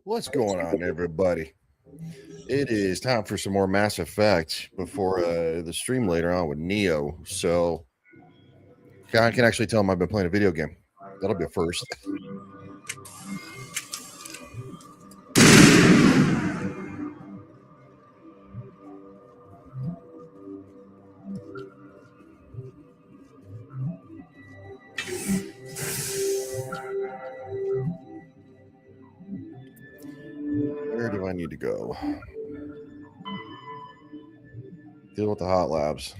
What's going on, everybody? It is time for some more Mass Effect before the stream later on with Neo. So, I can actually tell him I've been playing a video game. That'll be a first. Where do I need to go? Deal with the hot labs.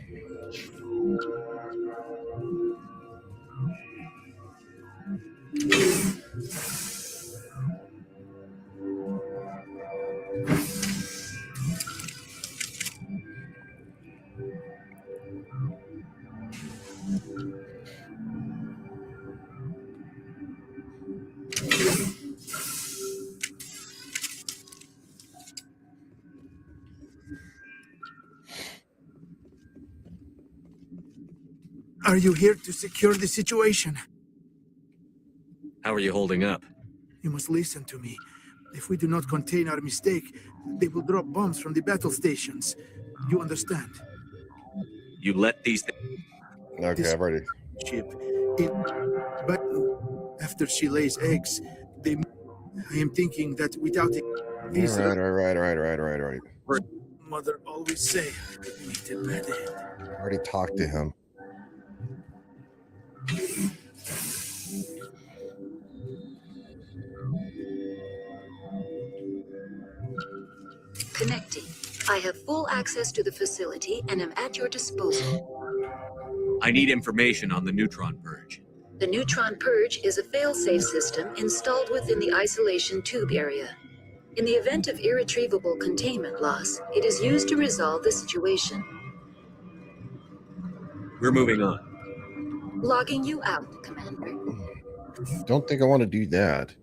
Are you here to secure the situation? How are you holding up? You must listen to me. If we do not contain our mistake, they will drop bombs from the battle stations. You understand? You let these... Okay, I've already... Ship. But after she lays eggs, they... I am thinking that without it... All right. Mother always say, meet a bad end. I already talked to him. Connecting. I have full access to the facility and am at your disposal. I need information on the neutron purge. The neutron purge is a fail-safe system installed within the isolation tube area. In the event of irretrievable containment loss, it is used to resolve the situation. We're moving on. Logging you out, Commander. Don't think I want to do that.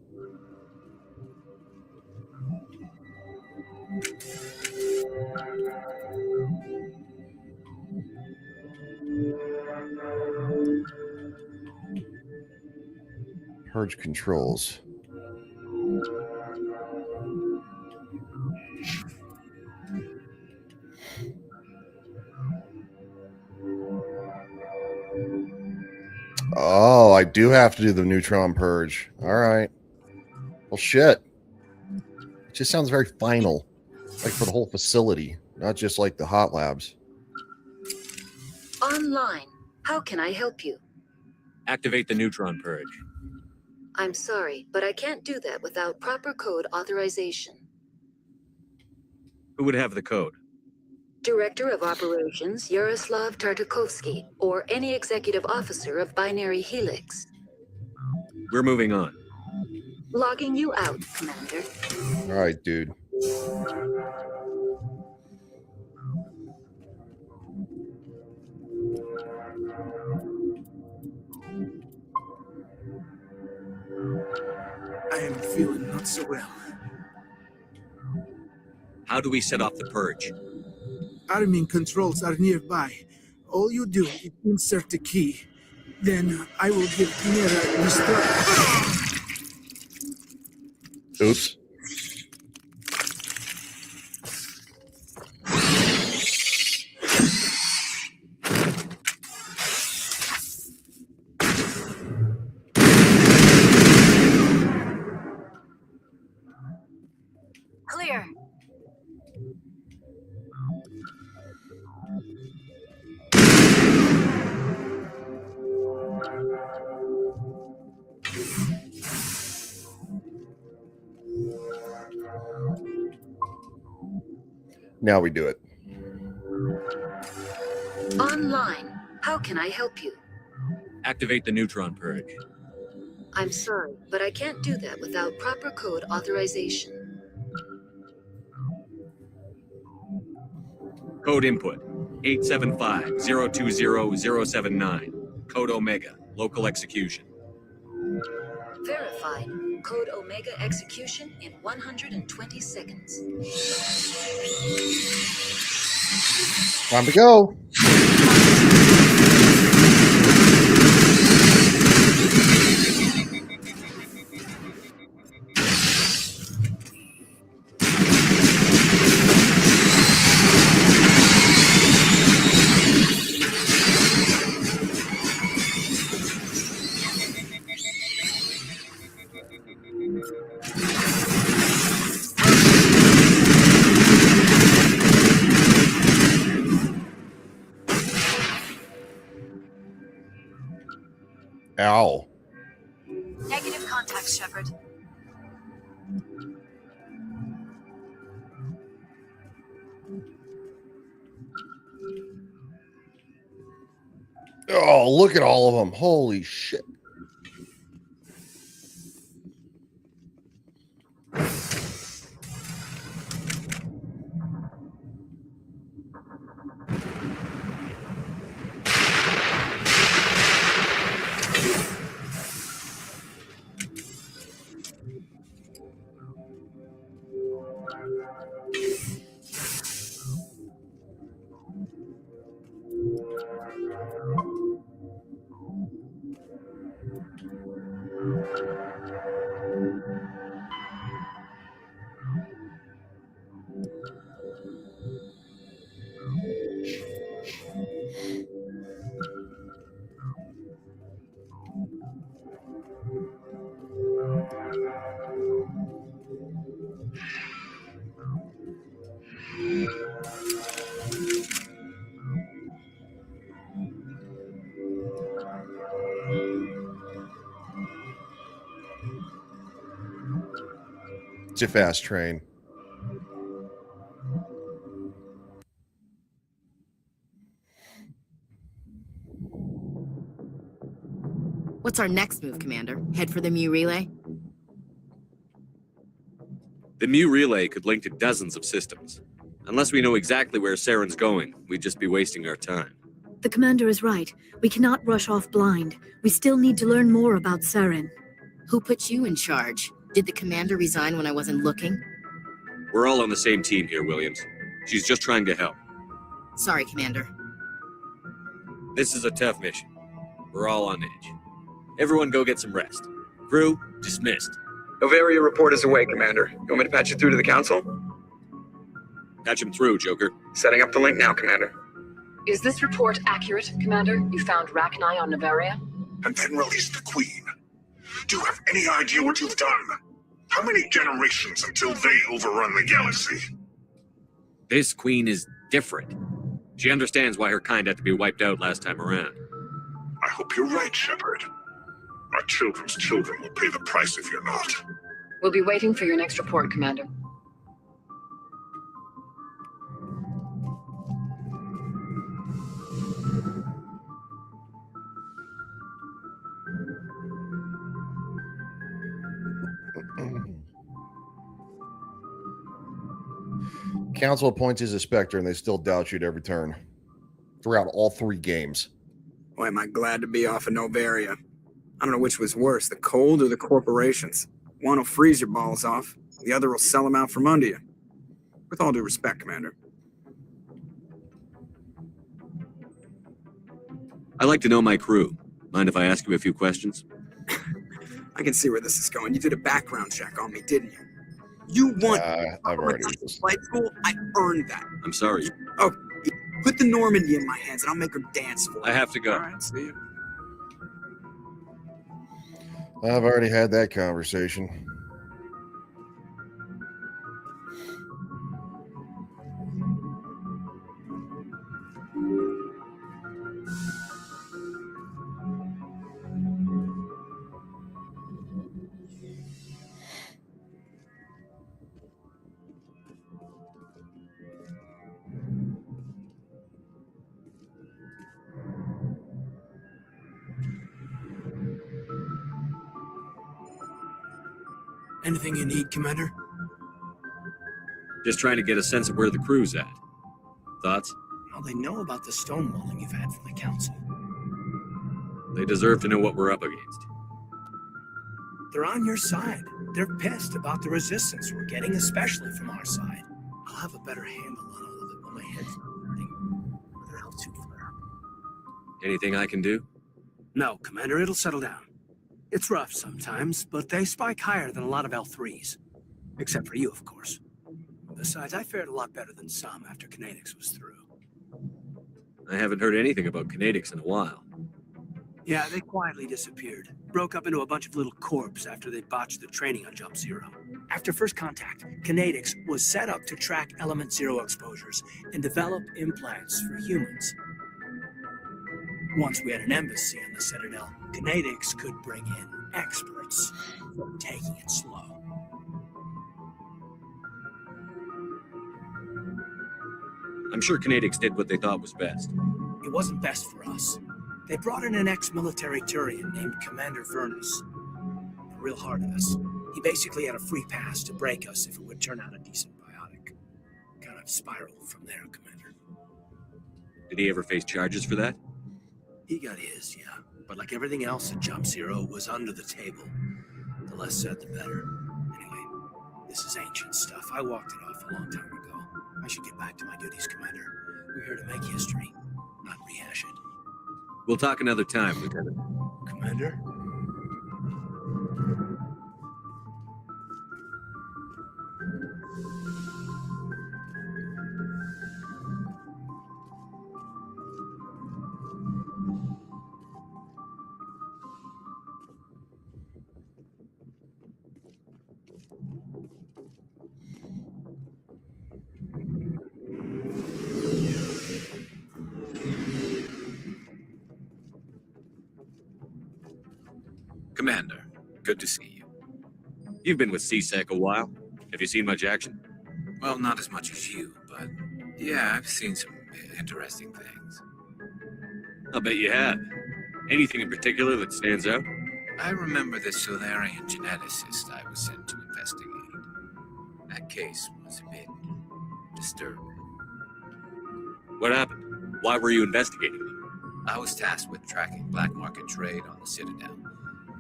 Purge controls. Oh, I do have to do the neutron purge. All right. Well, shit. It just sounds very final. Like for the whole facility, not just like the hot labs. Online. How can I help you? Activate the neutron purge. I'm sorry, but I can't do that without proper code authorization. Who would have the code? Director of Operations Yaroslav Tartakovsky, or any executive officer of Binary Helix. We're moving on. Logging you out, Commander. All right, dude. I am feeling not so well. How do we set off the purge? Arming controls are nearby. All you do is insert the key. Then I will give Chimera instructions. Oops. Clear. Now we do it. Online. How can I help you? Activate the neutron purge. I'm sorry, but I can't do that without proper code authorization. Code input 875-020-079. Code Omega. Local execution. Verified. Code Omega execution in 120 seconds. Time to go. Ow. Negative contact, Shepard. Oh, look at all of them. Holy shit. It's a fast train. What's our next move, Commander? Head for the Mu relay? The Mu relay could link to dozens of systems. Unless we know exactly where Saren's going, we'd just be wasting our time. The Commander is right. We cannot rush off blind. We still need to learn more about Saren. Who put you in charge? Did the Commander resign when I wasn't looking? We're all on the same team here, Williams. She's just trying to help. Sorry, Commander. This is a tough mission. We're all on edge. Everyone go get some rest. Crew, dismissed. Noveria report is away, Commander. You want me to patch you through to the Council? Patch him through, Joker. Setting up the link now, Commander. Is this report accurate, Commander? You found Rachni on Noveria? And then released the Queen. Do you have any idea what you've done? How many generations until they overrun the galaxy? This Queen is different. She understands why her kind had to be wiped out last time around. I hope you're right, Shepard. Our children's children will pay the price if you're not. We'll be waiting for your next report, Commander. Council appoints as a Spectre, and they still doubt you at every turn. Throughout all 3 games. Boy, am I glad to be off of Noveria. I don't know which was worse, the cold or the corporations. One will freeze your balls off, the other will sell them out from under you. With all due respect, Commander. I like to know my crew. Mind if I ask you a few questions? I can see where this is going. You did a background check on me, didn't you? You want I've already flight school? I earned that. I'm sorry. Oh, put the Normandy in my hands and I'll make her dance for you. I have to go. All right, see you. I've already had that conversation. Anything you need, Commander? Just trying to get a sense of where the crew's at. Thoughts? Well, they know about the stonewalling you've had from the Council. They deserve to know what we're up against. They're on your side. They're pissed about the resistance we're getting, especially from our side. I'll have a better handle on all of it when my head's not hurting. Or else too far. Anything I can do? No, Commander, it'll settle down. It's rough sometimes, but they spike higher than a lot of L3s. Except for you, of course. Besides, I fared a lot better than some after Kinetics was through. I haven't heard anything about Kinetics in a while. Yeah, they quietly disappeared. Broke up into a bunch of little corps after they botched the training on Jump Zero. After first contact, Kinetics was set up to track Element Zero exposures and develop implants for humans. Once we had an embassy on the Citadel, Canadix could bring in experts for taking it slow. I'm sure Canadix did what they thought was best. It wasn't best for us. They brought in an ex-military Turian named Commander Vernus. A real hard ass. He basically had a free pass to break us if it would turn out a decent biotic. Kind of spiraled from there, Commander. Did he ever face charges for that? He got his, yeah. But like everything else at Jump Zero, was under the table. The less said, the better. Anyway, this is ancient stuff. I walked it off a long time ago. I should get back to my duties, Commander. We're here to make history, not rehash it. We'll talk another time, Lieutenant. Commander? Commander, good to see you. You've been with CSEC a while. Have you seen much action? Well, not as much as you, but yeah, I've seen some interesting things. I'll bet you have. Anything in particular that stands out? I remember the Solarian geneticist I was sent to investigate. That case was a bit disturbing. What happened? Why were you investigating them? I was tasked with tracking black market trade on the Citadel.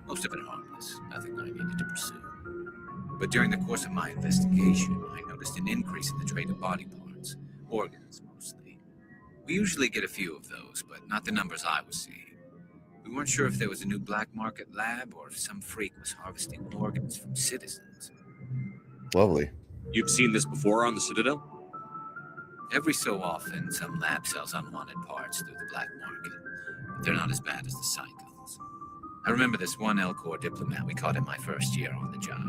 Most of it harmless, nothing I needed to pursue. But during the course of my investigation, I noticed an increase in the trade of body parts, organs mostly. We usually get a few of those, but not the numbers I was seeing. We weren't sure if there was a new black market lab or if some freak was harvesting organs from citizens. Lovely. You've seen this before on the Citadel? Every so often, some lab sells unwanted parts through the black market, but they're not as bad as the cycles. I remember this one Elcor diplomat we caught in my first year on the job.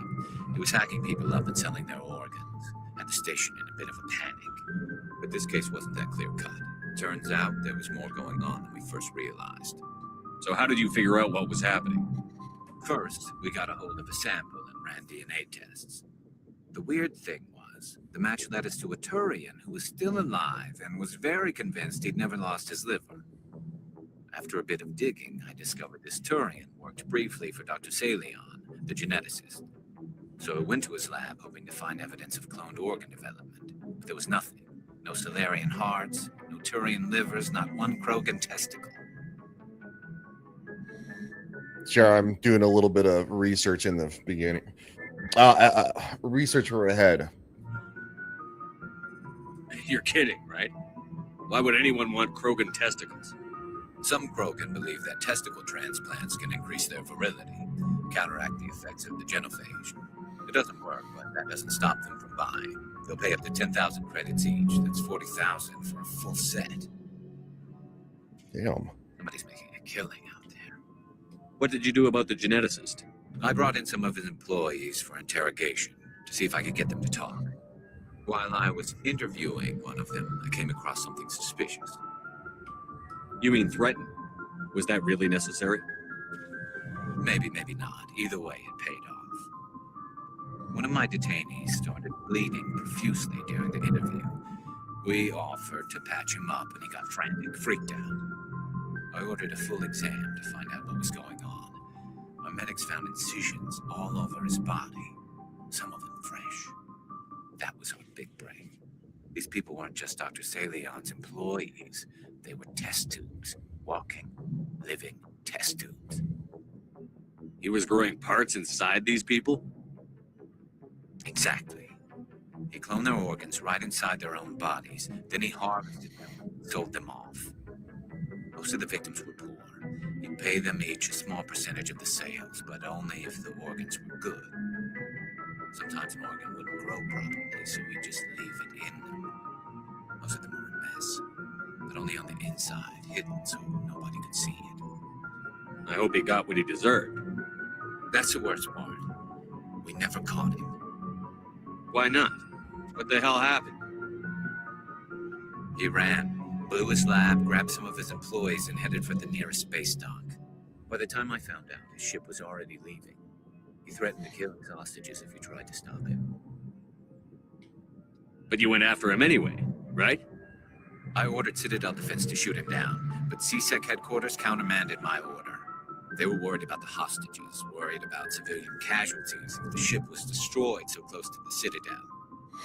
He was hacking people up and selling their organs, and the station in a bit of a panic. But this case wasn't that clear-cut. Turns out there was more going on than we first realized. So how did you figure out what was happening? First, we got a hold of a sample and ran DNA tests. The weird thing was, the match led us to a Turian who was still alive and was very convinced he'd never lost his liver. After a bit of digging, I discovered this Turian worked briefly for Dr. Salion, the geneticist. So I went to his lab hoping to find evidence of cloned organ development. But there was nothing. No Solarian hearts, no Turian livers, not one Krogan testicle. Sure, I'm doing a little bit of research in the beginning. Research for ahead. You're kidding, right? Why would anyone want Krogan testicles? Some Krogan believe that testicle transplants can increase their virility, counteract the effects of the genophage. It doesn't work, but that doesn't stop them from buying. They'll pay up to 10,000 credits each. That's 40,000 for a full set. Damn. Somebody's making a killing out there. What did you do about the geneticist? I brought in some of his employees for interrogation to see if I could get them to talk. While I was interviewing one of them, I came across something suspicious. You mean threaten? Was that really necessary? Maybe, maybe not. Either way, it paid off. One of my detainees started bleeding profusely during the interview. We offered to patch him up, and he got frantic, freaked out. I ordered a full exam to find out what was going on. My medics found incisions all over his body, some of them fresh. That was our big break. These people weren't just Dr. Salion's employees. They were test tubes, walking, living test tubes. He was growing parts inside these people? Exactly. He cloned their organs right inside their own bodies. Then he harvested them, sold them off. Most of the victims were poor. He'd pay them each a small percentage of the sales, but only if the organs were good. Sometimes an organ wouldn't grow properly, so he'd just leave it in them. Most of them were a mess, but only on the inside, hidden so nobody could see it. I hope he got what he deserved. That's the worst part. We never caught him. Why not? What the hell happened? He ran. blew his lab, grabbed some of his employees, and headed for the nearest space dock. By the time I found out, his ship was already leaving. He threatened to kill his hostages if we tried to stop him. But you went after him anyway, right? I ordered Citadel Defense to shoot him down, but CSEC headquarters countermanded my order. They were worried about the hostages, worried about civilian casualties if the ship was destroyed so close to the Citadel.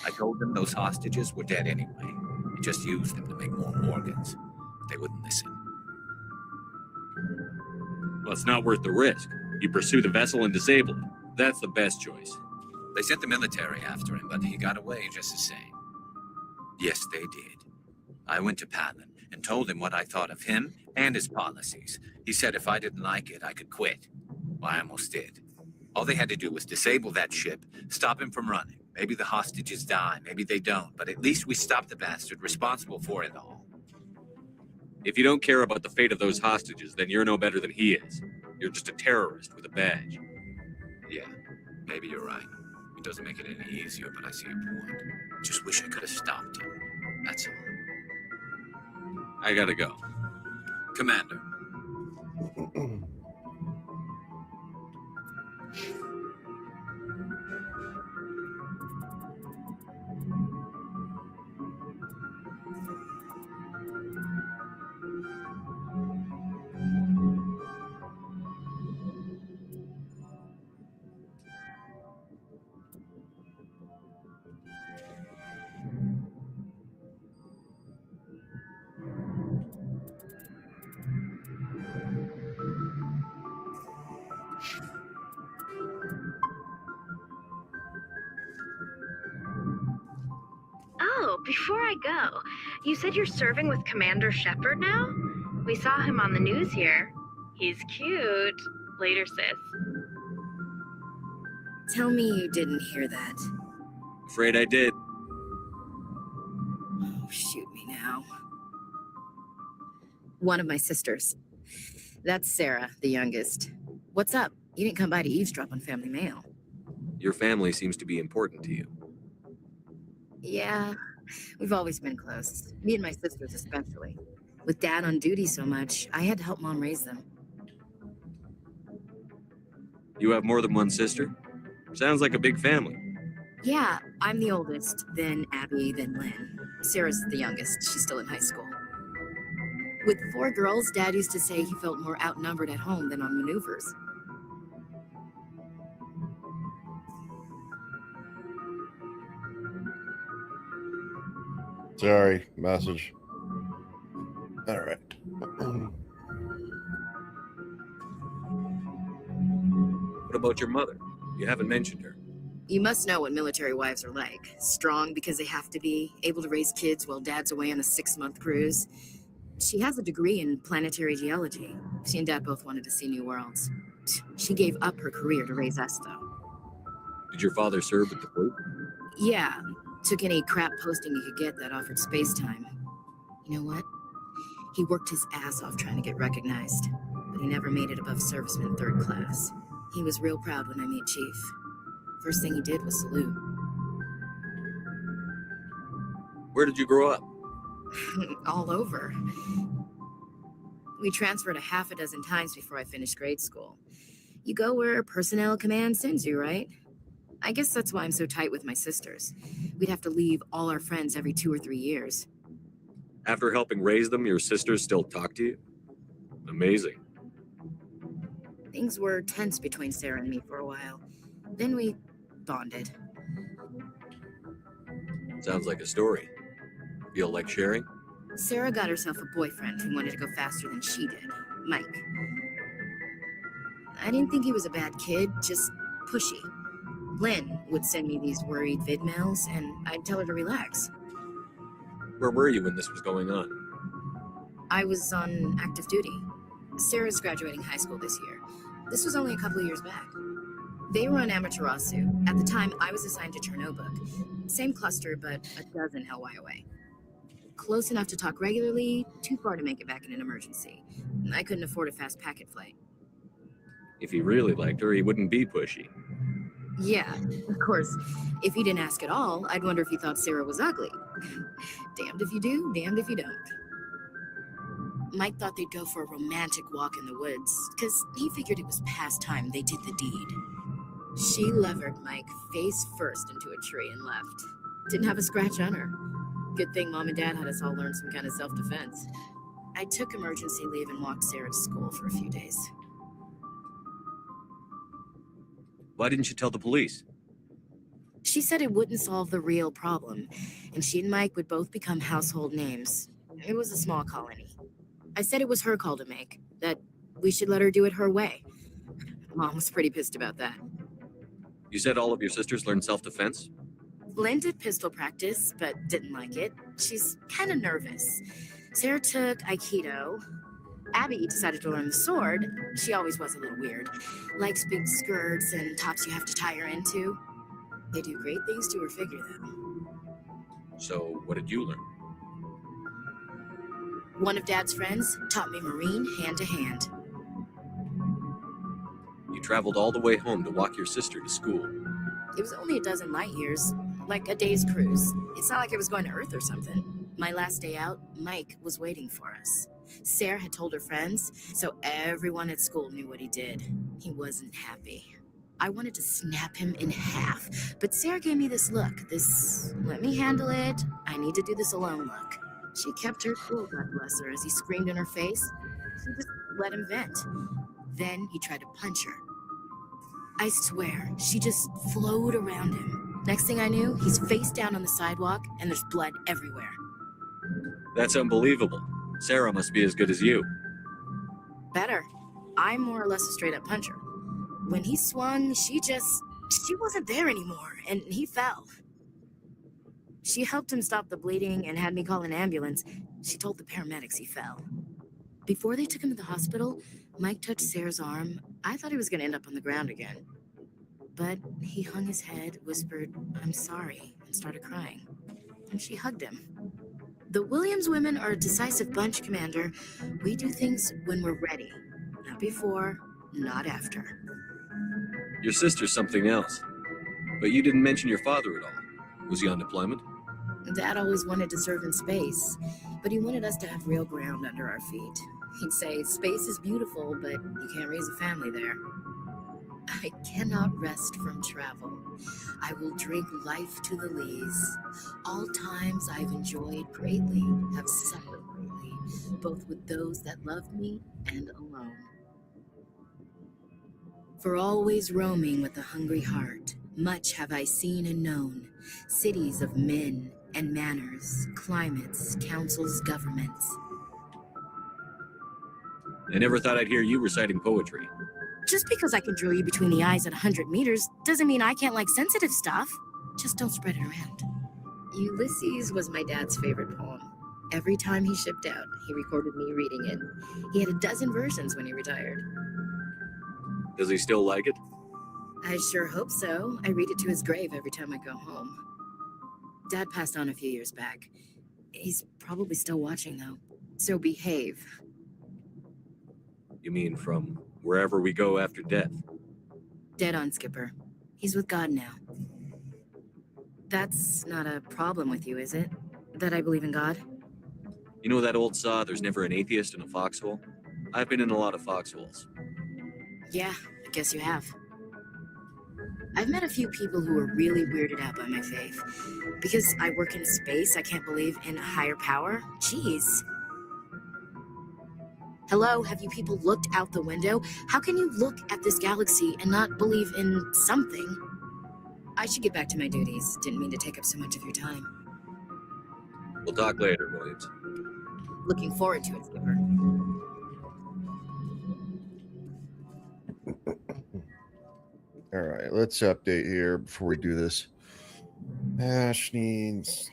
I told them those hostages were dead anyway, and just used them to make more organs. But they wouldn't listen. Well, it's not worth the risk. You pursue the vessel and disable it. That's the best choice. They sent the military after him, but he got away just the same. Yes, they did. I went to Palin and told him what I thought of him and his policies. He said if I didn't like it, I could quit. Well, I almost did. All they had to do was disable that ship, stop him from running. Maybe the hostages die, maybe they don't, but at least we stopped the bastard responsible for it all. If you don't care about the fate of those hostages, then you're no better than he is. You're just a terrorist with a badge. Yeah, maybe you're right. It doesn't make it any easier, but I see your point. Just wish I could have stopped him. That's all. I gotta go. Commander. Oh, before I go, you said you're serving with Commander Shepard now? We saw him on the news here. He's cute. Later, sis. Tell me you didn't hear that. Afraid I did. Oh, shoot me now. One of my sisters. That's Sarah, the youngest. What's up? You didn't come by to eavesdrop on Family Mail. Your family seems to be important to you. Yeah, we've always been close. Me and my sisters especially. With Dad on duty so much, I had to help Mom raise them. You have more than one sister? Sounds like a big family. Yeah, I'm the oldest, then Abby, then Lynn. Sarah's the youngest. She's still in high school. With 4 girls, Dad used to say he felt more outnumbered at home than on maneuvers. Sorry, message. All right. What about your mother? You haven't mentioned her. You must know what military wives are like. Strong because they have to be, able to raise kids while Dad's away on a 6-month cruise. She has a degree in planetary geology. She and Dad both wanted to see new worlds. She gave up her career to raise us, though. Did your father serve with the fleet? Yeah, took any crap posting he could get that offered space time. You know what? He worked his ass off trying to get recognized, but he never made it above serviceman 3rd class. He was real proud when I met Chief. First thing he did was salute. Where did you grow up? All over. We transferred a half a dozen times before I finished grade school. You go where personnel command sends you, right? I guess that's why I'm so tight with my sisters. We'd have to leave all our friends every 2 or 3 years. After helping raise them, your sisters still talk to you? Amazing. Things were tense between Sarah and me for a while. Then we bonded. Sounds like a story. Feel like sharing? Sarah got herself a boyfriend who wanted to go faster than she did, Mike. I didn't think he was a bad kid, just pushy. Lynn would send me these worried vid mails, and I'd tell her to relax. Where were you when this was going on? I was on active duty. Sarah's graduating high school this year. This was only a couple of years back. They were on Amaterasu. At the time, I was assigned to Chernobog. Same cluster, but a dozen Hellwire away. Close enough to talk regularly, too far to make it back in an emergency. I couldn't afford a fast packet flight. If he really liked her, he wouldn't be pushy. Yeah, of course. If he didn't ask at all, I'd wonder if he thought Sarah was ugly. Damned if you do, damned if you don't. Mike thought they'd go for a romantic walk in the woods, because he figured it was past time they did the deed. She levered Mike face first into a tree and left. Didn't have a scratch on her. Good thing Mom and Dad had us all learn some kind of self-defense. I took emergency leave and walked Sarah to school for a few days. Why didn't you tell the police? She said it wouldn't solve the real problem, and she and Mike would both become household names. It was a small colony. I said it was her call to make, that we should let her do it her way. Mom was pretty pissed about that. You said all of your sisters learned self-defense? Lynn did pistol practice, but didn't like it. She's kind of nervous. Sarah took Aikido. Abby decided to learn the sword. She always was a little weird. Likes big skirts and tops you have to tie her into. They do great things to her figure, though. So, what did you learn? One of Dad's friends taught me Marine hand to hand. You traveled all the way home to walk your sister to school. It was only a dozen light years, like a day's cruise. It's not like I was going to Earth or something. My last day out, Mike was waiting for us. Sarah had told her friends, so everyone at school knew what he did. He wasn't happy. I wanted to snap him in half, but Sarah gave me this look, this let me handle it, I need to do this alone look. She kept her cool, God bless her, as he screamed in her face. She just let him vent. Then he tried to punch her. I swear, she just flowed around him. Next thing I knew, he's face down on the sidewalk, and there's blood everywhere. That's unbelievable. Sarah must be as good as you. Better. I'm more or less a straight-up puncher. When he swung, she wasn't there anymore, and he fell. She helped him stop the bleeding and had me call an ambulance. She told the paramedics he fell. Before they took him to the hospital, Mike touched Sarah's arm. I thought he was going to end up on the ground again. But he hung his head, whispered, "I'm sorry," and started crying. And she hugged him. The Williams women are a decisive bunch, Commander. We do things when we're ready. Not before, not after. Your sister's something else. But you didn't mention your father at all. Was he on deployment? Dad always wanted to serve in space, but he wanted us to have real ground under our feet. He'd say, space is beautiful, but you can't raise a family there. I cannot rest from travel. I will drink life to the lees. All times I've enjoyed greatly, have suffered greatly, both with those that love me and alone. For always roaming with a hungry heart, much have I seen and known, cities of men and manners, climates, councils, governments. I never thought I'd hear you reciting poetry. Just because I can drill you between the eyes at 100 meters doesn't mean I can't like sensitive stuff. Just don't spread it around. Ulysses was my dad's favorite poem. Every time he shipped out, he recorded me reading it. He had a dozen versions when he retired. Does he still like it? I sure hope so. I read it to his grave every time I go home. Dad passed on a few years back. He's probably still watching, though. So behave. You mean from wherever we go after death? Dead on, Skipper. He's with God now. That's not a problem with you, is it? That I believe in God? You know that old saw, there's never an atheist in a foxhole? I've been in a lot of foxholes. Yeah, I guess you have. I've met a few people who are really weirded out by my faith. Because I work in space, I can't believe in a higher power? Jeez. Hello, have you people looked out the window? How can you look at this galaxy and not believe in something? I should get back to my duties. Didn't mean to take up so much of your time. We'll talk later, Williams. Looking forward to it, Skipper. All right, let's update here before we do this. Ash needs...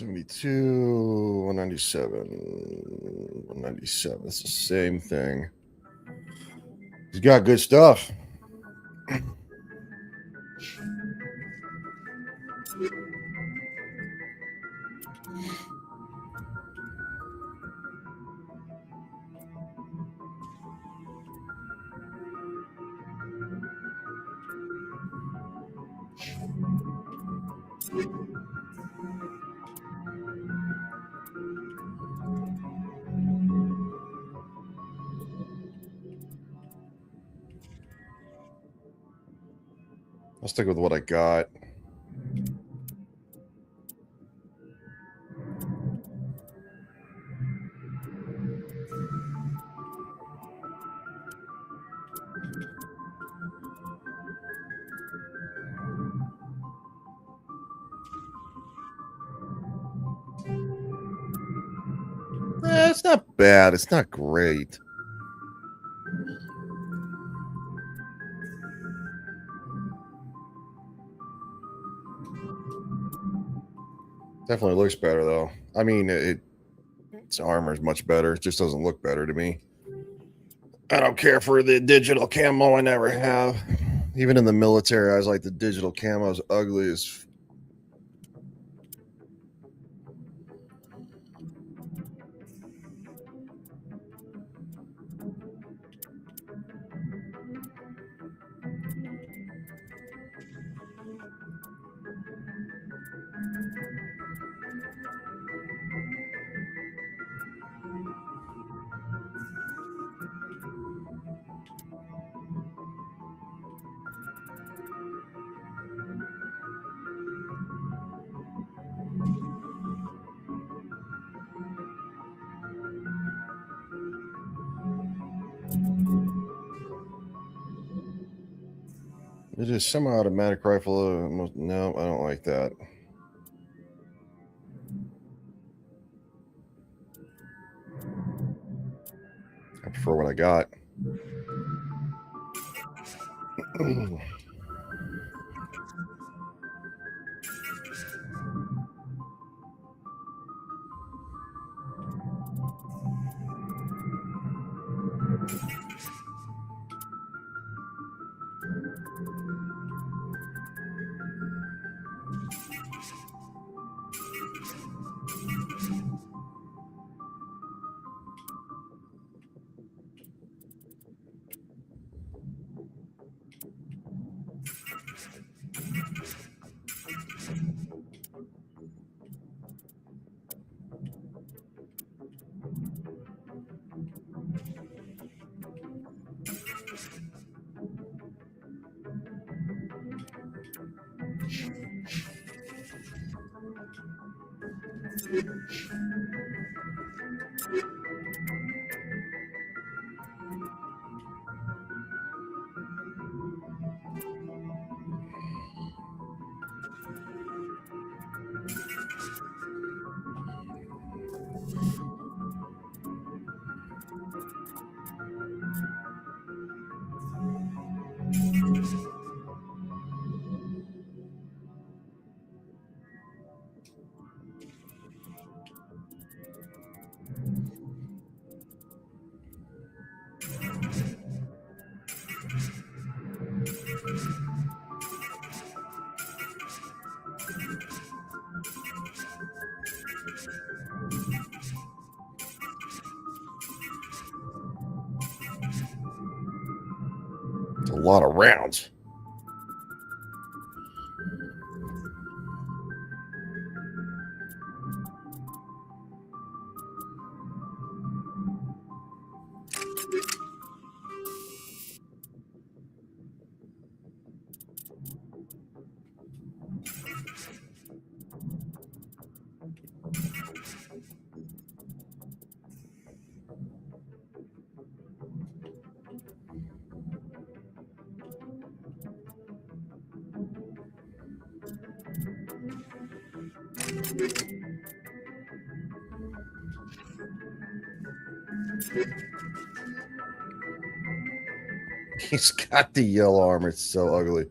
172, 197, 197. It's the same thing. He's got good stuff. I'll stick with what I got. It's not bad. It's not great. Definitely looks better, though. I mean, its armor is much better. It just doesn't look better to me. I don't care for the digital camo. I never have. Even in the military, I was like, the digital camo is ugly as... It is semi-automatic rifle. No, I don't like that. I prefer what I got. It's a lot of rounds. He's got the yellow armor. It's so ugly.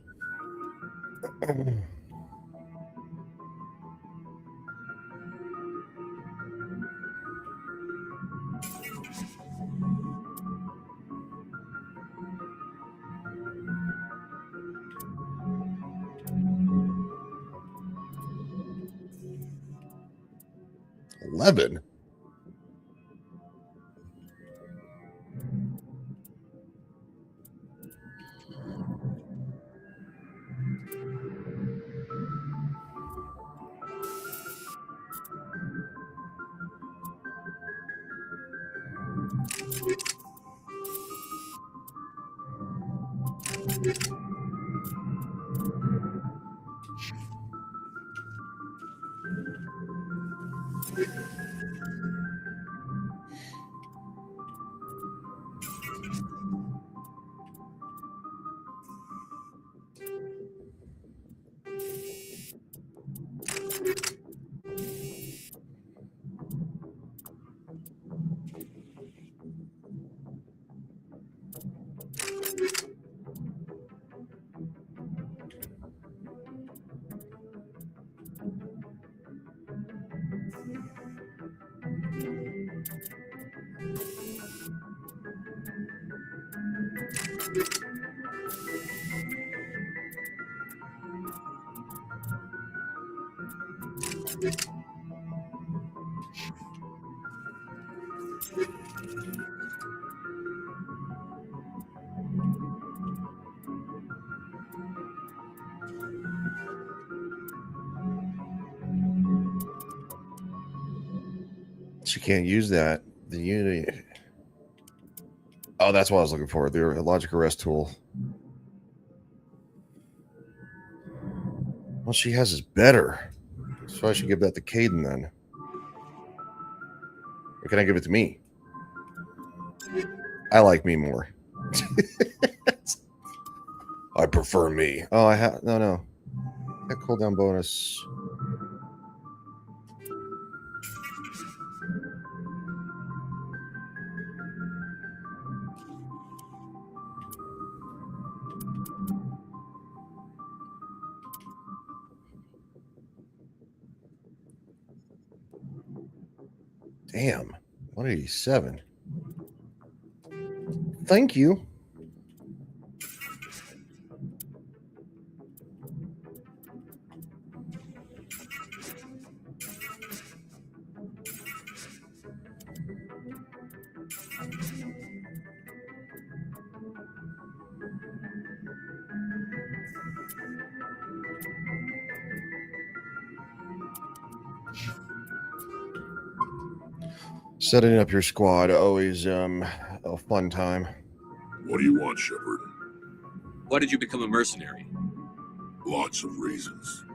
11? She can't use that. The Unity. Oh, that's what I was looking for. The logic arrest tool. What she has is better. So I should give that to Caden then. Or can I give it to me? I like me more. I prefer me. Oh, I have no. That cooldown bonus. Damn, 187. Thank you. Setting up your squad, always a fun time. What do you want, Shepard? Why did you become a mercenary? Lots of reasons.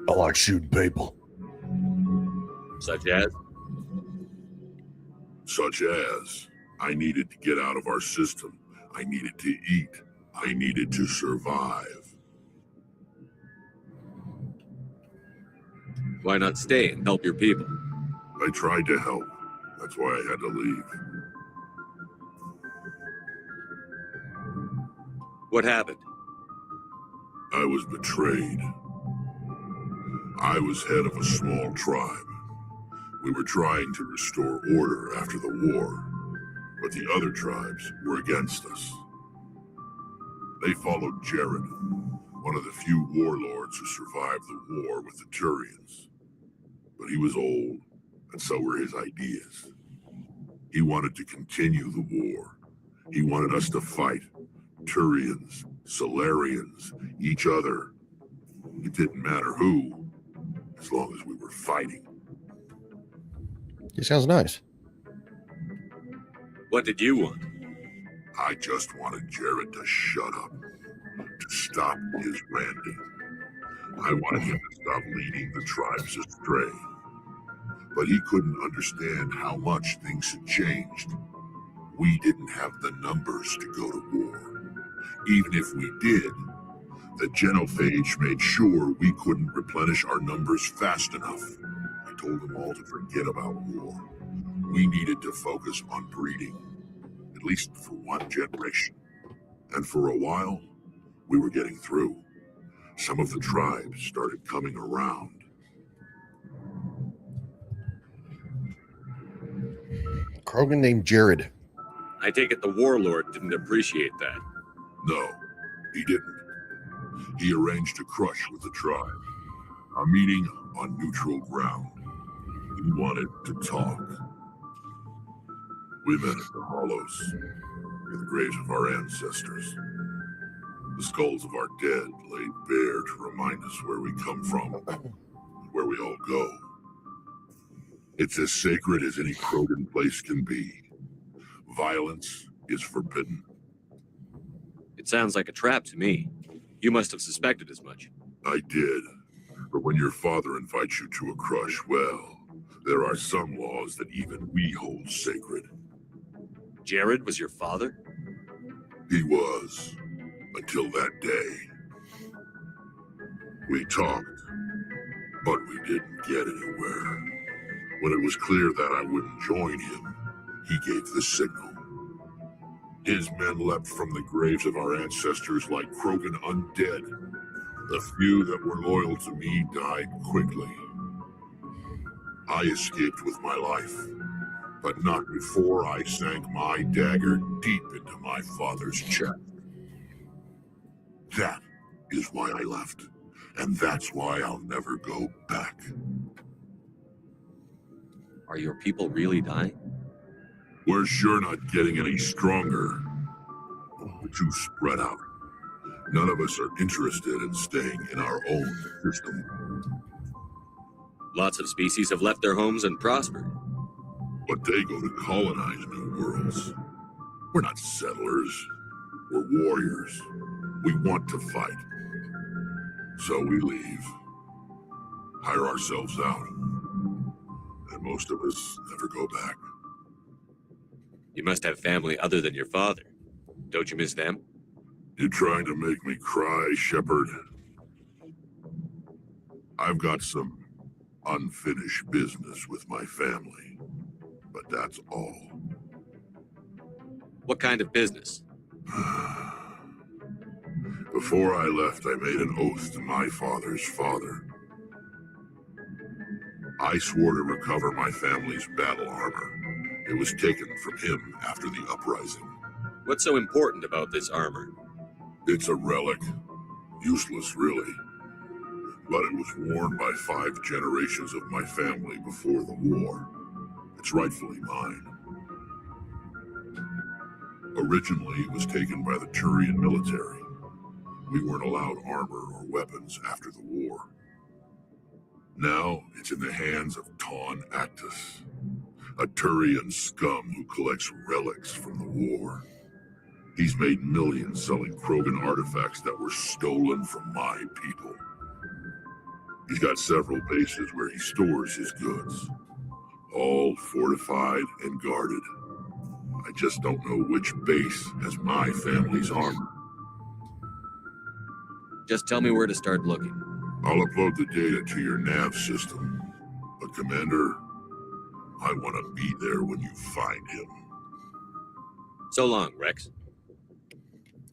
I like shooting people. Such as? Such as, I needed to get out of our system. I needed to eat. I needed to survive. Why not stay and help your people? I tried to help. That's why I had to leave. What happened? I was betrayed. I was head of a small tribe. We were trying to restore order after the war, but the other tribes were against us. They followed Jared, one of the few warlords who survived the war with the Turians. But he was old, and so were his ideas. He wanted to continue the war. He wanted us to fight. Turians, Solarians, each other. It didn't matter who, as long as we were fighting. He sounds nice. What did you want? I just wanted Jared to shut up, to stop his ranting. I wanted him to stop leading the tribes astray. But he couldn't understand how much things had changed. We didn't have the numbers to go to war. Even if we did, the genophage made sure we couldn't replenish our numbers fast enough. I told them all to forget about war. We needed to focus on breeding, at least for one generation. And for a while, we were getting through. Some of the tribes started coming around. Krogan named Jared. I take it the warlord didn't appreciate that. No, he didn't. He arranged a crush with the tribe. A meeting on neutral ground. He wanted to talk. We met at the Hollows, near the graves of our ancestors. The skulls of our dead laid bare to remind us where we come from, where we all go. It's as sacred as any Krogan place can be. Violence is forbidden. It sounds like a trap to me. You must have suspected as much. I did. But when your father invites you to a crush, well, there are some laws that even we hold sacred. Jared was your father? He was. Until that day. We talked, but we didn't get anywhere. When it was clear that I wouldn't join him, he gave the signal. His men leapt from the graves of our ancestors like Krogan undead. The few that were loyal to me died quickly. I escaped with my life, but not before I sank my dagger deep into my father's chest. That is why I left, and that's why I'll never go back. Are your people really dying? We're sure not getting any stronger. We're too spread out. None of us are interested in staying in our own system. Lots of species have left their homes and prospered. But they go to colonize new worlds. We're not settlers. We're warriors. We want to fight. So we leave. Hire ourselves out. And most of us never go back. You must have family other than your father. Don't you miss them? You're trying to make me cry, Shepard. I've got some unfinished business with my family, but that's all. What kind of business? Before I left, I made an oath to my father's father. I swore to recover my family's battle armor. It was taken from him after the uprising. What's so important about this armor? It's a relic. Useless, really. But it was worn by 5 generations of my family before the war. It's rightfully mine. Originally, it was taken by the Turian military. We weren't allowed armor or weapons after the war. Now, it's in the hands of Ton Actus, a Turian scum who collects relics from the war. He's made millions selling Krogan artifacts that were stolen from my people. He's got several bases where he stores his goods, all fortified and guarded. I just don't know which base has my family's armor. Just tell me where to start looking. I'll upload the data to your nav system. But Commander, I want to be there when you find him. So long, Rex.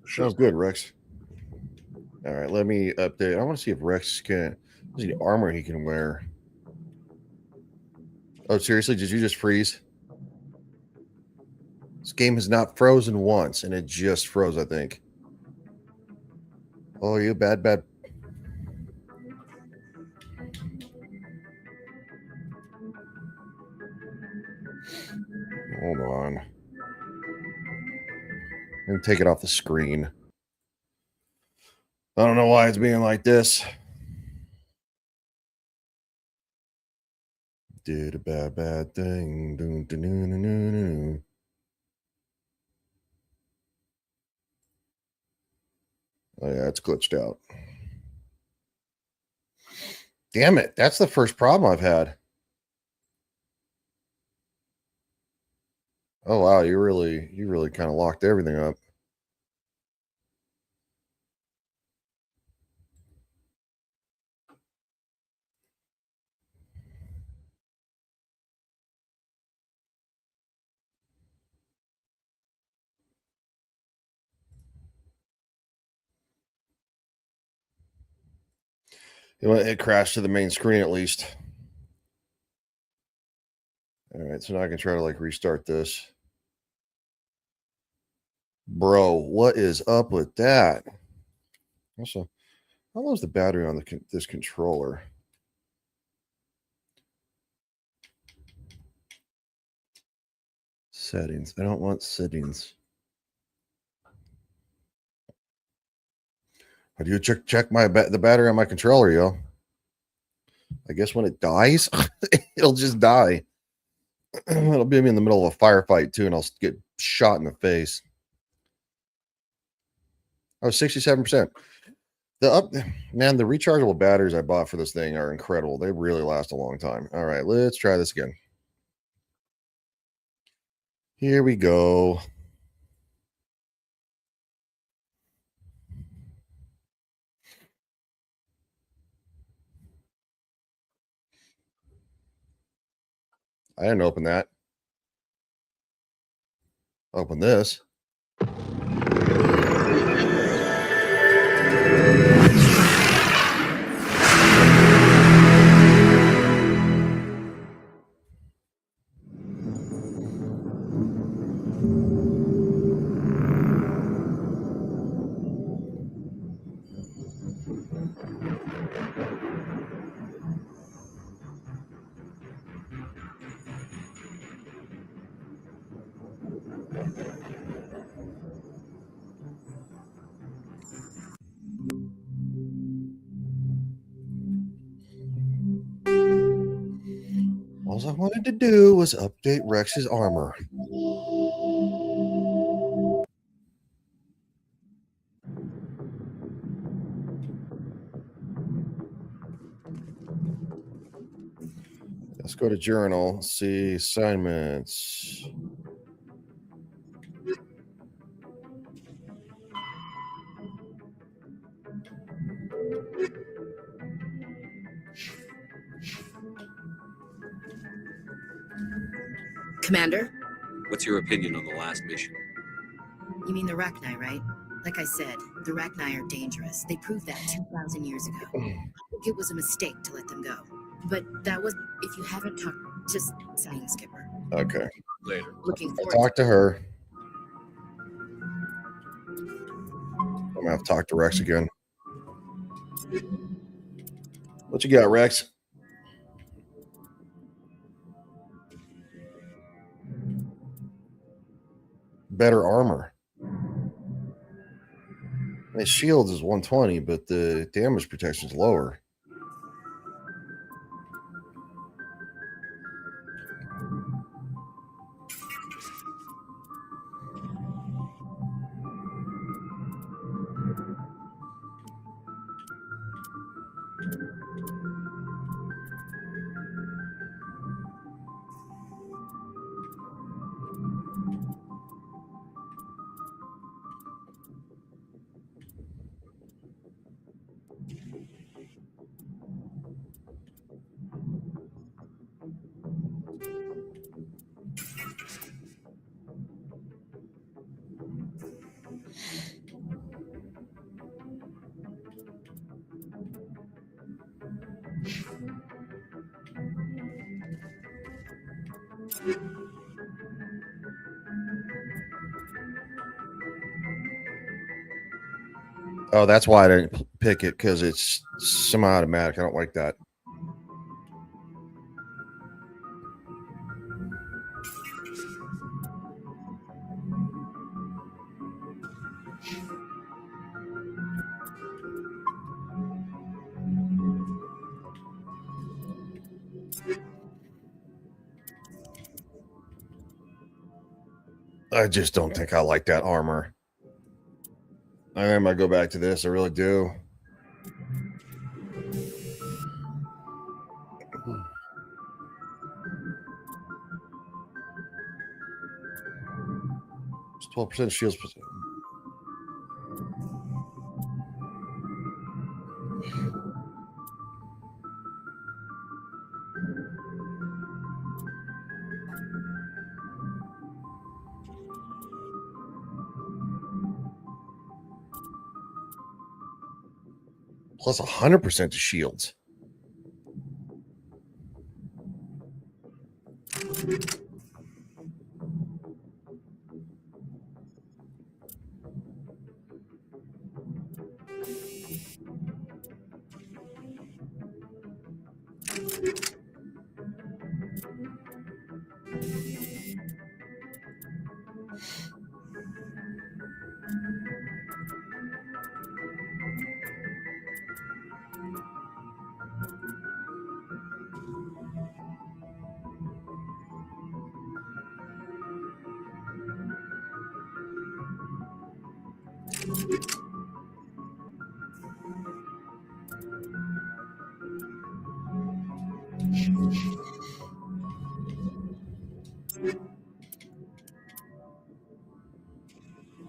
Sounds good, Rex. All right, let me update. I want to see if Rex can. What's the armor he can wear? Oh, seriously? Did you just freeze? This game has not frozen once, and it just froze, I think. Oh, you bad. Hold on. Let me take it off the screen. I don't know why it's being like this. Did a bad thing. Dun, dun, dun, dun, dun, dun. Oh, yeah, it's glitched out. Damn it. That's the first problem I've had. Oh, wow. You really kind of locked everything up. It crashed to the main screen at least. All right, so now I can try to like restart this. Bro, what is up with that? Also, how low is the battery on this controller? Settings. I don't want settings. How do you check the battery on my controller, yo? I guess when it dies, it'll just die. It'll be in the middle of a firefight too, and I'll get shot in the face. Oh, 67%. Man, the rechargeable batteries I bought for this thing are incredible. They really last a long time. All right, let's try this again. Here we go. I didn't open that. Open this. All I wanted to do was update Rex's armor. Let's go to journal, see assignments. Commander? What's your opinion on the last mission? You mean the Rachni, right? Like I said, the Rachni are dangerous. They proved that 2,000 years ago. I think it was a mistake to let them go. But that was, if you haven't talked to Signing Skipper. Okay. Later. Looking forward Talk to her. I'm gonna have to talk to Rex again. What you got, Rex? Better armor. His shields is 120, but the damage protection is lower. Oh, that's why I didn't pick it, because it's semi-automatic. I don't like that. I just don't think I like that armor. I might go back to this. I really do. It's 12% shields. Plus 100% to shields.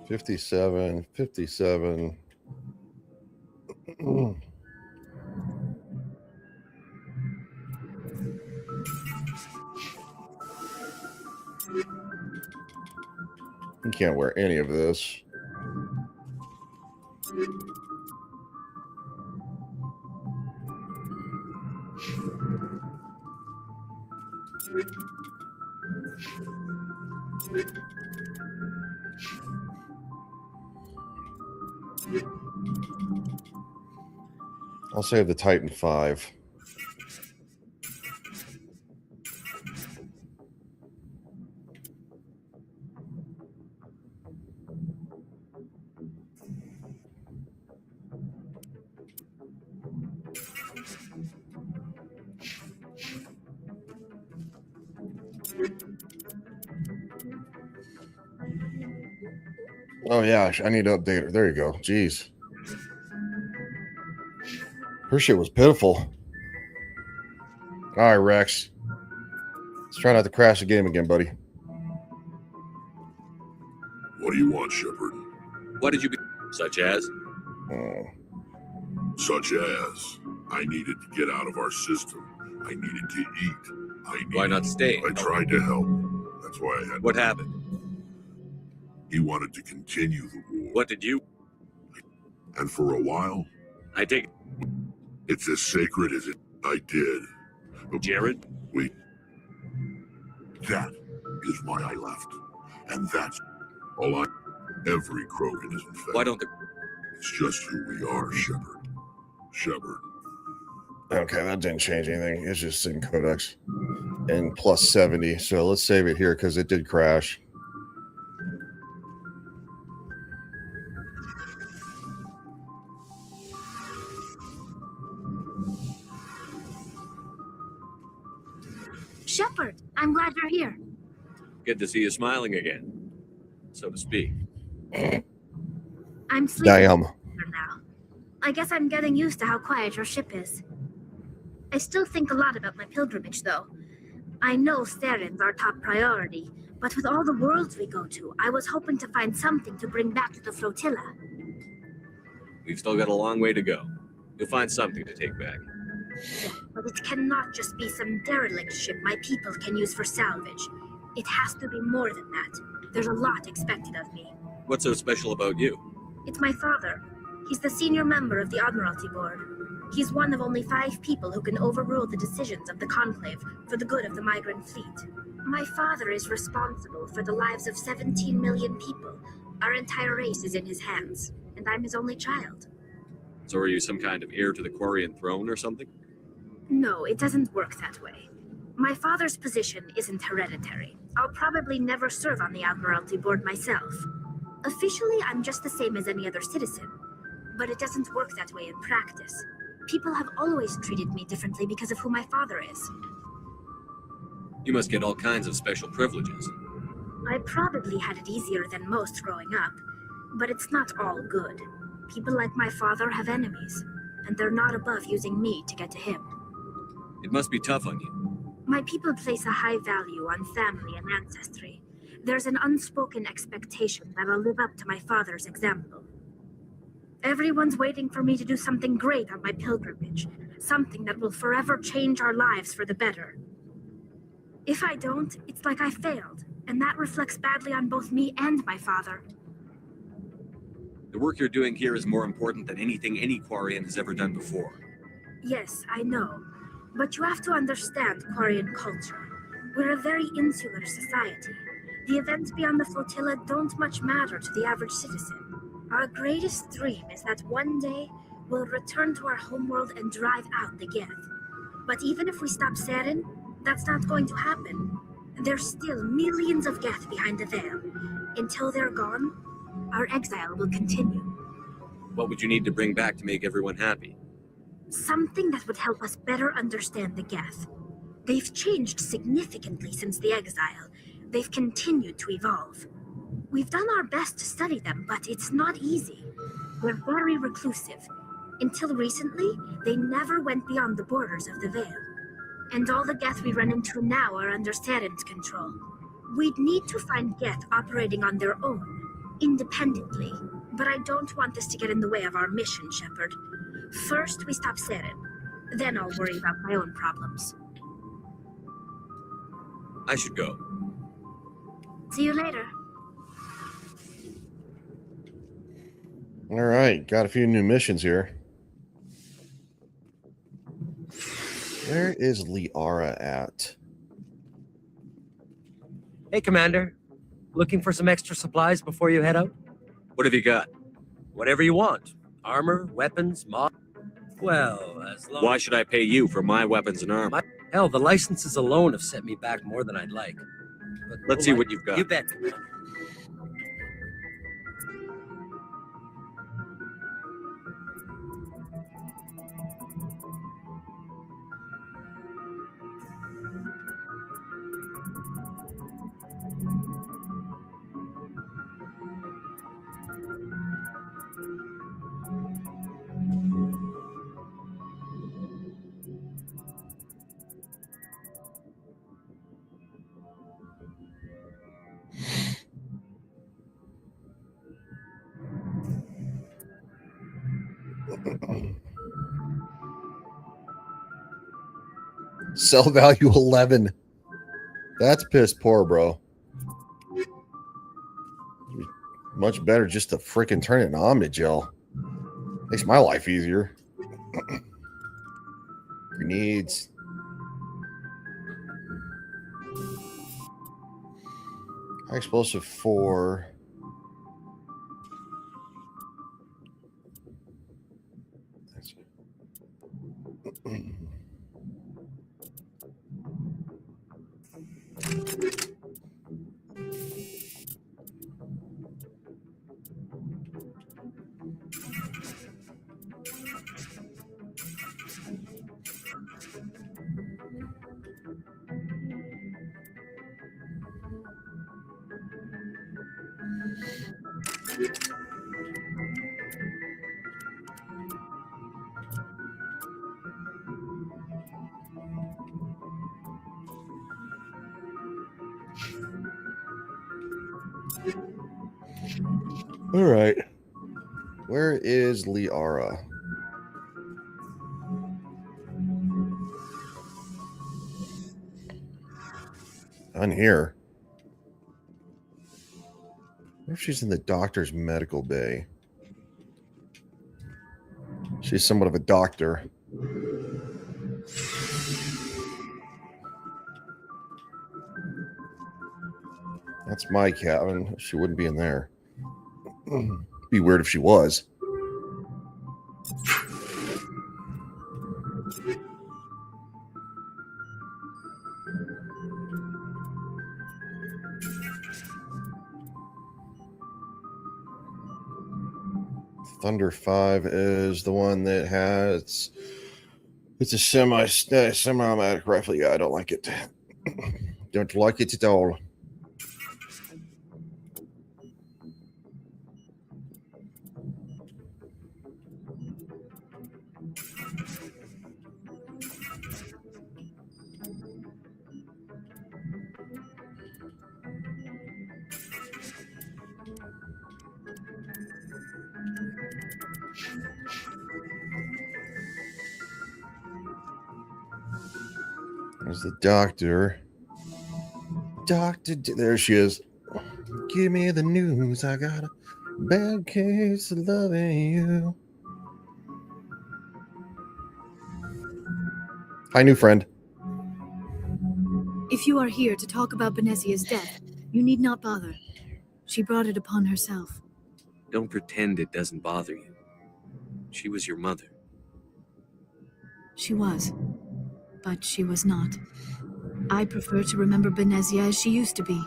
$57, $57. You can't wear any of this. I'll save the Titan 5. Oh yeah, I need to update her. There you go. Jeez. Her shit was pitiful. All right, Rex. Let's try not to crash the game again, buddy. What do you want, Shepard? What did you be? Such as? Such as, I needed to get out of our system. I needed to eat. Why not stay? I tried to help. That's why I had. What happened? He wanted to continue the war. What did you? And for a while, I take. It's as sacred as it. I did. But Jared? Wait. That is why I left. And that's all I. Every Krogan is infected. Why don't the? It's just who we are, Shepard. Shepard. Okay, that didn't change anything. It's just in Codex. And plus 70. So let's save it here because it did crash. Shepard, I'm glad you're here. Good to see you smiling again, so to speak. I'm sleeping Damn. now. I guess I'm getting used to how quiet your ship is. I still think a lot about my pilgrimage, though. I know Saren's our top priority, but with all the worlds we go to, I was hoping to find something to bring back to the flotilla. We've still got a long way to go. You'll find something to take back. But it cannot just be some derelict ship my people can use for salvage. It has to be more than that. There's a lot expected of me. What's so special about you? It's my father. He's the senior member of the Admiralty Board. He's one of only 5 people who can overrule the decisions of the Conclave for the good of the migrant fleet. My father is responsible for the lives of 17 million people. Our entire race is in his hands, and I'm his only child. So are you some kind of heir to the Quarian throne or something? No, it doesn't work that way. My father's position isn't hereditary. I'll probably never serve on the Admiralty Board myself. Officially, I'm just the same as any other citizen. But it doesn't work that way in practice. People have always treated me differently because of who my father is. You must get all kinds of special privileges. I probably had it easier than most growing up, but it's not all good. People like my father have enemies, and they're not above using me to get to him. It must be tough on you. My people place a high value on family and ancestry. There's an unspoken expectation that I'll live up to my father's example. Everyone's waiting for me to do something great on my pilgrimage, something that will forever change our lives for the better. If I don't, it's like I failed, and that reflects badly on both me and my father. The work you're doing here is more important than anything any Quarian has ever done before. Yes, I know. But you have to understand Quarian culture. We're a very insular society. The events beyond the flotilla don't much matter to the average citizen. Our greatest dream is that one day we'll return to our homeworld and drive out the Geth. But even if we stop Saren, that's not going to happen. There's still millions of Geth behind the veil. Until they're gone, our exile will continue. What would you need to bring back to make everyone happy? Something that would help us better understand the Geth. They've changed significantly since the exile. They've continued to evolve. We've done our best to study them, but it's not easy. We're very reclusive. Until recently, they never went beyond the borders of the Veil. And all the Geth we run into now are under Saren's control. We'd need to find Geth operating on their own, independently. But I don't want this to get in the way of our mission, Shepard. First, we stop Saren. Then I'll worry about my own problems. I should go. See you later. All right, got a few new missions here. Where is Liara at? Hey, Commander. Looking for some extra supplies before you head out? What have you got? Whatever you want. Armor, weapons, mod. Well, as long Why should I pay you for my weapons and armor? Hell, the licenses alone have set me back more than I'd like. But Let's see what you've got. You bet, Commander. Sell value 11. That's piss poor, bro. Much better just to freaking turn it into Omnigel. Makes my life easier. Needs. High explosive 4. All right. Where is Liara? On here. I wonder if she's in the doctor's medical bay. She's somewhat of a doctor. That's my cabin. She wouldn't be in there. Be weird if she was. Thunder 5 is the one that has. It's a semi-automatic rifle. Yeah, I don't like it. Don't like it at all. There's the doctor. There she is. Give me the news. I got a bad case of loving you. Hi, new friend. If you are here to talk about Benezia's death, you need not bother. She brought it upon herself. Don't pretend it doesn't bother you. She was your mother. She was. But she was not. I prefer to remember Benezia as she used to be,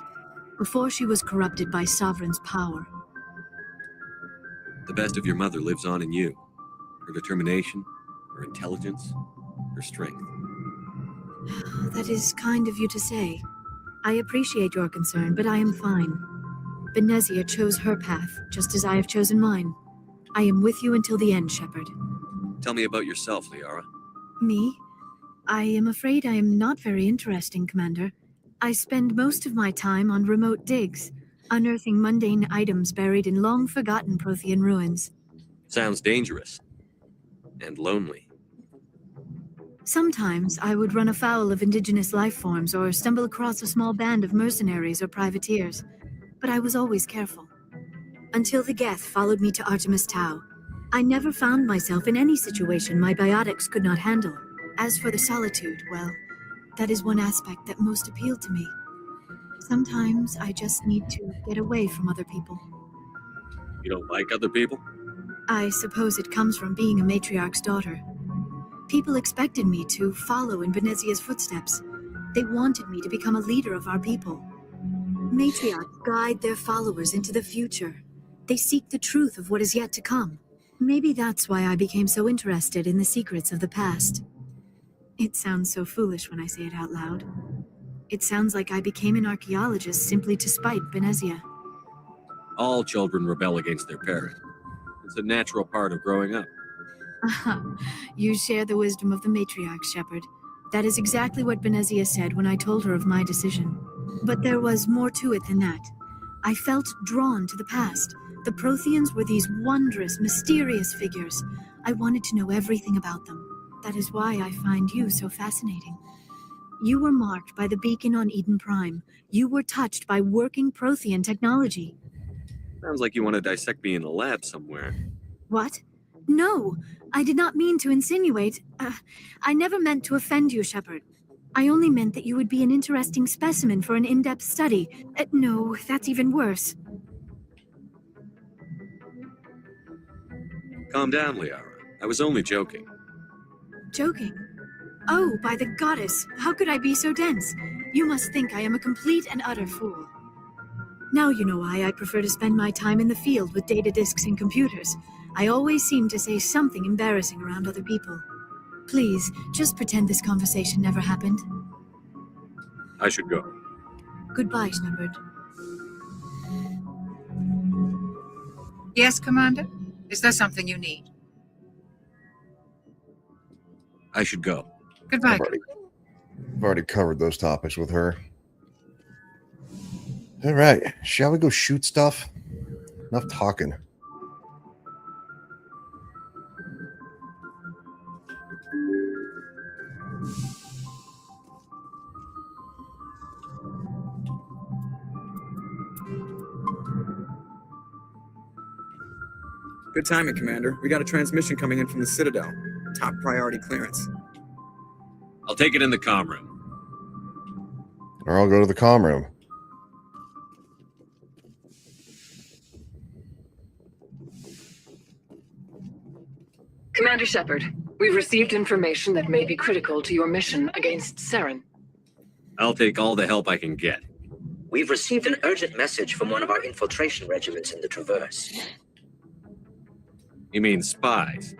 before she was corrupted by Sovereign's power. The best of your mother lives on in you. Her determination, her intelligence, her strength. That is kind of you to say. I appreciate your concern, but I am fine. Benezia chose her path, just as I have chosen mine. I am with you until the end, Shepard. Tell me about yourself, Liara. Me? I am afraid I am not very interesting, Commander. I spend most of my time on remote digs, unearthing mundane items buried in long-forgotten Prothean ruins. Sounds dangerous. And lonely. Sometimes I would run afoul of indigenous life forms or stumble across a small band of mercenaries or privateers, but I was always careful. Until the Geth followed me to Artemis Tau, I never found myself in any situation my biotics could not handle. As for the solitude, well, that is one aspect that most appealed to me. Sometimes I just need to get away from other people. You don't like other people? I suppose it comes from being a matriarch's daughter. People expected me to follow in Benezia's footsteps. They wanted me to become a leader of our people. Matriarchs guide their followers into the future. They seek the truth of what is yet to come. Maybe that's why I became so interested in the secrets of the past. It sounds so foolish when I say it out loud. It sounds like I became an archaeologist simply to spite Benezia. All children rebel against their parent. It's a natural part of growing up. You share the wisdom of the matriarch, Shepard. That is exactly what Benezia said when I told her of my decision. But there was more to it than that. I felt drawn to the past. The Protheans were these wondrous, mysterious figures. I wanted to know everything about them. That is why I find you so fascinating. You were marked by the beacon on Eden Prime. You were touched by working Prothean technology. Sounds like you want to dissect me in a lab somewhere. What? No, I did not mean to insinuate. I never meant to offend you, Shepard. I only meant that you would be an interesting specimen for an in-depth study. No, that's even worse. Calm down, Liara. I was only joking. Joking? Oh, by the goddess, how could I be so dense? You must think I am a complete and utter fool. Now you know why I prefer to spend my time in the field with data disks and computers. I always seem to say something embarrassing around other people. Please, just pretend this conversation never happened. I should go. Goodbye, Shepard. Yes, Commander? Is there something you need? I should go. Goodbye. I've already covered those topics with her. All right, shall we go shoot stuff? Enough talking. Good timing, Commander. We got a transmission coming in from the Citadel. Top priority clearance. I'll take it in the comm room. Or I'll go to the comm room. Commander Shepard, we've received information that may be critical to your mission against Saren. I'll take all the help I can get. We've received an urgent message from one of our infiltration regiments in the Traverse. You mean spies?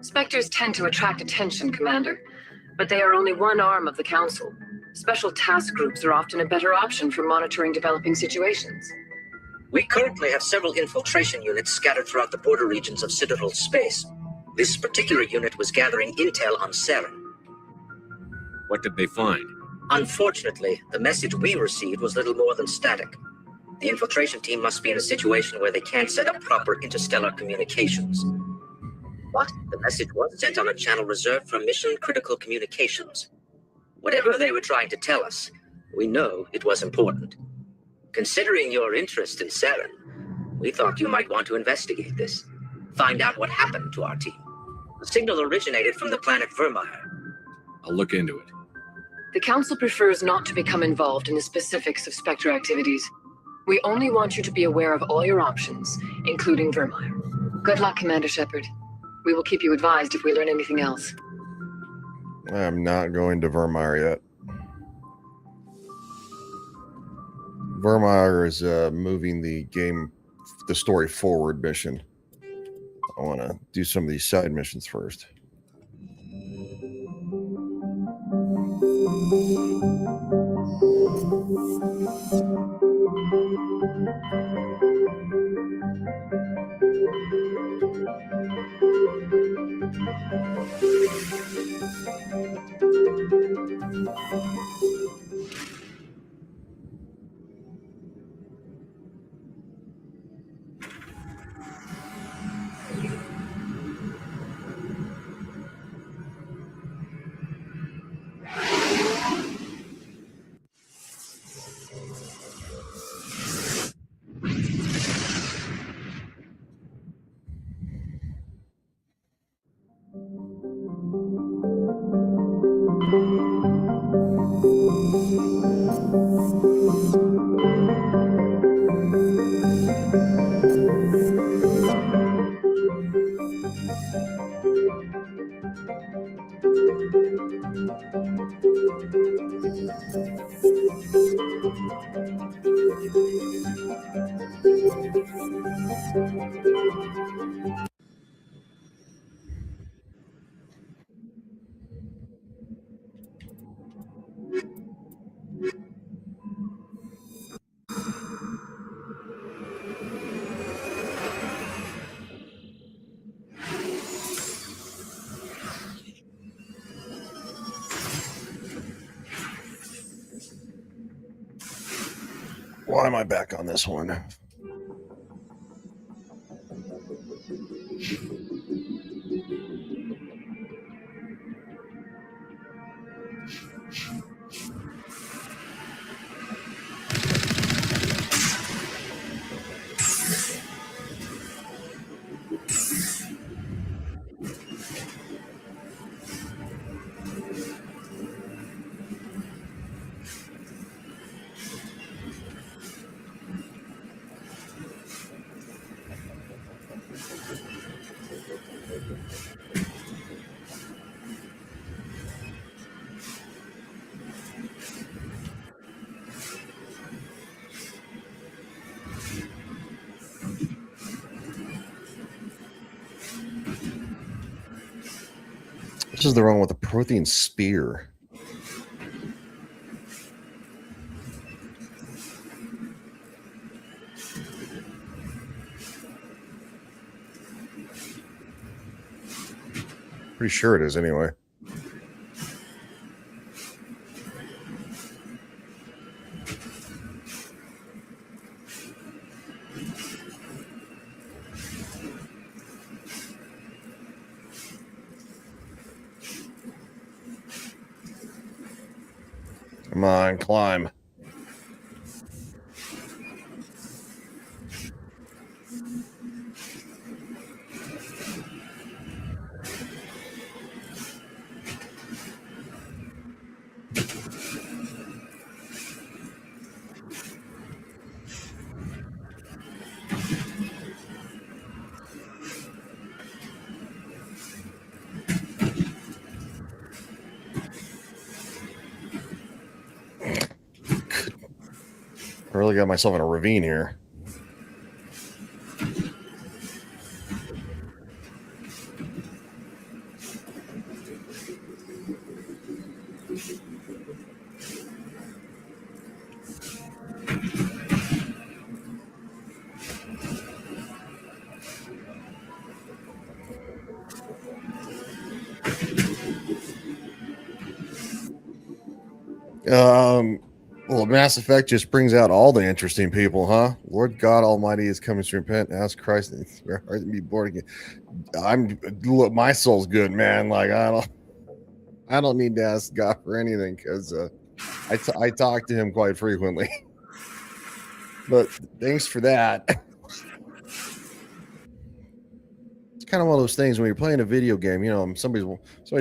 Spectres tend to attract attention, Commander, but they are only one arm of the Council. Special task groups are often a better option for monitoring developing situations. We currently have several infiltration units scattered throughout the border regions of Citadel space. This particular unit was gathering intel on Saren. What did they find? Unfortunately, the message we received was little more than static. The infiltration team must be in a situation where they can't set up proper interstellar communications. But the message was sent on a channel reserved for mission-critical communications. Whatever they were trying to tell us, we know it was important. Considering your interest in Saren, we thought you might want to investigate this. Find out what happened to our team. The signal originated from the planet Vermeer. I'll look into it. The Council prefers not to become involved in the specifics of Spectre activities. We only want you to be aware of all your options, including Vermeer. Good luck, Commander Shepard. We will keep you advised if we learn anything else. I'm not going to Vermeer yet. Vermeer is moving the story forward mission. I want to do some of these side missions first. Why am I back on this one? This is the wrong with the Prothean spear. Pretty sure it is anyway. Come on, climb. I really got myself in a ravine here. Well, Mass Effect just brings out all the interesting people, huh? Lord God Almighty is coming to repent and ask Christ to be born again. Look, my soul's good, man. Like I don't need to ask God for anything because I talk to Him quite frequently. But thanks for that. It's kind of one of those things when you're playing a video game. You know, somebody's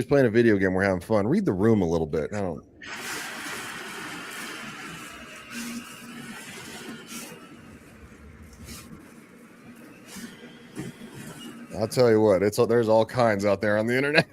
playing a video game. We're having fun. Read the room a little bit. I'll tell you what, there's all kinds out there on the internet.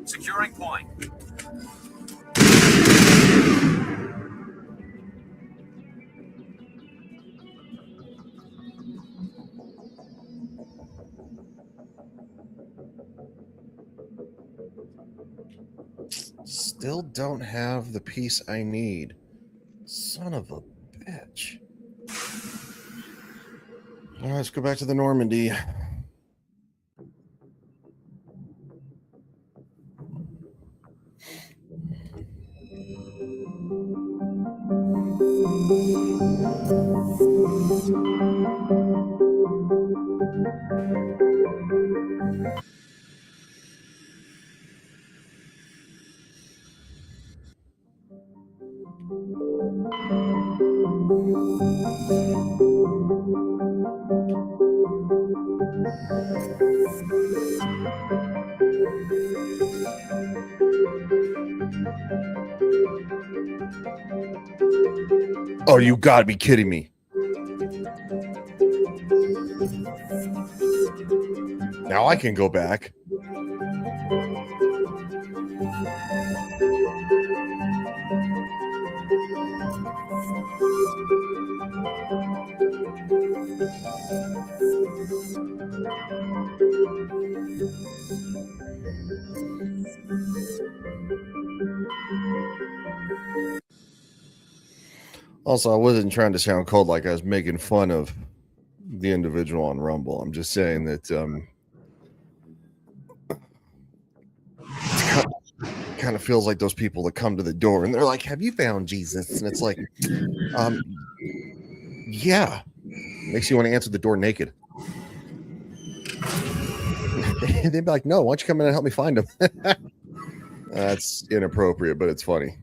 Securing point. Still don't have the piece I need. Son of a bitch. All right, let's go back to the Normandy. Oh, you gotta be kidding me. Now I can go back. Also, I wasn't trying to sound cold like I was making fun of the individual on Rumble. I'm just saying that kind of feels like those people that come to the door and they're like, "Have you found Jesus?" And it's like, yeah. Makes you want to answer the door naked. They'd be like, "No, why don't you come in and help me find him?" That's inappropriate, but it's funny.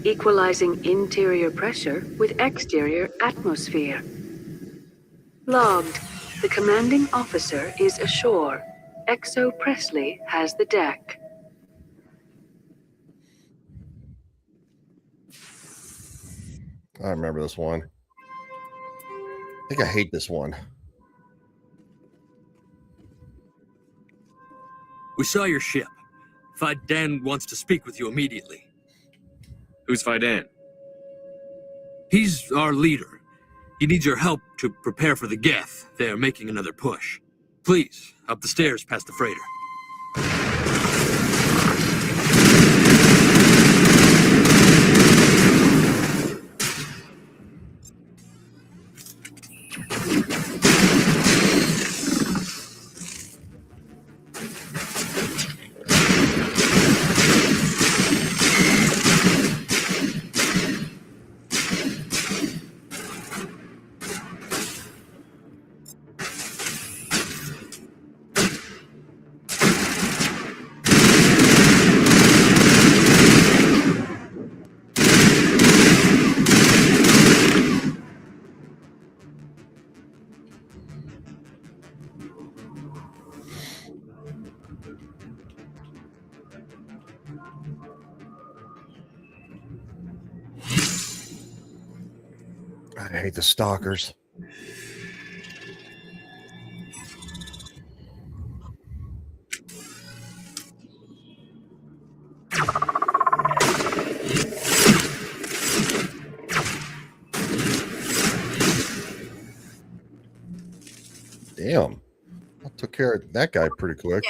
Equalizing interior pressure with exterior atmosphere. Logged. The commanding officer is ashore. Exo Presley has the deck. I remember this one. I think I hate this one. We saw your ship. Fidan wants to speak with you immediately. Who's Fidan? He's our leader. He needs your help to prepare for the Geth. They're making another push. Please, up the stairs past the freighter. I hate the stalkers. Damn. I took care of that guy pretty quick.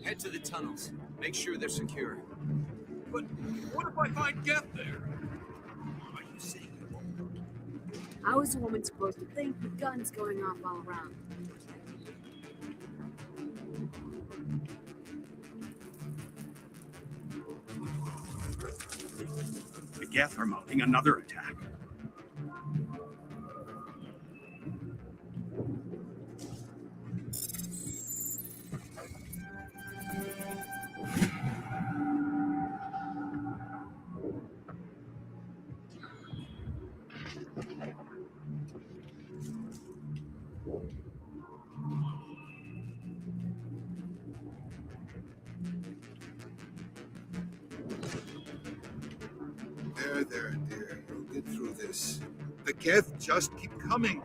Head to the tunnels. Make sure they're secure. But what if I find Geth there? Are you saying you won't? How is a woman supposed to think with guns going off all around? The Geth are mounting another attack. There, dear. You'll get through this. The Geth just keep coming.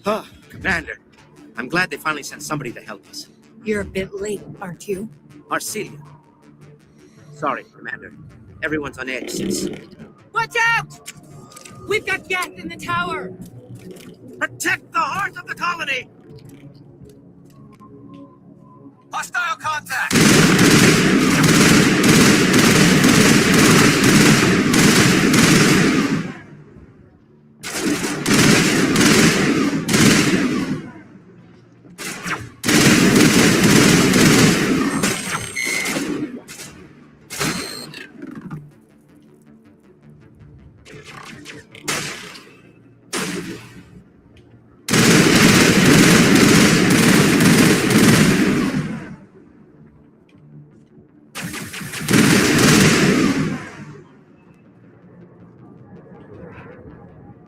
Ah, Commander. I'm glad they finally sent somebody to help us. You're a bit late, aren't you? Arcelia. Sorry, Commander. Everyone's on edge since... Watch out! We've got Geth in the tower! Protect the heart of the colony! Hostile contact!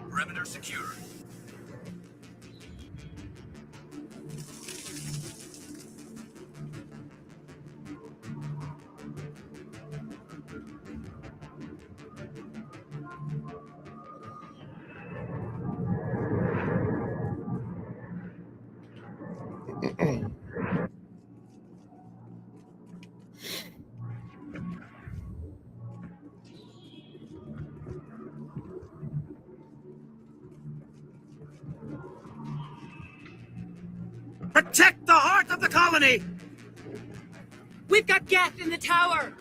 Perimeter secure. Protect the heart of the colony! We've got Geth in the tower!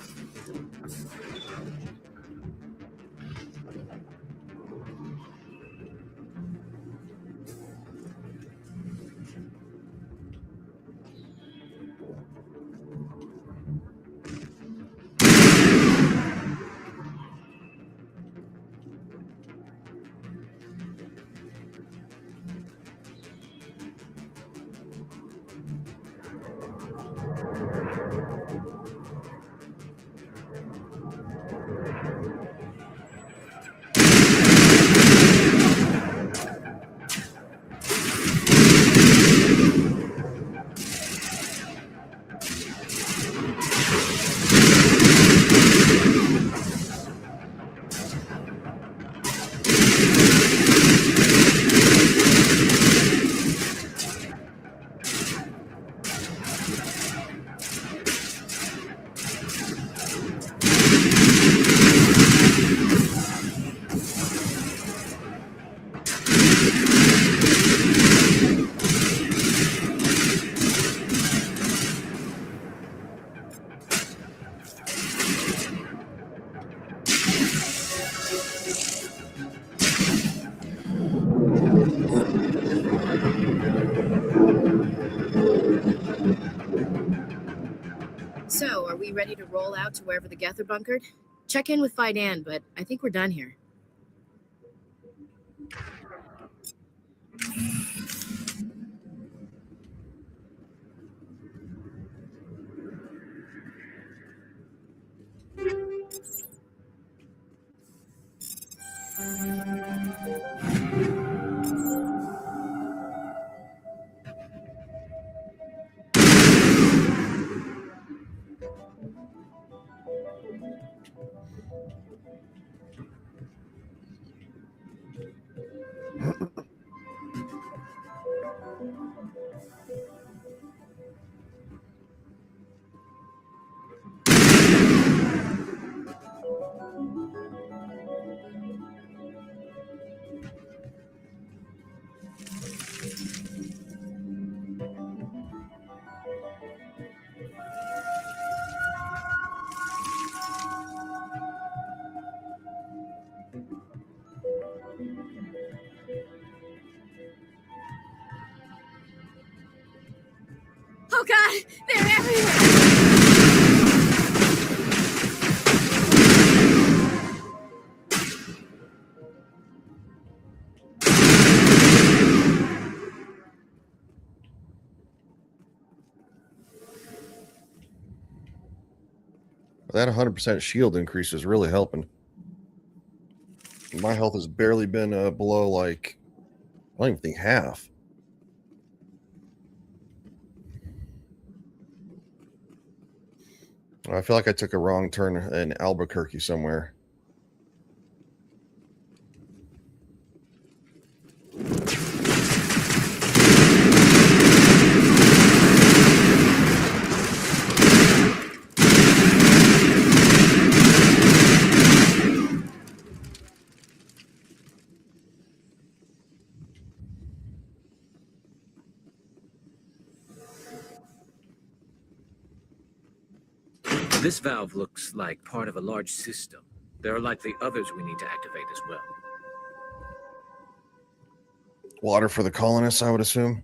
So, are we ready to roll out to wherever the Geth are bunkered? Check in with Fidan, but I think we're done here. Oh god, they're everywhere! That 100% shield increase is really helping. My health has barely been below, like, I don't even think half. I feel like I took a wrong turn in Albuquerque somewhere. This valve looks like part of a large system. There are likely others we need to activate as well. Water for the colonists, I would assume.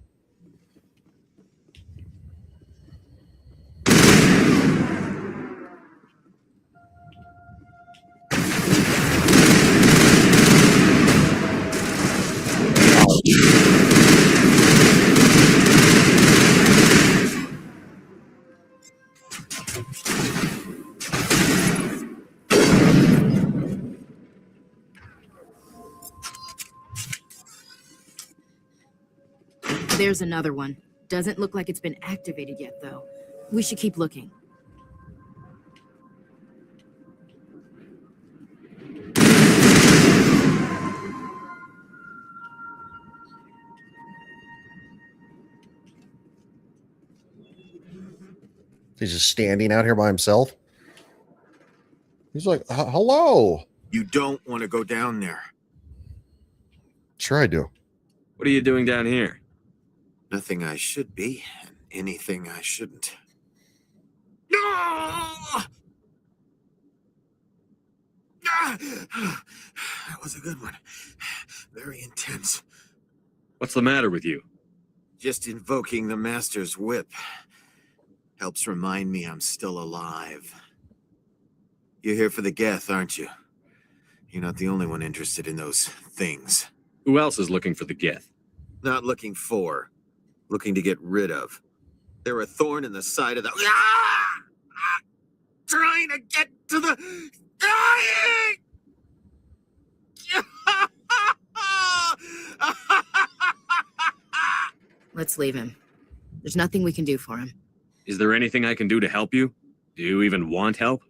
There's another one. Doesn't look like it's been activated yet, though. We should keep looking. He's just standing out here by himself. He's like, hello. You don't want to go down there. Sure I do. What are you doing down here? Nothing I should be, and anything I shouldn't. No! That was a good one. Very intense. What's the matter with you? Just invoking the Master's whip helps remind me I'm still alive. You're here for the Geth, aren't you? You're not the only one interested in those things. Who else is looking for the Geth? Not looking for. Looking to get rid of. They're a thorn in the side of the... Trying to get to the... Dying! Let's leave him. There's nothing we can do for him. Is there anything I can do to help you? Do you even want help?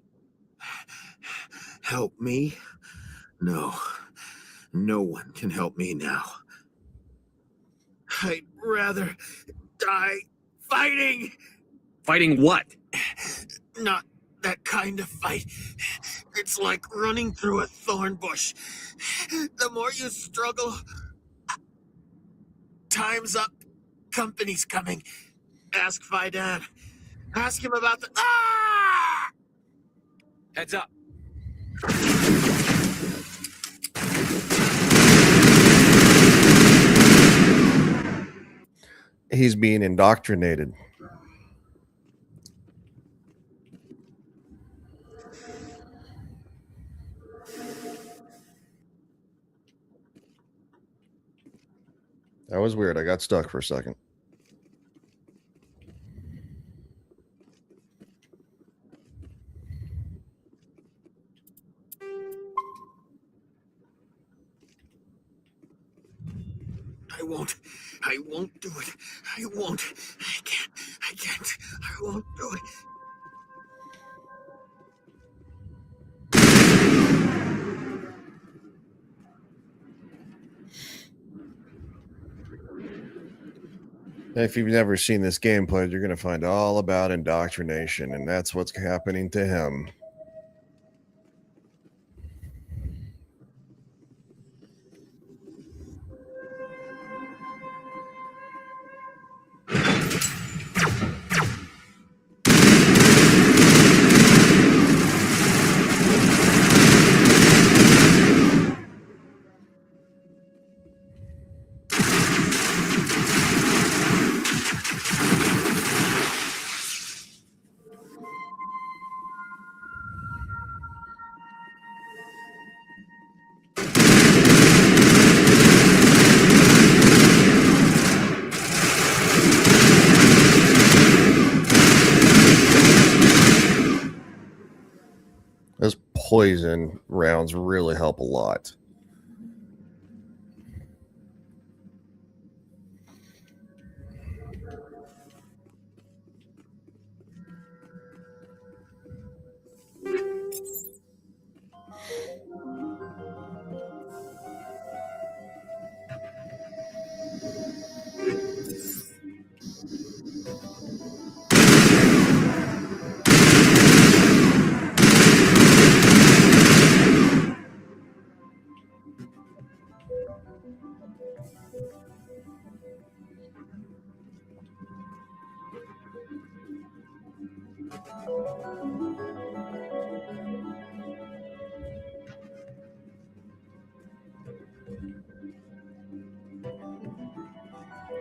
Help me? No. No one can help me now. I'd rather die fighting. Fighting what? Not that kind of fight. It's like running through a thorn bush. The more you struggle, time's up. Company's coming. Ask Faidan. Ask him about the... Ah! Heads up. He's being indoctrinated. That was weird. I got stuck for a second. I won't do it. I won't. I can't. I won't do it. If you've never seen this game played, you're going to find all about indoctrination, and that's what's happening to him. poison rounds really help a lot.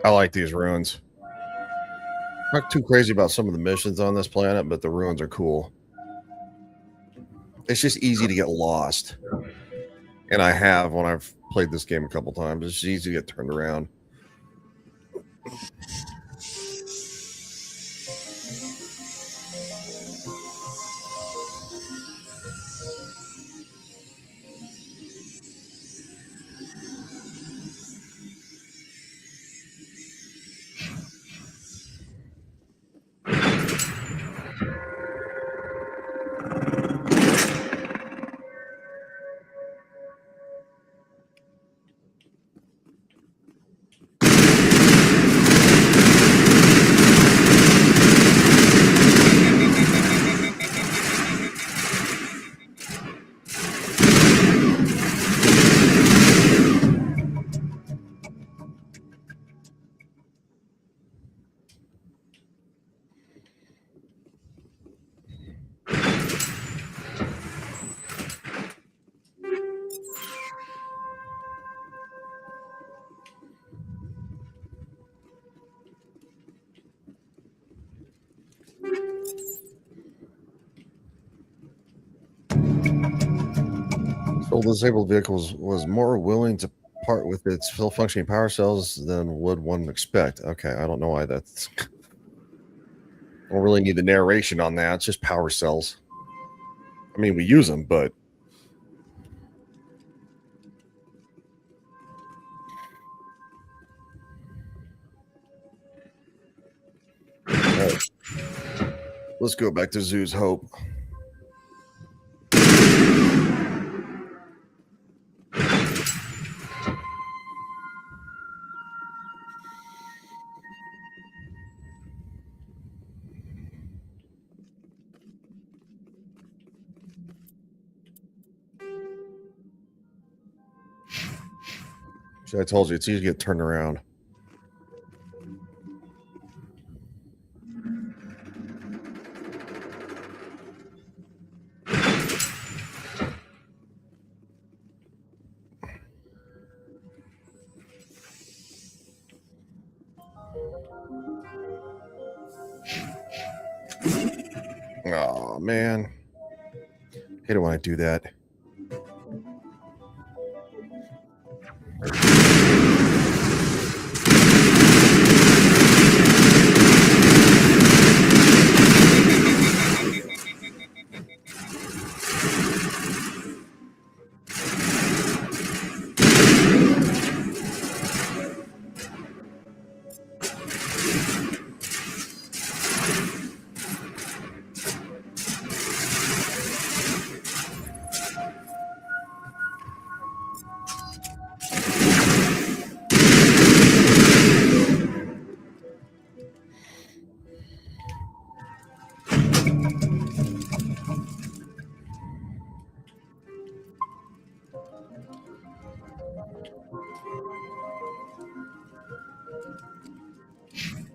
I like these ruins. Not too crazy about some of the missions on this planet, but the ruins are cool. It's just easy to get lost. And I have when I've played this game a couple times. It's just easy to get turned around. So disabled vehicles was more willing to part with its full functioning power cells than would one expect. Okay, I don't know why that's. I don't really need the narration on that. It's just power cells. I mean, we use them, but right. Let's go back to Zoo's Hope. See, I told you it's easy to get turned around. Oh man, hate it when I do that.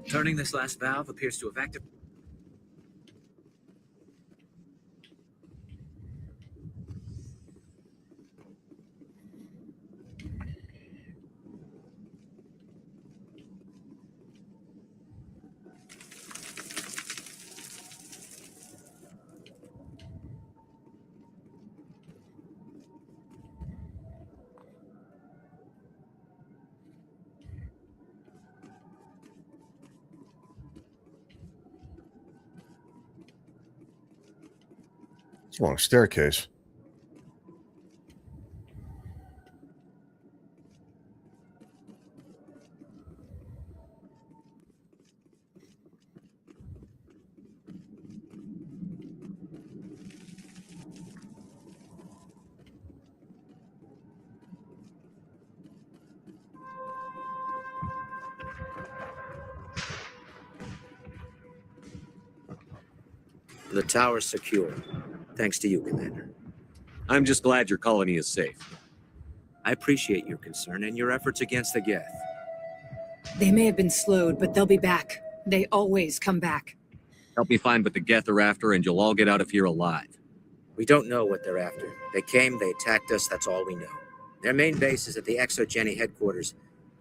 Turning this last valve appears to have activated. It's a long staircase. The tower's secure. Thanks to you, Commander. I'm just glad your colony is safe. I appreciate your concern and your efforts against the Geth. They may have been slowed, but they'll be back. They always come back. Help me find what the Geth are after, and you'll all get out of here alive. We don't know what they're after. They came, they attacked us, that's all we know. Their main base is at the ExoGeni headquarters.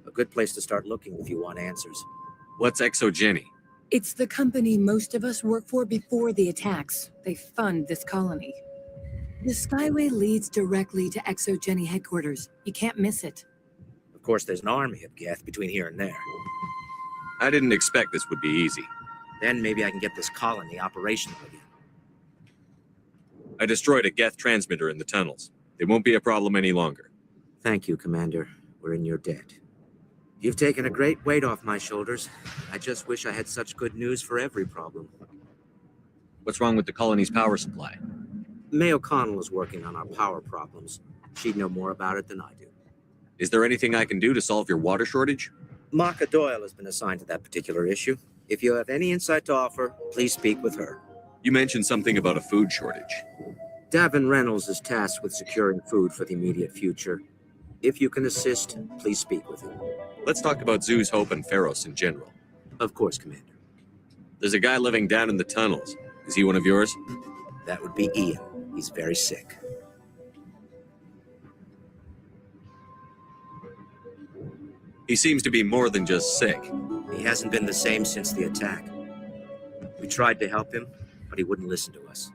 A good place to start looking if you want answers. What's ExoGeni? It's the company most of us work for before the attacks. They fund this colony. The Skyway leads directly to ExoGeni headquarters. You can't miss it. Of course, there's an army of Geth between here and there. I didn't expect this would be easy. Then maybe I can get this colony operational again. I destroyed a Geth transmitter in the tunnels. It won't be a problem any longer. Thank you, Commander. We're in your debt. You've taken a great weight off my shoulders. I just wish I had such good news for every problem. What's wrong with the colony's power supply? May O'Connell is working on our power problems. She'd know more about it than I do. Is there anything I can do to solve your water shortage? Maka Doyle has been assigned to that particular issue. If you have any insight to offer, please speak with her. You mentioned something about a food shortage. Davin Reynolds is tasked with securing food for the immediate future. If you can assist, please speak with him. Let's talk about Zoo's Hope and Pharos in general. Of course, Commander. There's a guy living down in the tunnels. Is he one of yours? That would be Ian. He's very sick. He seems to be more than just sick. He hasn't been the same since the attack. We tried to help him, but he wouldn't listen to us.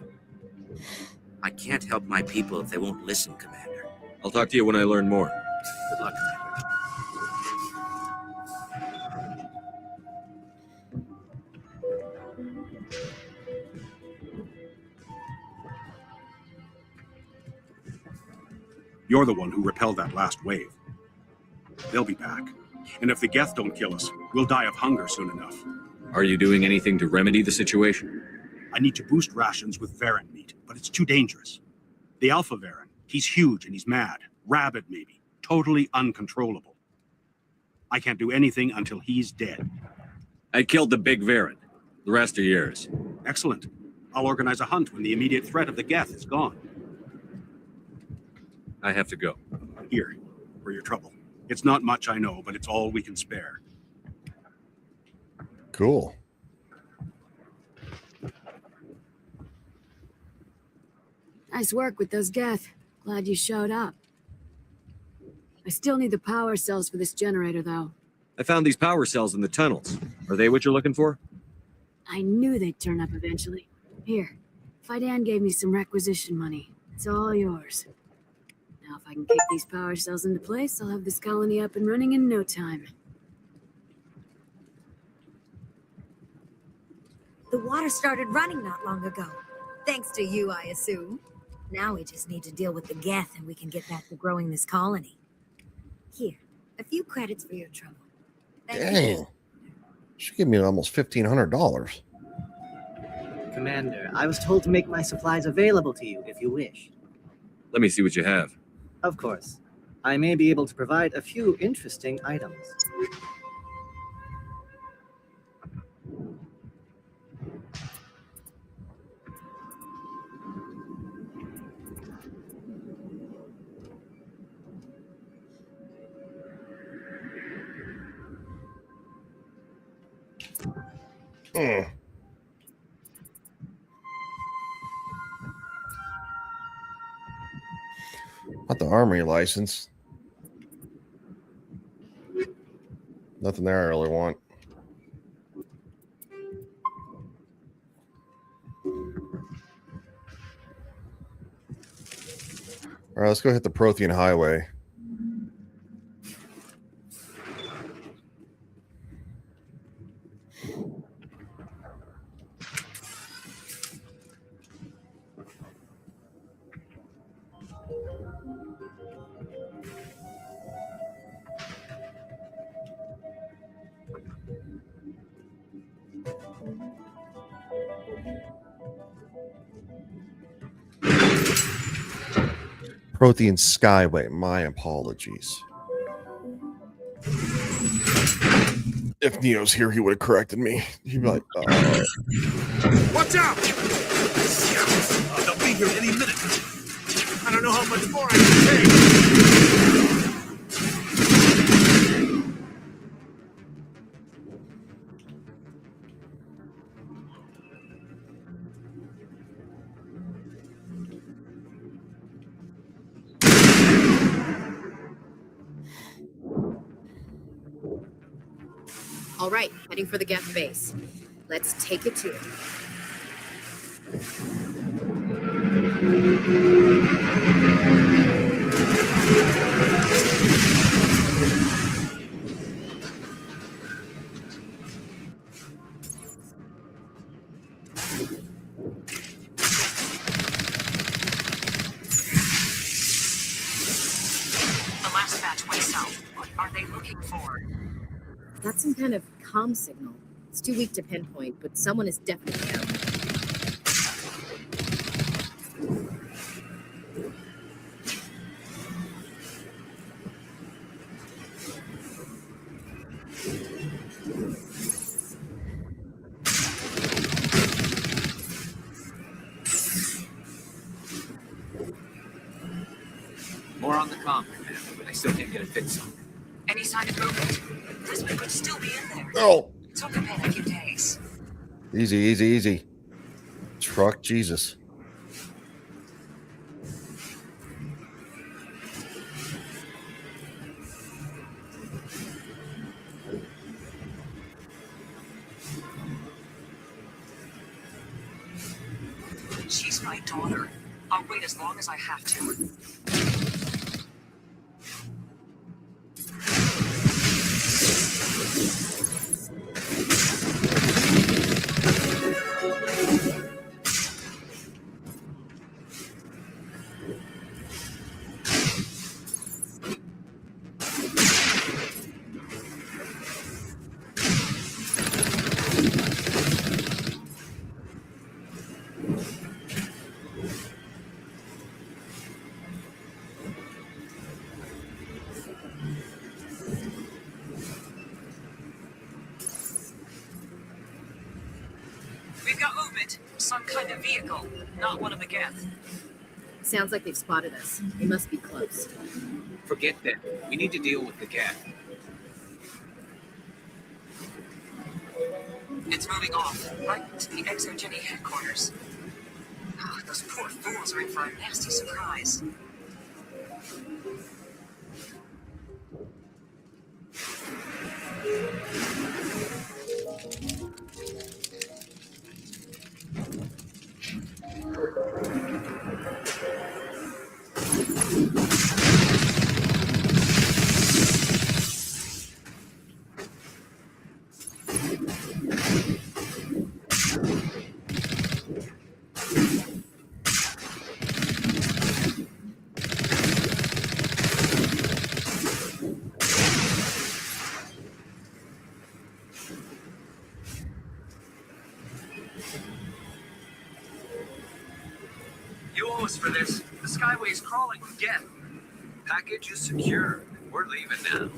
I can't help my people if they won't listen, Commander. I'll talk to you when I learn more. Good luck, Commander. You're the one who repelled that last wave. They'll be back. And if the Geth don't kill us, we'll die of hunger soon enough. Are you doing anything to remedy the situation? I need to boost rations with Varen meat, but it's too dangerous. The Alpha Varen, he's huge and he's mad. Rabid, maybe. Totally uncontrollable. I can't do anything until he's dead. I killed the big Varen. The rest are yours. Excellent. I'll organize a hunt when the immediate threat of the Geth is gone. I have to go. Here, for your trouble. It's not much, I know, but it's all we can spare. Cool. Nice work with those Geth. Glad you showed up. I still need the power cells for this generator, though. I found these power cells in the tunnels. Are they what you're looking for? I knew they'd turn up eventually. Here, Fidan gave me some requisition money. It's all yours. Now, if I can kick these power cells into place, I'll have this colony up and running in no time. The water started running not long ago. Thanks to you, I assume. Now we just need to deal with the Geth and we can get back to growing this colony. Here, a few credits for your trouble. Dang. She gave me almost $1,500. Commander, I was told to make my supplies available to you if you wish. Let me see what you have. Of course. I may be able to provide a few interesting items. Not the armory license. Nothing there I really want. All right, let's go hit the Prothean Highway. Prothean Skyway. My apologies. If Neo's here, he would have corrected me. He'd be like, Watch out! They'll be here any minute. I don't know how much more I can take. All right, heading for the Geth base. Let's take it to it. The last batch went south. What are they looking for? Got some kind of comm signal. It's too weak to pinpoint, but someone is definitely out. More on the comm, but I still can't get a fix on it. Any sign of movement? Brisbane could still be in there. Oh, Took a bit a few days. easy, easy, easy. Truck, Jesus. She's my daughter. I'll wait as long as I have to. We've got movement. Some kind of vehicle. Not one of the Geth. Sounds like they've spotted us. They must be close. Forget that. We need to deal with the Geth. It's moving off, right to the ExoGeni headquarters. Oh, those poor fools are in for a nasty surprise. You owe us for this. The Skyway's crawling with Geth. Package is secure. We're leaving now.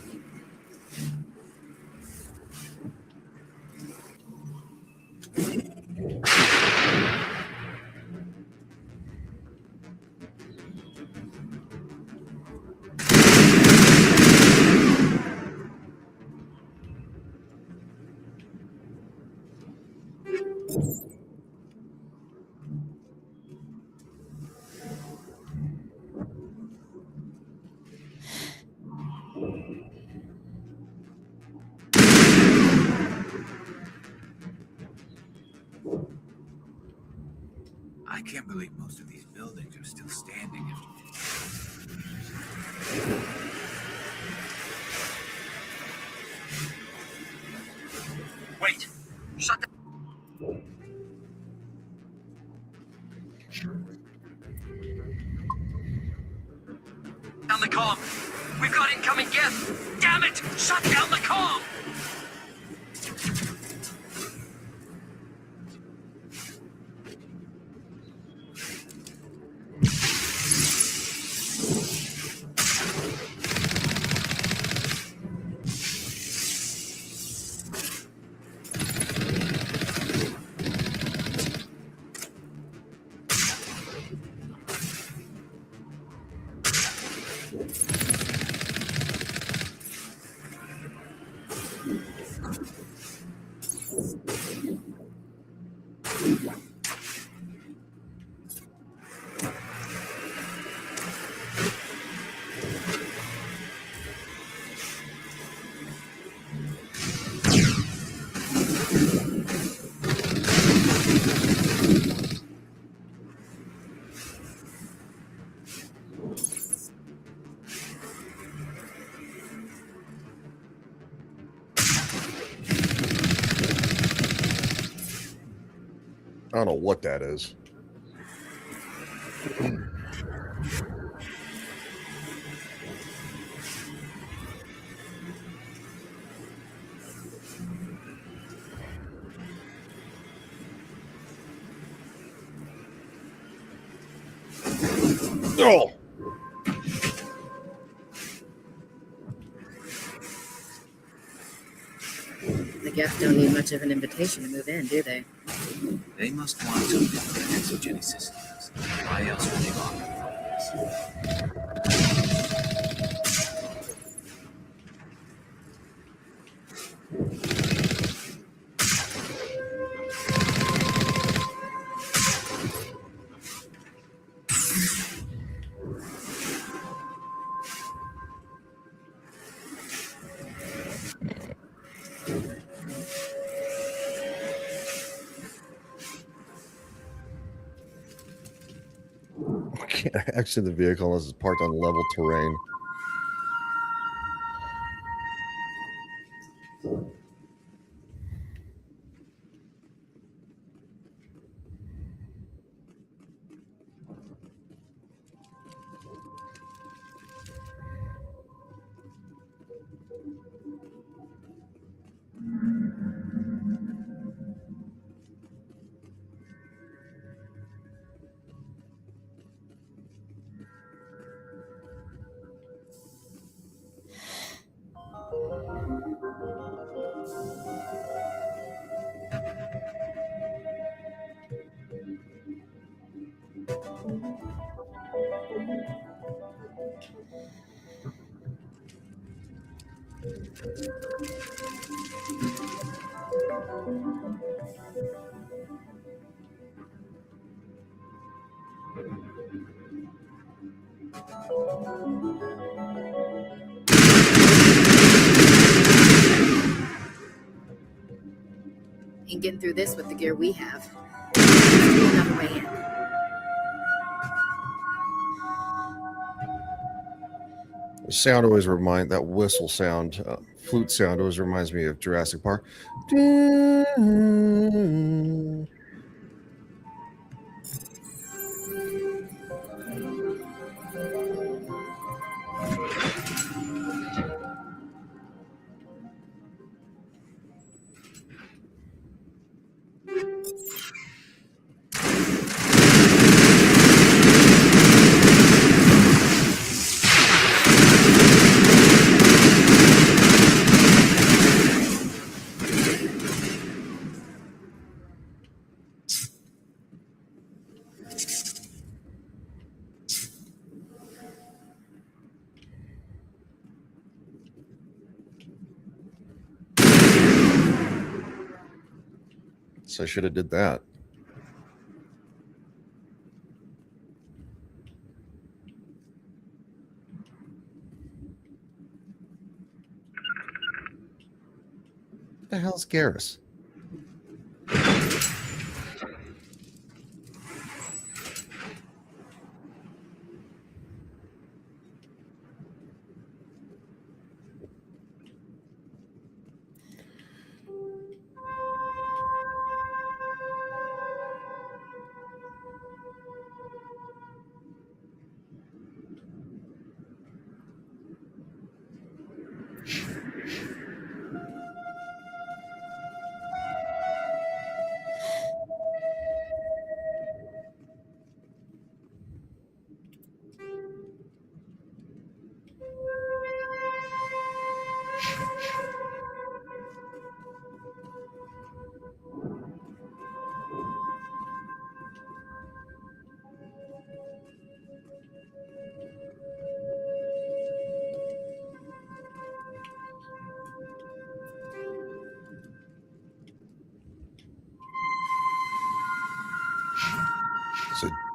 I can't believe most of these buildings are still standing after. Wait! Shut the... Down the comm! We've got incoming Geth! Damn it! Shut down the comm! I don't know what that is. Oh! The Geth don't need much of an invitation to move in, do they? They must want something from exogeny systems. Why else would they bother with this? I can't exit the vehicle unless it's parked on level terrain. Ain't getting through this with the gear we have. Another way in. The sound always that whistle sound, flute sound always reminds me of Jurassic Park. So I should have did that. What the hell's Garrus?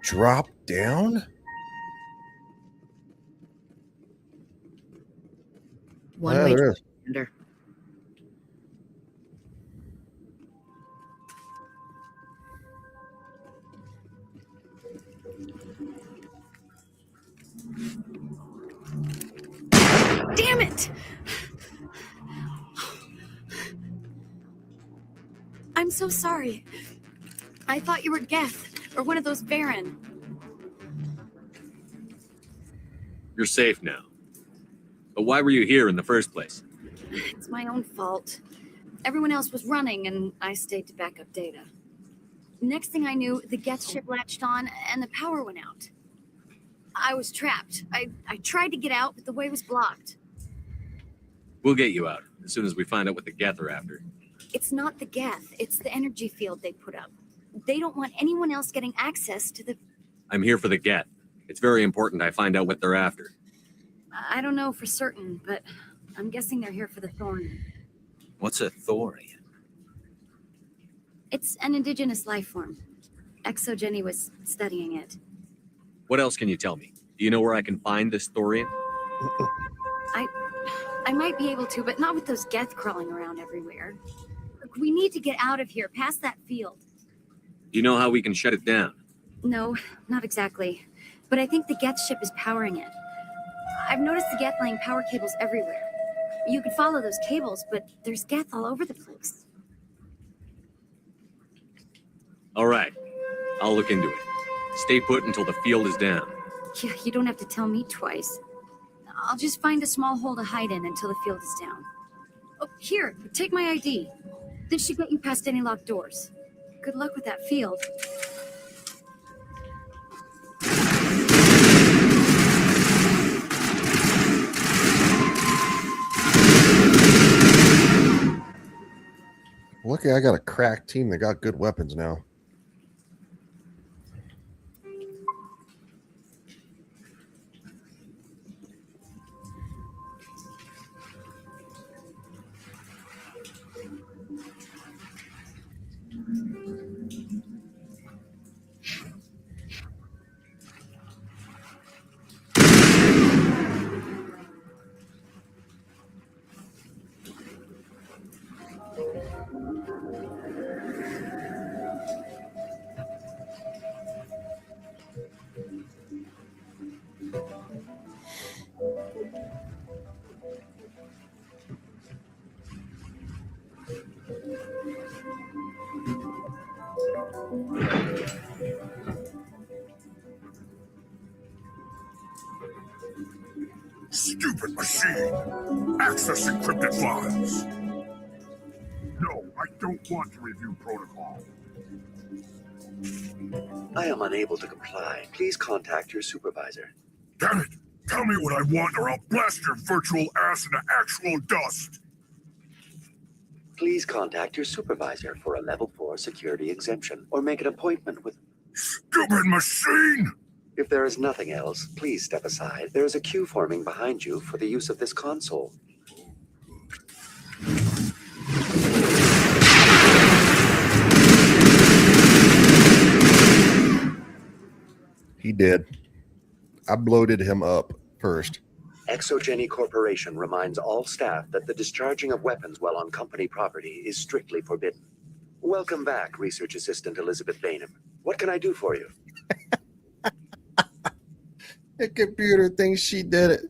drop down? One Yeah, way there is. under. Damn it! I'm so sorry. I thought you were Geth, or one of those Varen. You're safe now. But why were you here in the first place? It's my own fault. Everyone else was running, and I stayed to back up data. Next thing I knew, the Geth ship latched on, and the power went out. I was trapped. I tried to get out, but the way was blocked. We'll get you out as soon as we find out what the Geth are after. It's not the Geth, it's the energy field they put up. They don't want anyone else getting access to the... I'm here for the Geth. It's very important I find out what they're after. I don't know for certain, but I'm guessing they're here for the Thorian. What's a Thorian? It's an indigenous life form. ExoGenny was studying it. What else can you tell me? Do you know where I can find this Thorian? I might be able to, but not with those Geth crawling around everywhere. Look, we need to get out of here, past that field. Do you know how we can shut it down? No, not exactly. But I think the Geth ship is powering it. I've noticed the Geth laying power cables everywhere. You could follow those cables, but there's Geth all over the place. All right. I'll look into it. Stay put until the field is down. Yeah, you don't have to tell me twice. I'll just find a small hole to hide in until the field is down. Oh, here, take my ID. This should get you past any locked doors. Good luck with that field. Lucky I got a crack team that got good weapons now. Stupid machine! Access encrypted files! No, I don't want to review protocol. I am unable to comply. Please contact your supervisor. Damn it! Tell me what I want or I'll blast your virtual ass into actual dust! Please contact your supervisor for a level 4 security exemption or make an appointment with... Stupid machine! If there is nothing else, please step aside. There is a queue forming behind you for the use of this console. He did. I bloated him up first. ExoGenny Corporation reminds all staff that the discharging of weapons while on company property is strictly forbidden. Welcome back, Research Assistant Elizabeth Bainham. What can I do for you? The computer thinks she did it.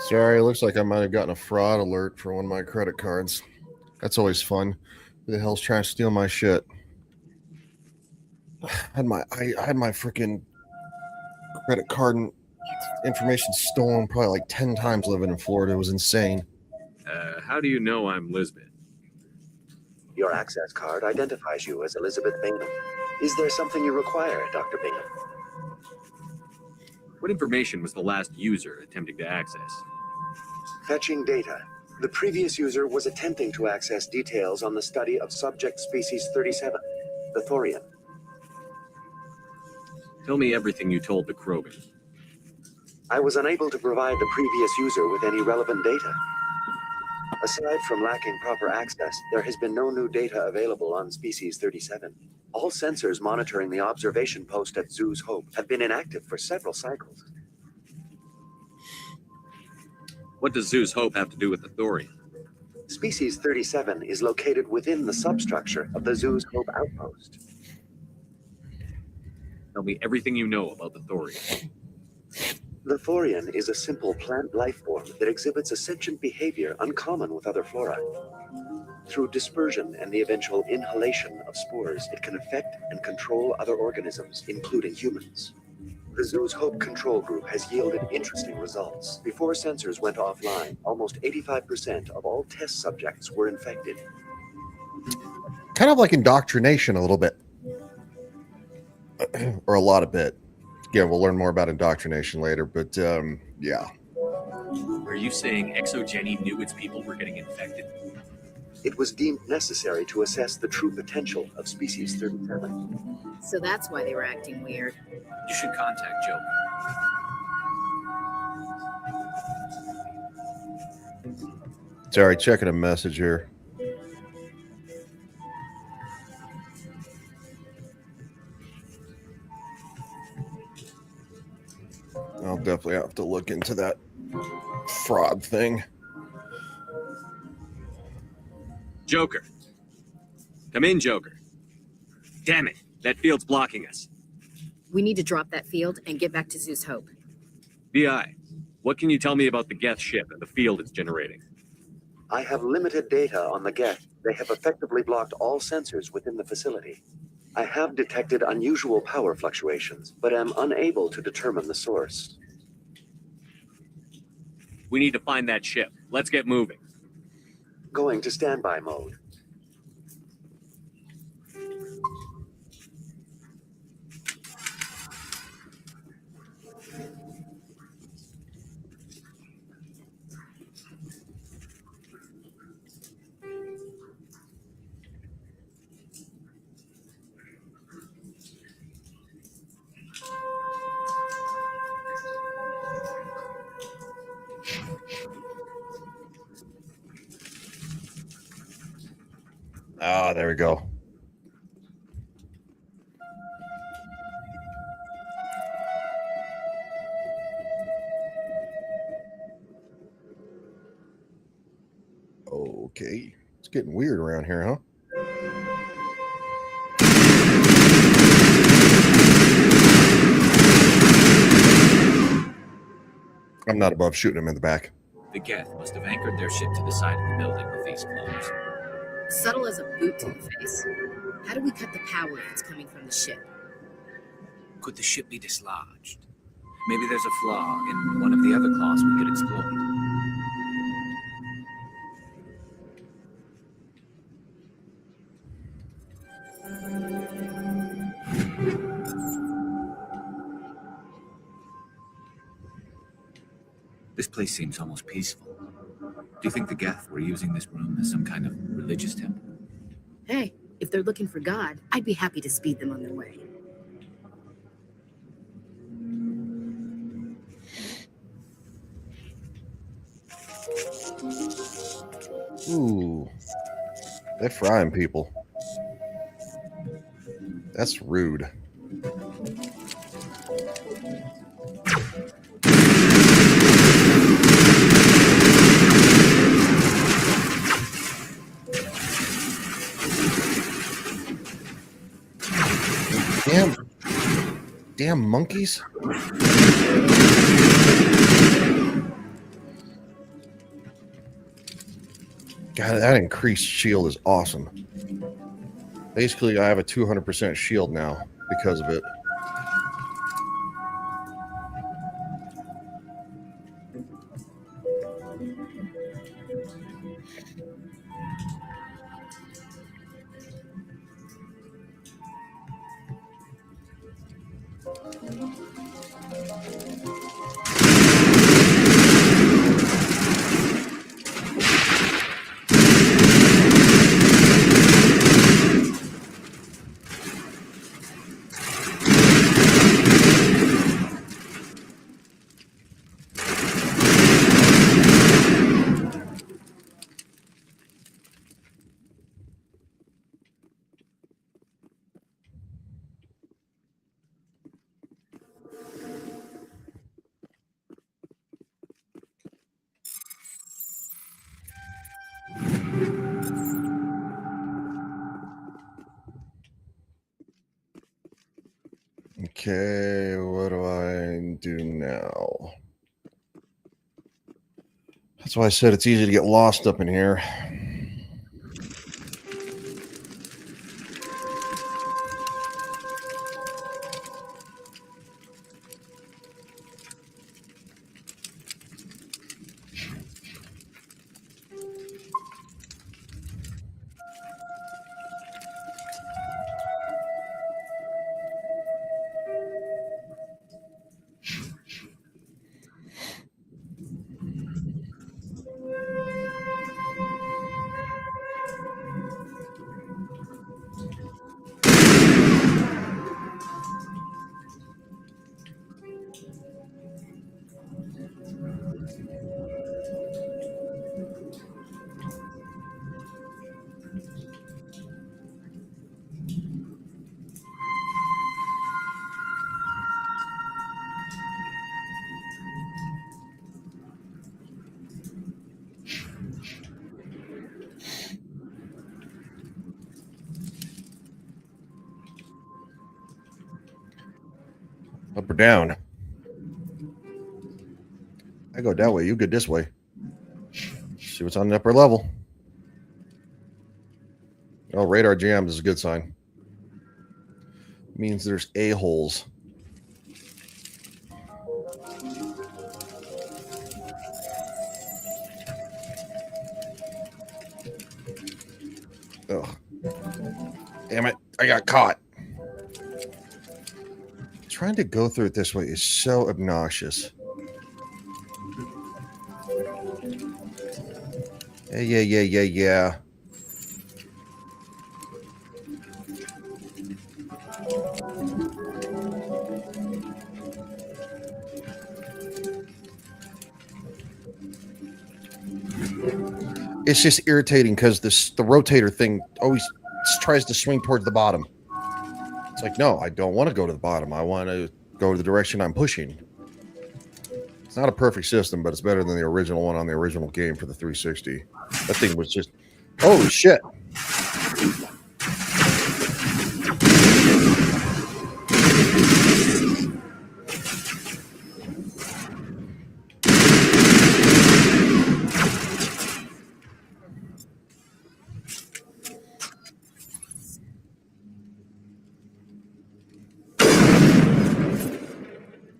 Sorry, looks like I might have gotten a fraud alert for one of my credit cards. That's always fun. Who the hell's trying to steal my shit? I had my freaking credit card and information stolen probably like 10 times living in Florida. It was insane. How do you know I'm Lisbeth? Your access card identifies you as Elizabeth Bainham. Is there something you require, Dr. Bainham? What information was the last user attempting to access? Fetching data. The previous user was attempting to access details on the study of subject species 37, the Thorian. Tell me everything you told the Krogan. I was unable to provide the previous user with any relevant data. Aside from lacking proper access, there has been no new data available on species 37. All sensors monitoring the observation post at Zoo's Hope have been inactive for several cycles. What does Zoo's Hope have to do with the Thorian? Species 37 is located within the substructure of the Zoo's Hope outpost. Tell me everything you know about the Thorian. The Thorian is a simple plant life form that exhibits a sentient behavior uncommon with other flora. Through dispersion and the eventual inhalation of spores, it can affect and control other organisms, including humans. The Zoo's Hope control group has yielded interesting results. Before sensors went offline, almost 85% of all test subjects were infected. Kind of like indoctrination a little bit. Or a lot of bit. Yeah, we'll learn more about indoctrination later, but yeah. Are you saying ExoGeni knew its people were getting infected? It was deemed necessary to assess the true potential of species 37. So that's why they were acting weird. You should contact Joker. Sorry, checking a message here. I'll definitely have to look into that fraud thing. Joker. Come in, Joker. Damn it. That field's blocking us. We need to drop that field and get back to Zoo's Hope. BI, what can you tell me about the Geth ship and the field it's generating? I have limited data on the Geth. They have effectively blocked all sensors within the facility. I have detected unusual power fluctuations, but am unable to determine the source. We need to find that ship. Let's get moving. Going to standby mode. Ah, there we go. Okay. It's getting weird around here, huh? I'm not above shooting him in the back. The Geth must have anchored their ship to the side of the building with these clothes. Subtle as a boot to the face. How do we cut the power if it's coming from the ship? Could the ship be dislodged? Maybe there's a flaw in one of the other claws we could exploit. This place seems almost peaceful. Do you think the Geth were using this room as some kind of religious temple? Hey, if they're looking for God, I'd be happy to speed them on their way. Ooh. They're frying people. That's rude. Damn monkeys. God, that increased shield is awesome. Basically, I have a 200% shield now because of it. Okay, what do I do now? That's why I said it's easy to get lost up in here. Up or down? I go that way. You go this way. See what's on the upper level. Oh, radar jams is a good sign. Means there's a-holes. Oh, damn it. I got caught. Trying to go through it this way is so obnoxious. Yeah. It's just irritating because the rotator thing always tries to swing towards the bottom. It's like, no, I don't want to go to the bottom. I want to go to the direction I'm pushing. It's not a perfect system, but it's better than the original one on the original game for the 360. That thing was just, holy shit.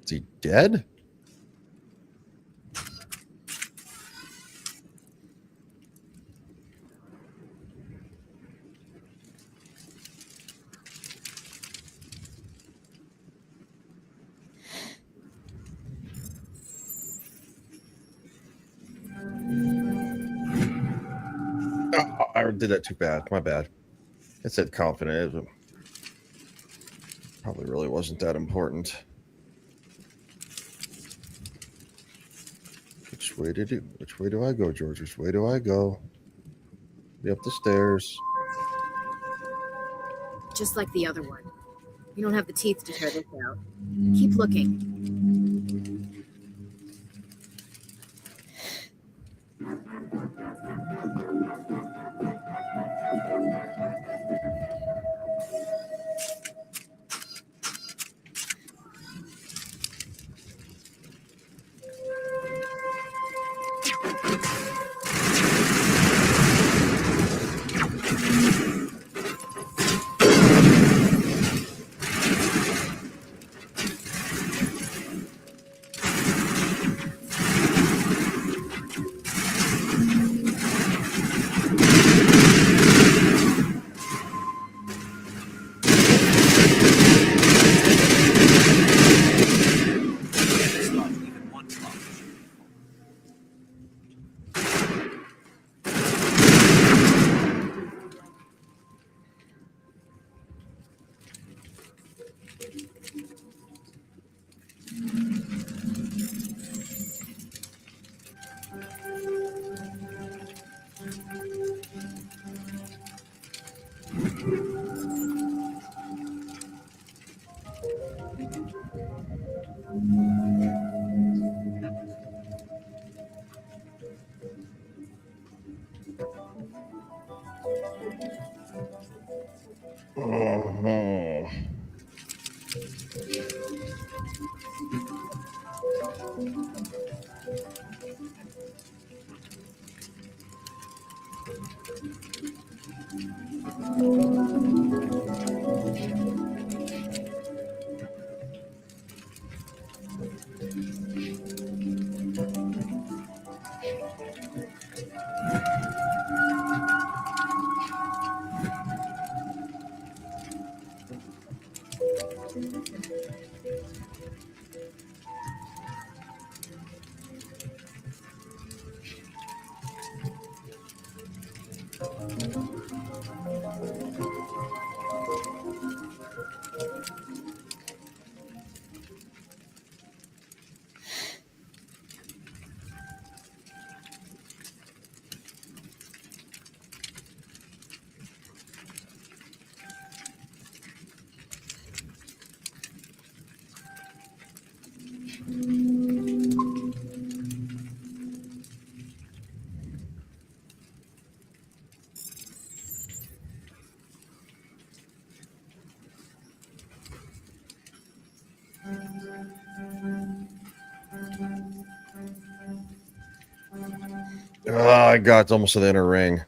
Is he dead? Oh, I did that too bad. My bad. It said confident, but probably really wasn't that important. Which way do I go, George? Which way do I go? Be up the stairs. Just like the other one. You don't have the teeth to tear this out. Keep looking. Oh, I got almost to the inner ring.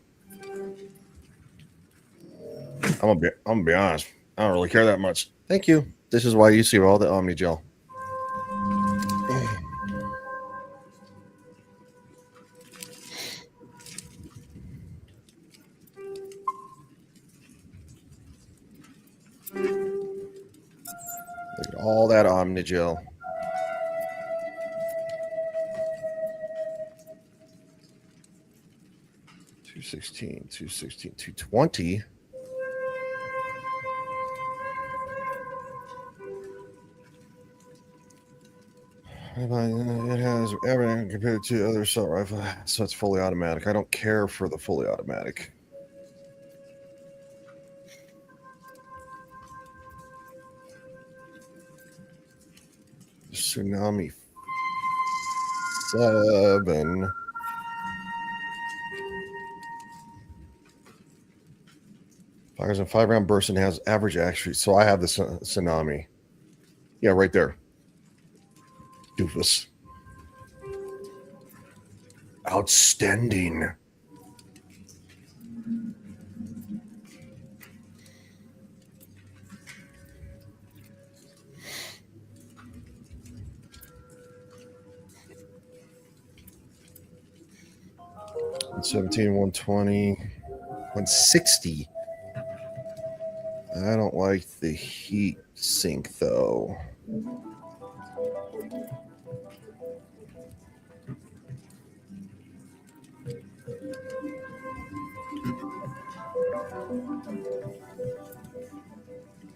I'm gonna be honest. I don't really care that much. Thank you. This is why you see all the Omni Gel. Look at all that Omni Gel. $216, $216, $220. It has everything compared to other assault rifle, so it's fully automatic. I don't care for the fully automatic. Tsunami 7. Fires in 5-round burst and has average accuracy. So I have the Tsunami. Yeah, right there. Doofus. Outstanding. $117, $120, $160. I don't like the heat sink though.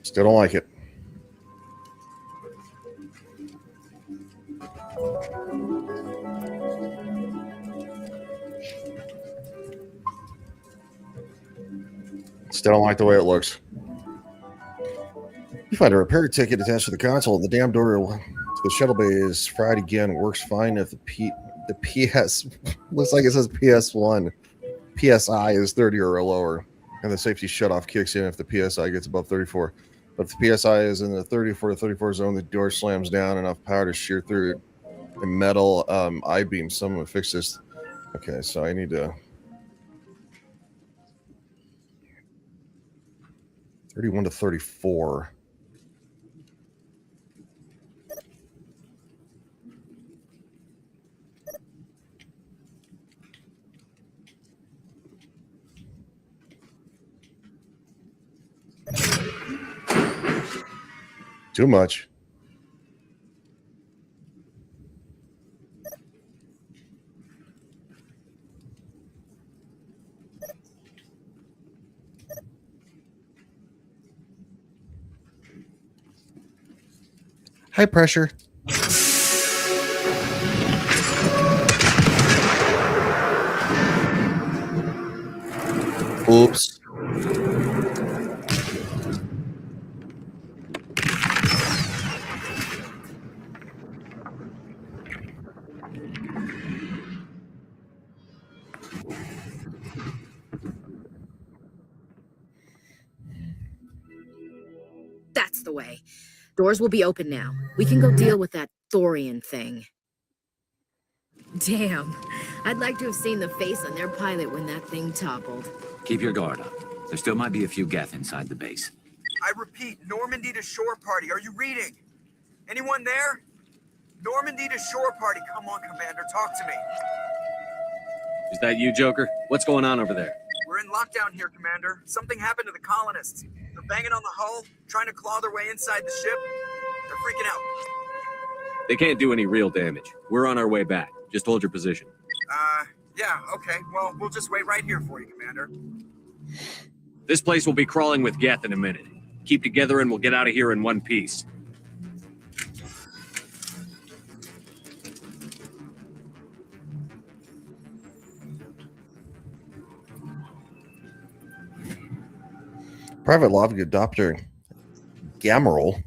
Still don't like it. Still don't like the way it looks. You find a repair ticket attached to the console. The damn door to the shuttle bay is fried again. Works fine if the PS looks like it says PS1. PSI is 30 or lower, and the safety shutoff kicks in if the PSI gets above 34. But if the PSI is in the 34 to 34 zone, the door slams down enough power to shear through a metal I-beam. Someone fix this. Okay, so I need to 31 to 34. Too much. High pressure. Oops. That's the way. Doors will be open now. We can go deal with that Thorian thing. Damn. I'd like to have seen the face on their pilot when that thing toppled. Keep your guard up. There still might be a few Geth inside the base. I repeat, Normandy to shore party. Are you reading? Anyone there? Normandy to shore party. Come on, Commander. Talk to me. Is that you, Joker? What's going on over there? We're in lockdown here, Commander. Something happened to the colonists. They're banging on the hull, trying to claw their way inside the ship. They're freaking out. They can't do any real damage. We're on our way back. Just hold your position. Yeah, okay. Well, we'll just wait right here for you, Commander. This place will be crawling with Geth in a minute. Keep together and we'll get out of here in one piece. Private Lobby Adopter Gamerol.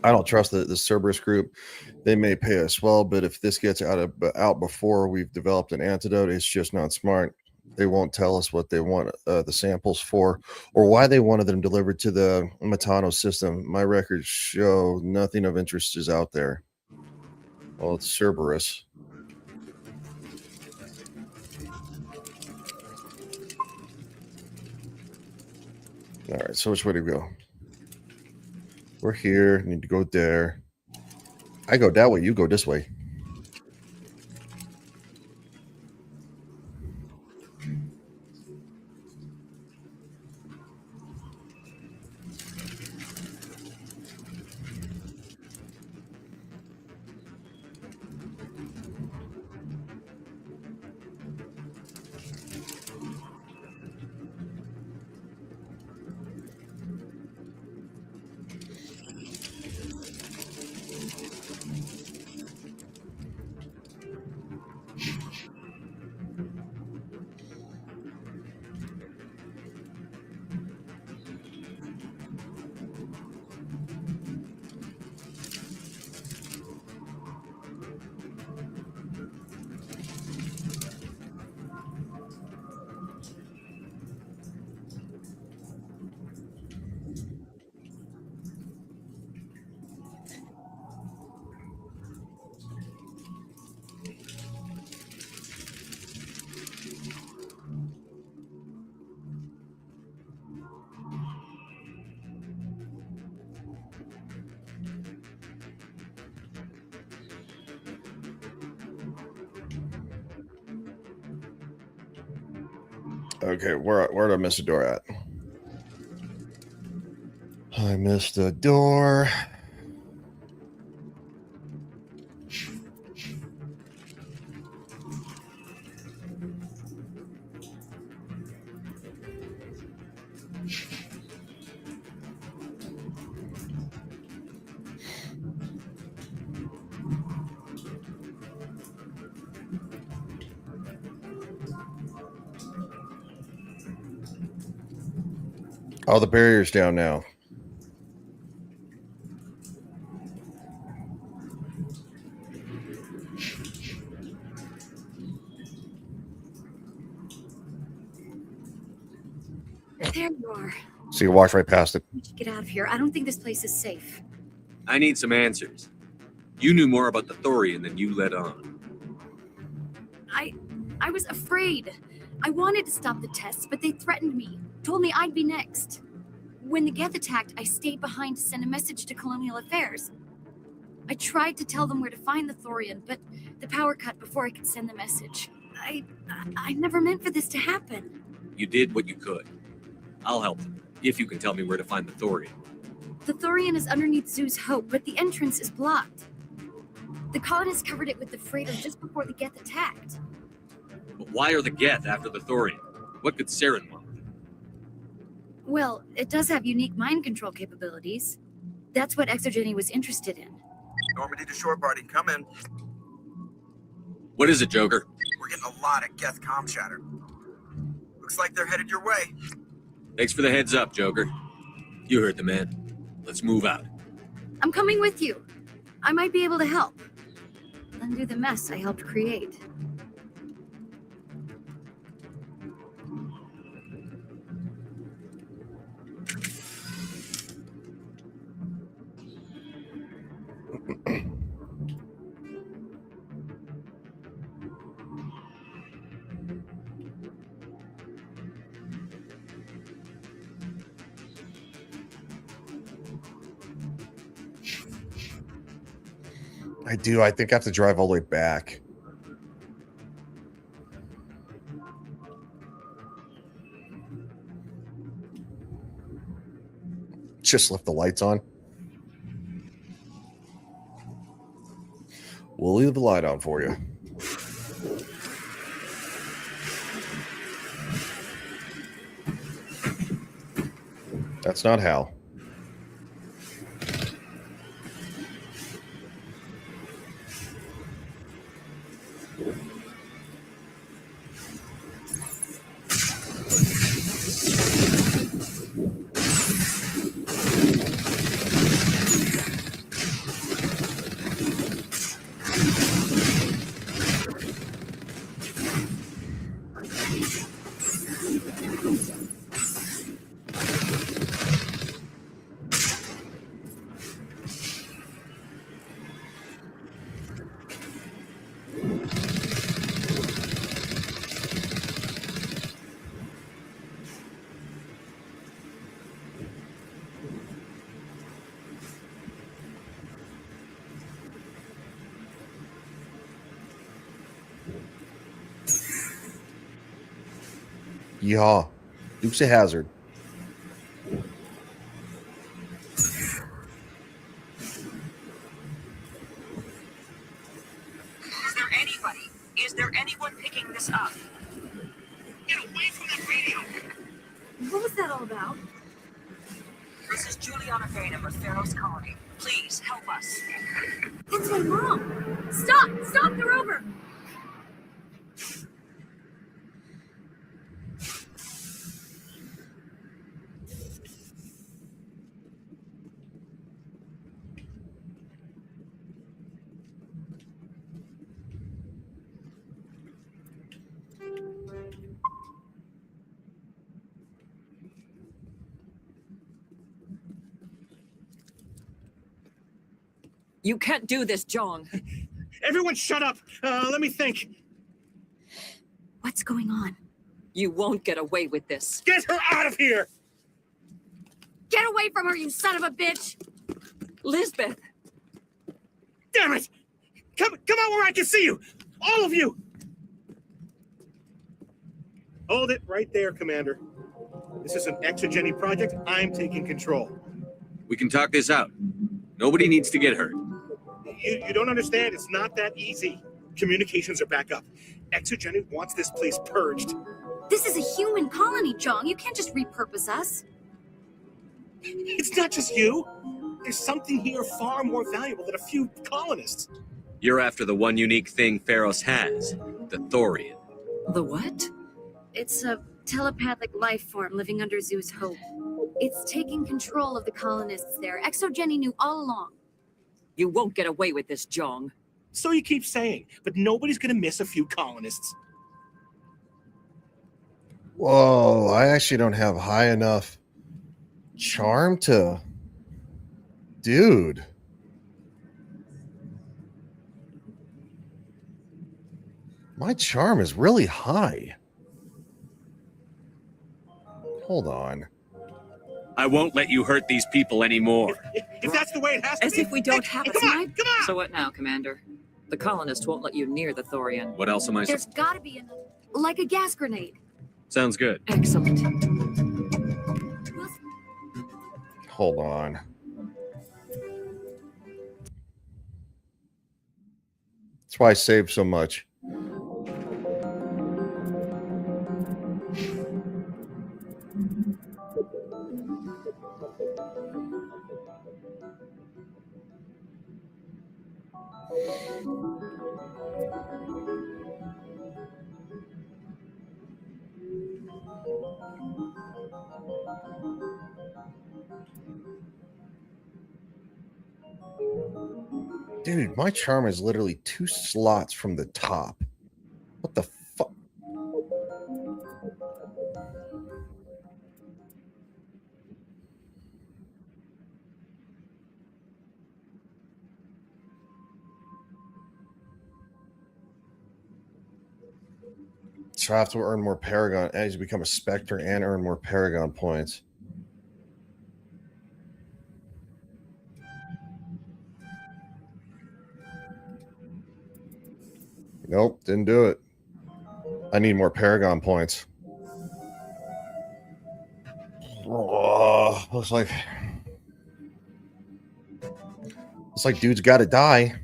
I don't trust the Cerberus group. They may pay us well, but if this gets out before we've developed an antidote, it's just not smart. They won't tell us what they want the samples for or why they wanted them delivered to the Metano system. My records show nothing of interest is out there. Well, it's Cerberus. All right, so which way to go? We're here. Need to go there. I go that way. You go this way. Okay, where did I miss the door at? I missed the door. Oh, the barrier's down now. There you are. So you walk right past it. We should get out of here. I don't think this place is safe. I need some answers. You knew more about the Thorian than you let on. I was afraid. I wanted to stop the tests, but they threatened me. Told me I'd be next. When the Geth attacked, I stayed behind to send a message to Colonial Affairs. I tried to tell them where to find the Thorian, but the power cut before I could send the message. I never meant for this to happen. You did what you could. I'll help them, if you can tell me where to find the Thorian. The Thorian is underneath Zoo's Hope, but the entrance is blocked. The colonists covered it with the freighter just before the Geth attacked. But why are the Geth after the Thorian? What could Saren want? Well, it does have unique mind control capabilities. That's what Exogeny was interested in. Normandy to shore party. Come in. What is it, Joker? We're getting a lot of Geth comm chatter. Looks like they're headed your way. Thanks for the heads up, Joker. You heard the man. Let's move out. I'm coming with you. I might be able to help. Undo the mess I helped create. I do. I think I have to drive all the way back. Just left the lights on. We'll leave the light on for you. That's not Hal. Yeehaw. Dukes of Hazzard. Is there anyone picking this up? Get away from that radio! What was that all about? This is Juliana Vena with Pharaoh's Colony. Please help us. It's my mom. Stop! Stop! They're over. You can't do this, Jong. Everyone shut up! Let me think. What's going on? You won't get away with this. Get her out of here! Get away from her, you son of a bitch! Lisbeth! Damn it! Come out where I can see you! All of you! Hold it right there, Commander. This is an Exogeny project. I'm taking control. We can talk this out. Nobody needs to get hurt. You don't understand. It's not that easy. Communications are back up. Exogeny wants this place purged. This is a human colony, Jong. You can't just repurpose us. It's not just you. There's something here far more valuable than a few colonists. You're after the one unique thing Pharos has, the Thorian. The what? It's a telepathic life form living under Zeus' hope. It's taking control of the colonists there. Exogeny knew all along. You won't get away with this, Jong. So you keep saying, but nobody's gonna miss a few colonists. Whoa, I actually don't have high enough charm to... Dude. My charm is really high. Hold on. I won't let you hurt these people anymore. If that's the way it has to As be. if we don't have a Come on! So what now, Commander? The colonists won't let you near the Thorian. What else am I There's gotta be another. Like a gas grenade. Sounds good. Excellent. Hold on. That's why I saved so much. Dude, my charm is literally 2 slots from the top. What the fuck? So I have to earn more Paragon as you become a Spectre and earn more Paragon points. Nope, didn't do it. I need more Paragon points. Oh, looks like dude's got to die.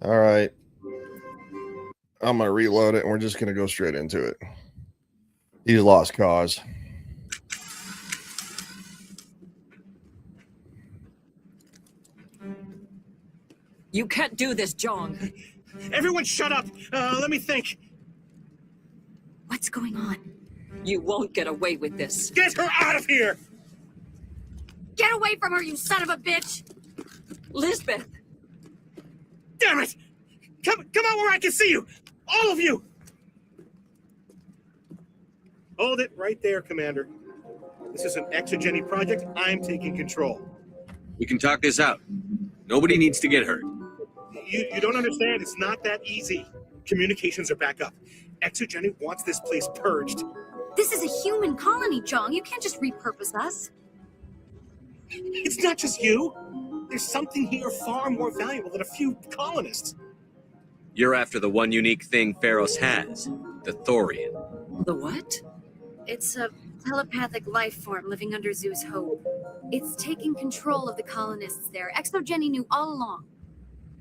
All right. I'm going to reload it, and we're just going to go straight into it. He's lost cause. You can't do this, John. Everyone shut up! Let me think. What's going on? You won't get away with this. Get her out of here! Get away from her, you son of a bitch! Lisbeth! Damn it! Come out where I can see you! All of you! Hold it right there, Commander. This is an Exogeny project. I'm taking control. We can talk this out. Nobody needs to get hurt. You don't understand. It's not that easy. Communications are back up. Exogeny wants this place purged. This is a human colony, John. You can't just repurpose us. It's not just you. There's something here far more valuable than a few colonists. You're after the one unique thing Pharos has, the Thorian. The what? It's a telepathic life form living under Zeus' hope. It's taking control of the colonists there. Exogeny knew all along.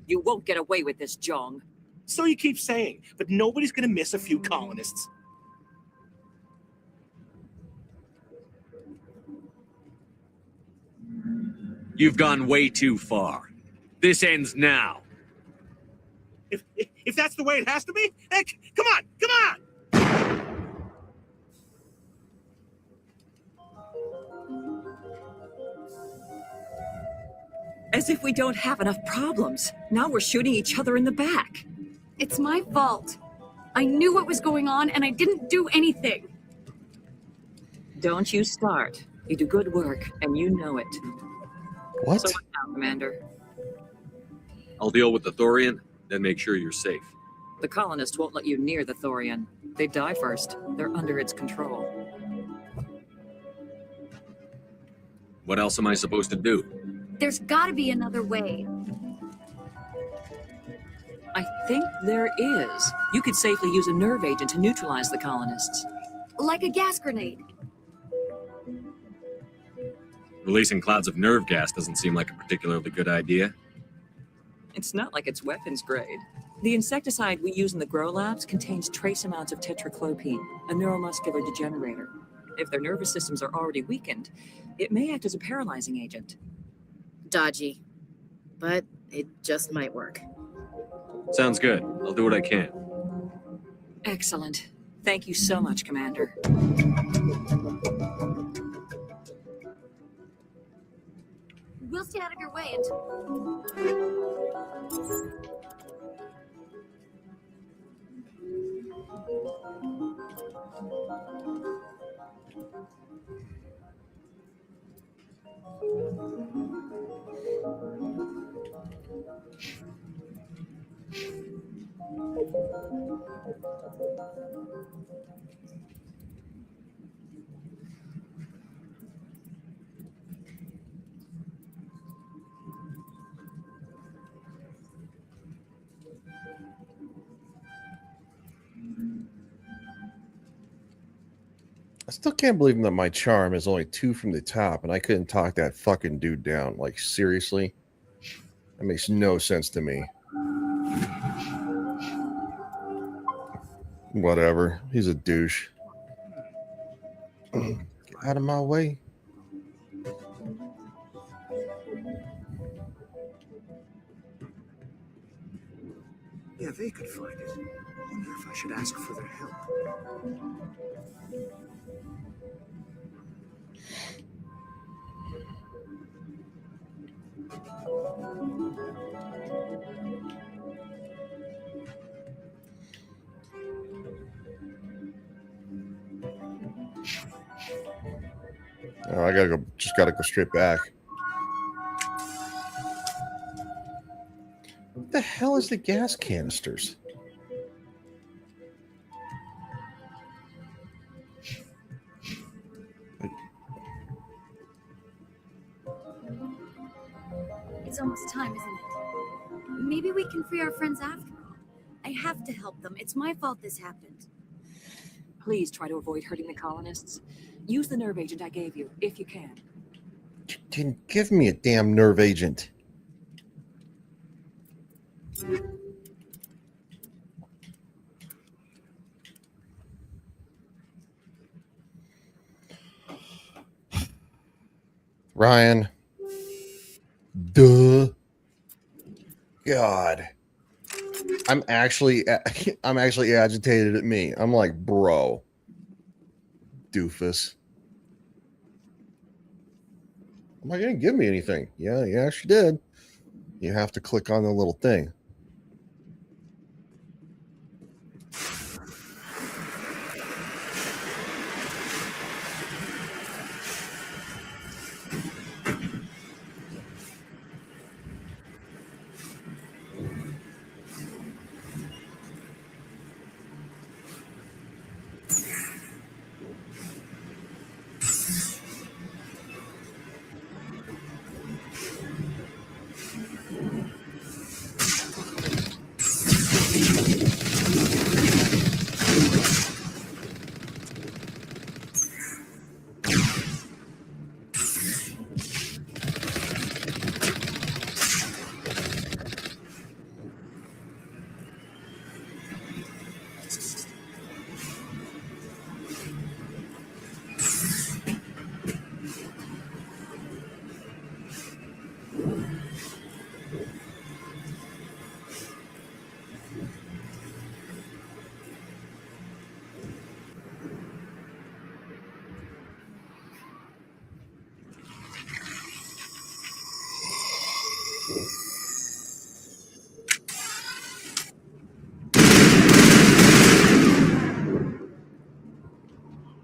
You won't get away with this, Jong. So you keep saying, but nobody's gonna miss a few colonists. You've gone way too far. This ends now. If that's the way it has to be, heck, come on! As if we don't have enough problems. Now we're shooting each other in the back. It's my fault. I knew what was going on and I didn't do anything. Don't you start. You do good work, and you know it. What? So what now, Commander? I'll deal with the Thorian, then make sure you're safe. The colonists won't let you near the Thorian. They die first. They're under its control. What else am I supposed to do? There's gotta be another way. I think there is. You could safely use a nerve agent to neutralize the colonists. Like a gas grenade. Releasing clouds of nerve gas doesn't seem like a particularly good idea. It's not like it's weapons grade. The insecticide we use in the Grow Labs contains trace amounts of tetraclopine, a neuromuscular degenerator. If their nervous systems are already weakened, it may act as a paralyzing agent. Dodgy. But it just might work. Sounds good. I'll do what I can. Excellent. Thank you so much, Commander. We'll stay out of your way until... I still can't believe that my charm is only 2 from the top, and I couldn't talk that fucking dude down. Like, seriously? That makes no sense to me. Whatever. He's a douche. Get out of my way. Yeah, they could find it. I wonder if I should ask for their help. Oh, I gotta go. Just gotta go straight back. What the hell is the gas canisters? It's almost time, isn't it? Maybe we can free our friends after all. I have to help them. It's my fault this happened. Please try to avoid hurting the colonists. Use the nerve agent I gave you, if you can. You didn't give me a damn nerve agent. Ryan. Duh. God. I'm actually agitated at me. I'm like, bro. Doofus. I'm like, you didn't give me anything. Yeah, she did. You have to click on the little thing.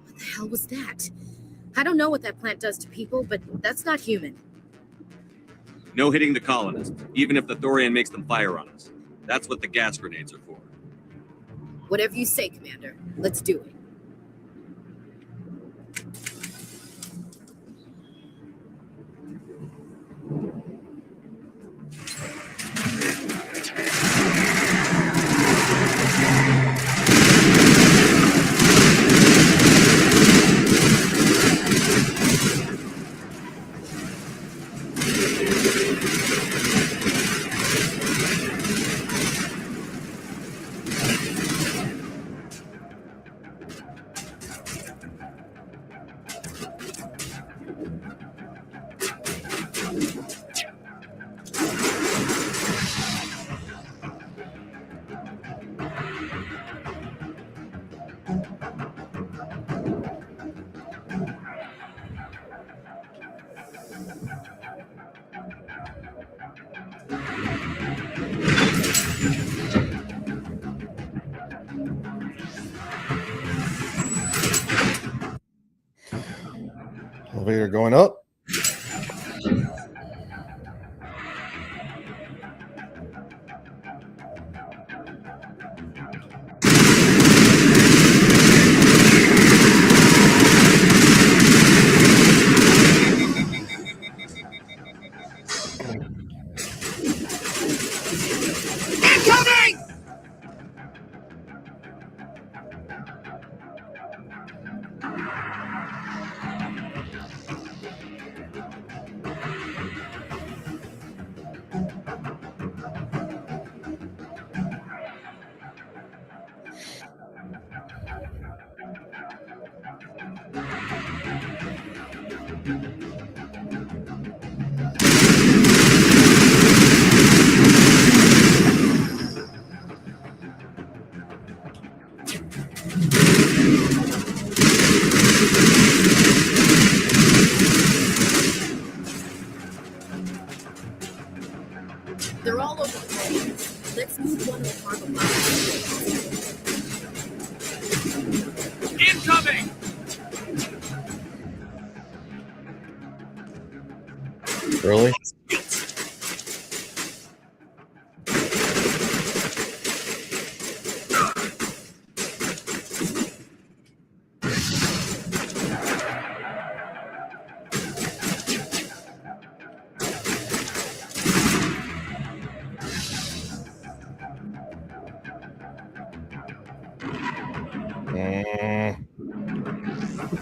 What the hell was that? I don't know what that plant does to people, but that's not human. No hitting the colonists, even if the Thorian makes them fire on us. That's what the gas grenades are for. Whatever you say, Commander. Let's do it. Elevator going up. Incoming! They're all over the place. Let's move one of the cargo boxes. Incoming! Really?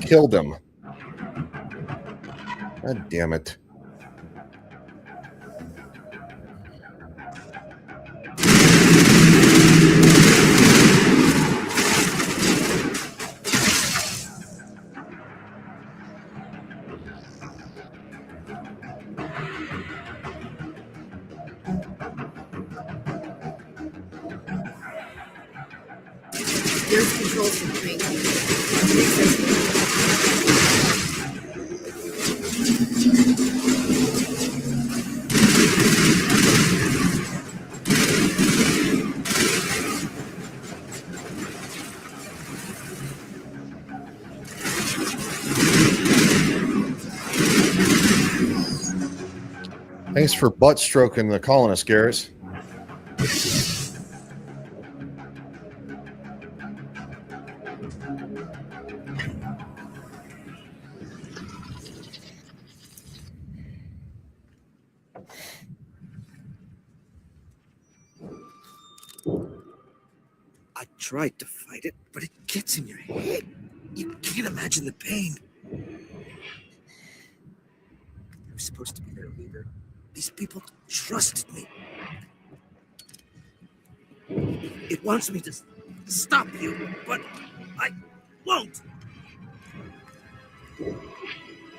killed him. God damn it. There's controls for the train. Access. Thanks for butt stroking the colonist, Garrus. I tried to fight it, but it gets in your head. You can't imagine the pain. I was supposed to be their leader. These people trusted me. It wants me to stop you, but I won't.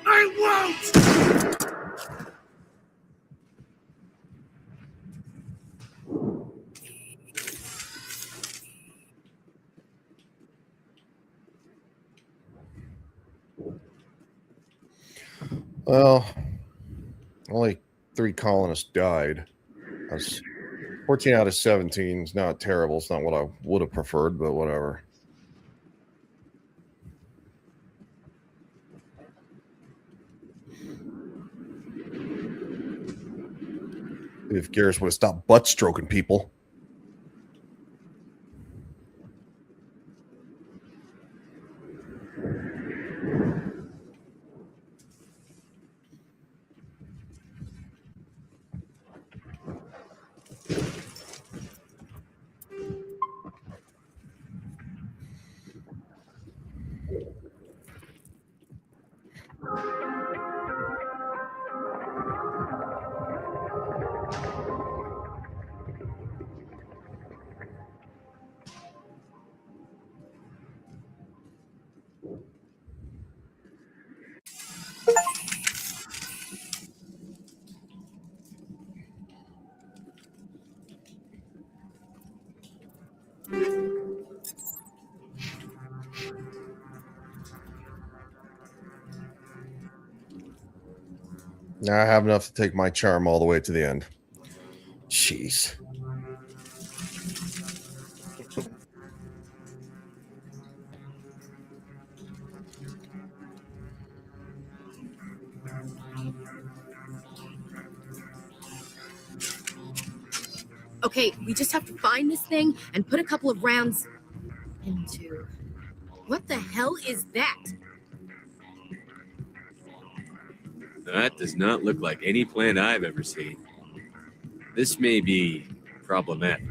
I won't! Well, only 3 colonists died. That's 14 out of 17 is not terrible. It's not what I would have preferred, but whatever. If Garrus would have stopped butt stroking people. Now I have enough to take my charm all the way to the end. Jeez. Okay, we just have to find this thing and put a couple of rounds into. What the hell is that? That does not look like any plant I've ever seen. This may be problematic.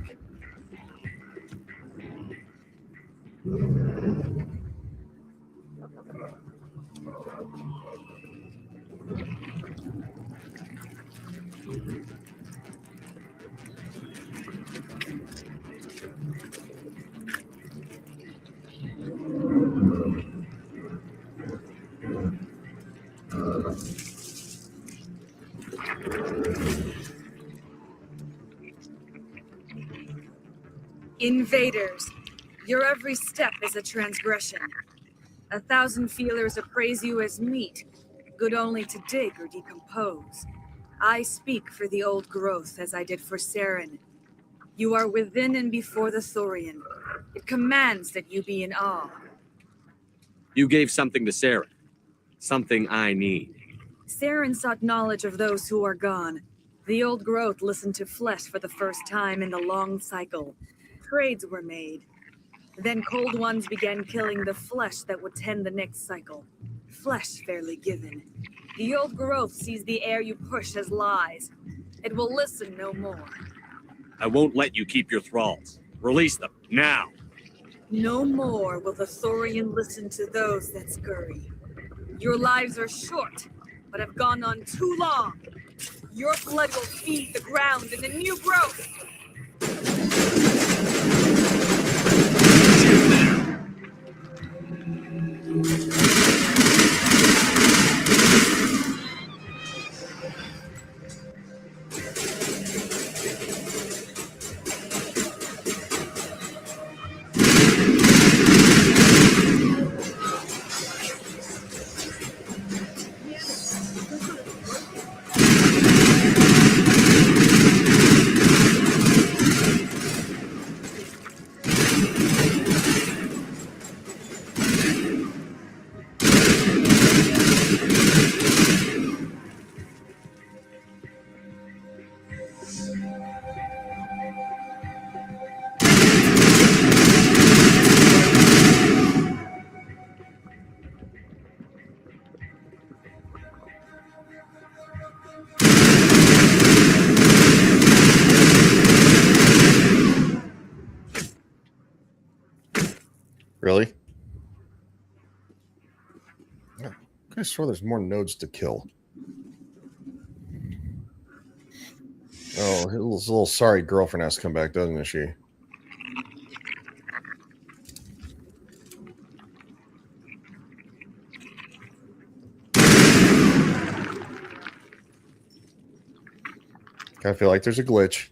Invaders, your every step is a transgression. 1,000 feelers appraise you as meat, good only to dig or decompose. I speak for the old growth as I did for Saren. You are within and before the Thorian. It commands that you be in awe. You gave something to Sarah. Something I need. Saren sought knowledge of those who are gone. The old growth listened to flesh for the first time in the long cycle. Trades were made. Then cold ones began killing the flesh that would tend the next cycle. Flesh fairly given. The old growth sees the air you push as lies. It will listen no more. I won't let you keep your thralls. Release them, now. No more will the Thorian listen to those that scurry. Your lives are short, but have gone on too long. Your blood will feed the ground and the new growth. Really? Yeah. I could have swore there's more nodes to kill. Oh, his little sorry girlfriend has to come back, doesn't she? I feel like there's a glitch.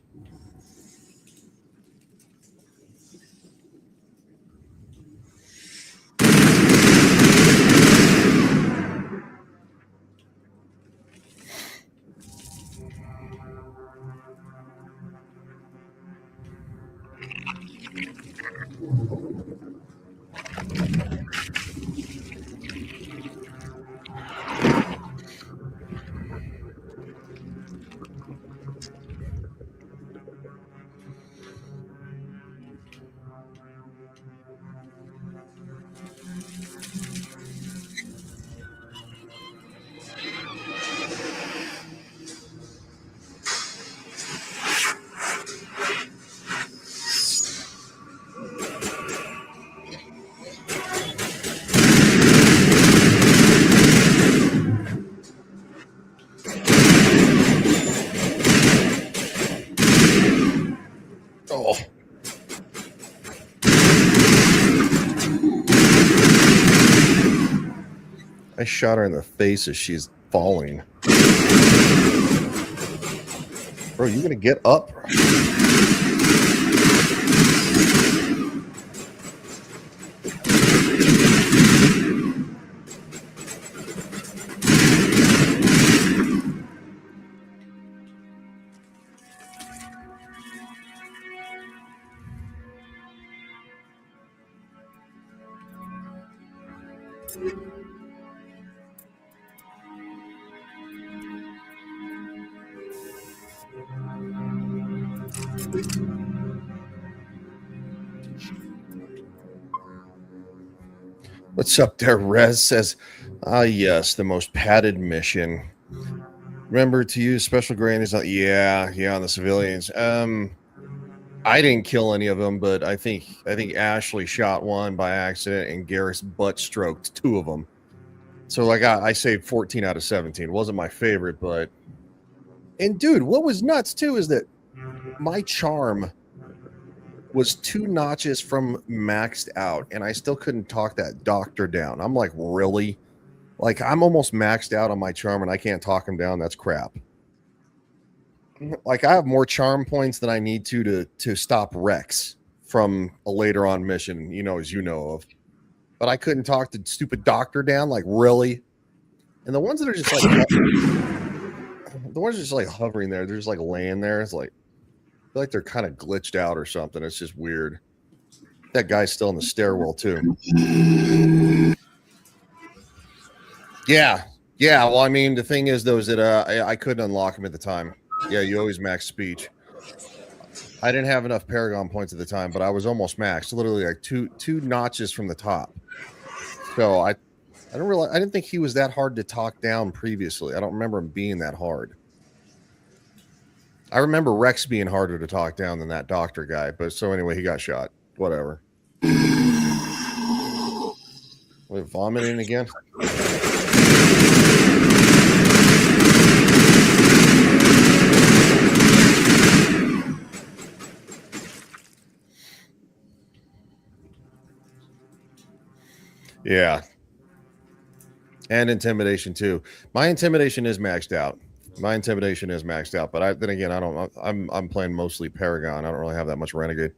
Oh. I shot her in the face as she's falling. Bro, you gonna get up? What's up there? Rez says, yes, the most padded mission. Remember to use special grenades. Yeah, on the civilians. I didn't kill any of them, but I think Ashley shot one by accident and Garrus butt stroked two of them. So I saved 14 out of 17. Wasn't my favorite, but and dude, what was nuts too is that my charm was 2 notches from maxed out, and I still couldn't talk that doctor down. I'm like, really? Like, I'm almost maxed out on my charm, and I can't talk him down. That's crap. Like, I have more charm points than I need to stop Rex from a later on mission, as you know of. But I couldn't talk the stupid doctor down. Like, really? And the ones that are just like, the ones just like hovering there, they're just like laying there. It's like, I feel like they're kind of glitched out or something. It's just weird. That guy's still in the stairwell too. Yeah. Well, I mean, the thing is, though, is that I couldn't unlock him at the time. Yeah, you always max speech. I didn't have enough Paragon points at the time, but I was almost maxed. Literally like two notches from the top. So I didn't think he was that hard to talk down previously. I don't remember him being that hard. I remember Rex being harder to talk down than that doctor guy, but so anyway, he got shot. Whatever. We're vomiting again. Yeah. And intimidation too. My intimidation is maxed out. But then again, I'm playing mostly Paragon. I don't really have that much Renegade.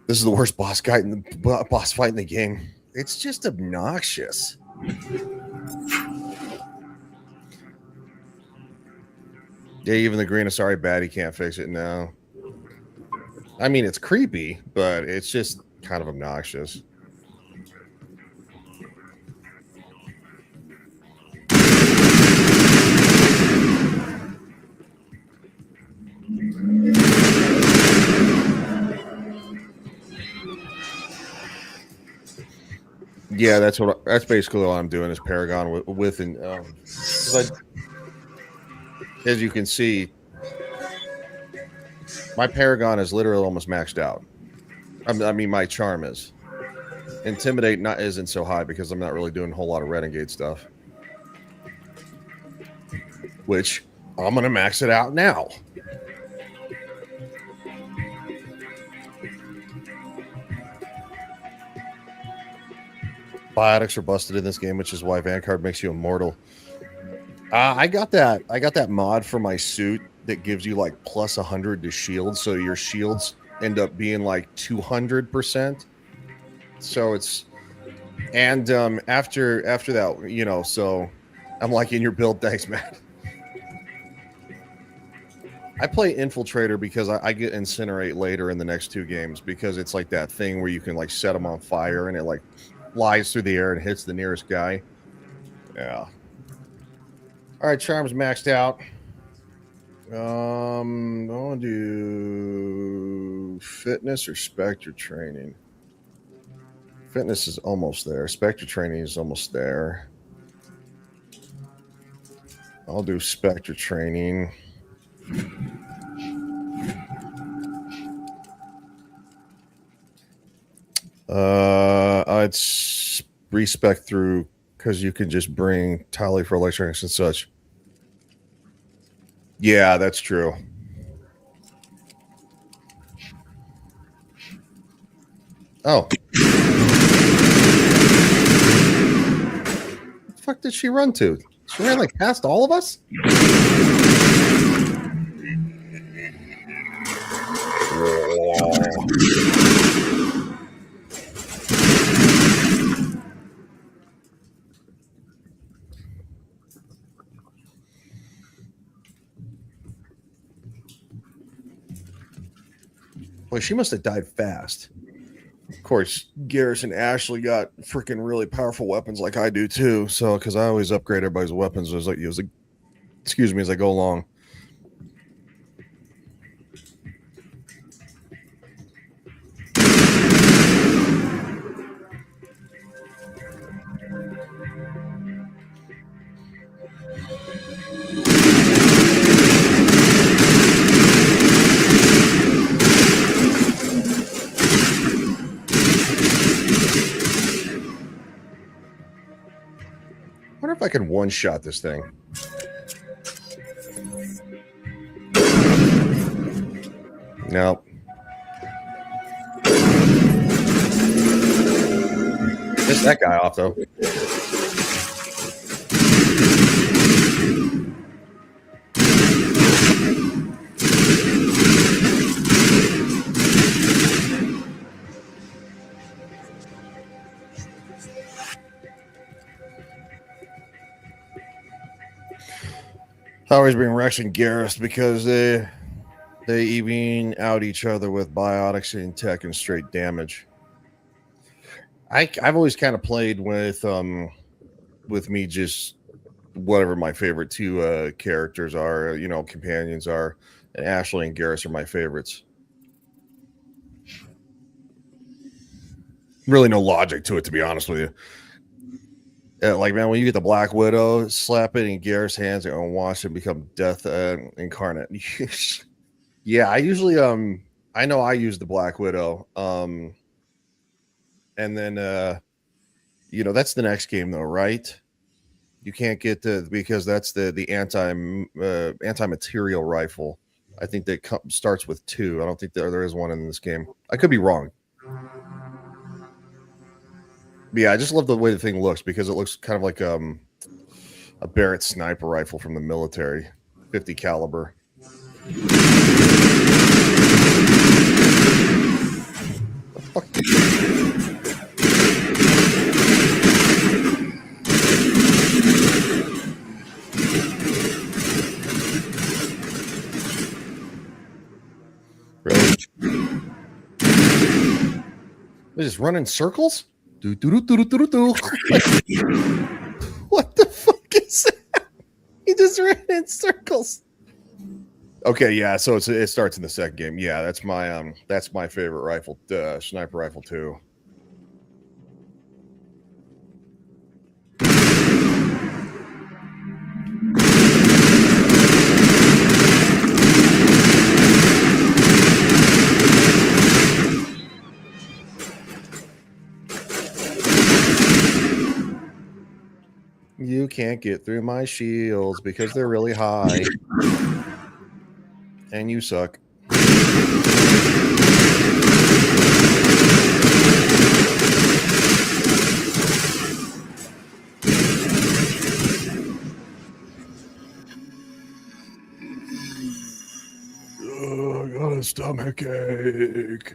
This is the worst boss fight in the game. It's just obnoxious. Yeah, even the Green Asari baddie can't fix it now. I mean, it's creepy, but it's just kind of obnoxious. Yeah, that's basically what I'm doing is Paragon with and as you can see, my Paragon is literally almost maxed out. I mean, my charm is. Intimidate isn't so high because I'm not really doing a whole lot of Renegade stuff. Which I'm gonna max it out now. Biotics are busted in this game, which is why Vanguard makes you immortal. I got that mod for my suit that gives you like plus 100 to shields, so your shields end up being like 200%. So it's after that, you know, so I'm like in your build. Thanks, man. I play Infiltrator because I get Incinerate later in the next 2 games because it's like that thing where you can like set them on fire and it like flies through the air and hits the nearest guy. Yeah. All right, Charm's maxed out. I'll do Fitness or Spectre Training. Fitness is almost there. Spectre Training is almost there. I'll do Spectre Training. I'd respec through because you can just bring Tali for electronics and such. Yeah, that's true. Oh. What the fuck did she run to? She ran like past all of us? Boy, she must have died fast. Of course, Garrus and Ashley got freaking really powerful weapons like I do too. So, because I always upgrade everybody's weapons as I go along. I wonder if I can one-shot this thing. Nope. Missed that guy off, though. I always bring Rex and Garrus because they even out each other with biotics and tech and straight damage. I've always kind of played with me just whatever my favorite 2 characters are, you know, companions are, and Ashley and Garrus are my favorites. Really no logic to it, to be honest with you. Like, man, when you get the Black Widow, slap it in Garrus' hands and watch it become Death incarnate. Yeah, I usually I know I use the Black Widow. And then You know, that's the next game though, right? You can't get because that's the anti-material rifle. I think that starts with 2. I don't think there is one in this game. I could be wrong. But yeah, I just love the way the thing looks because it looks kind of like a Barrett sniper rifle from the military, 50 caliber. Really? They just run in circles? Do do do do do do do. What the fuck is that? He just ran in circles. Okay, yeah. So it starts in the second game. Yeah, that's my favorite rifle, sniper rifle too. You can't get through my shields because they're really high. And you suck. Oh, I got a stomach ache.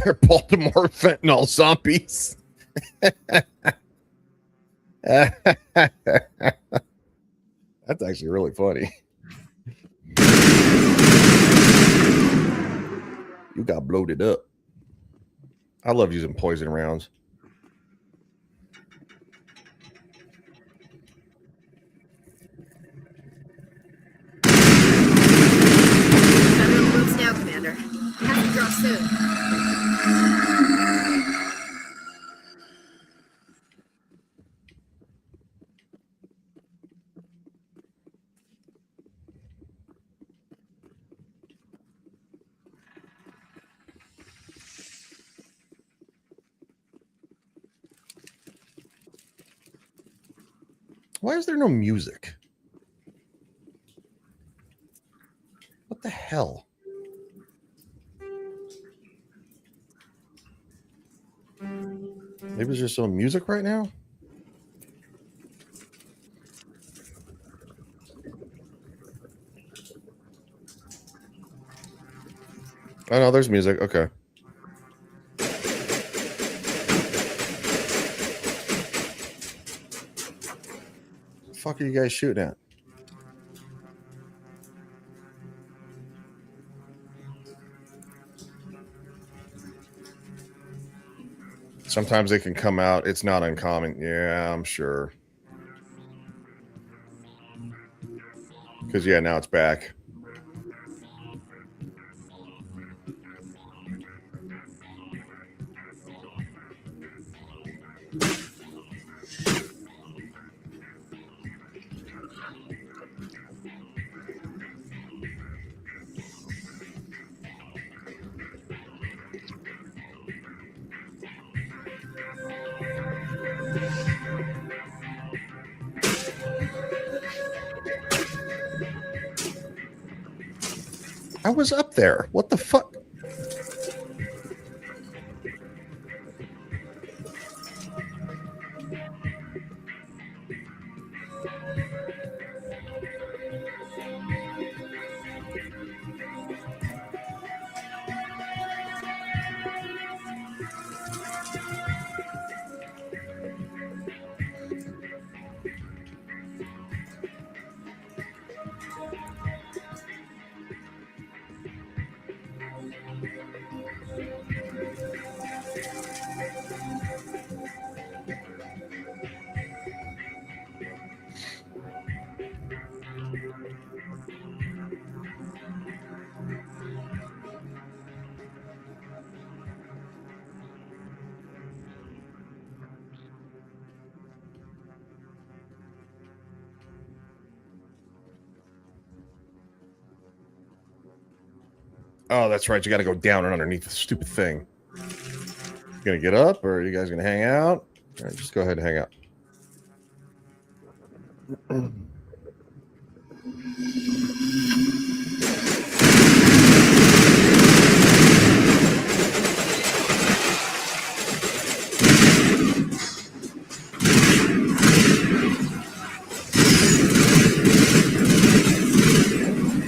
They're Baltimore fentanyl zombies. That's actually really funny. You got bloated up. I love using poison rounds. Federal moves now, Commander. Have to drop soon. Why is there no music? What the hell? Maybe there's just some music right now? Oh no, there's music. Okay. The fuck are you guys shooting at? Sometimes they can come out. It's not uncommon. Yeah, I'm sure. Because, yeah, now it's back. I was up there. What the fuck? Oh, that's right. You got to go down and underneath the stupid thing. You gonna get up, or are you guys gonna hang out? All right, just go ahead and hang out.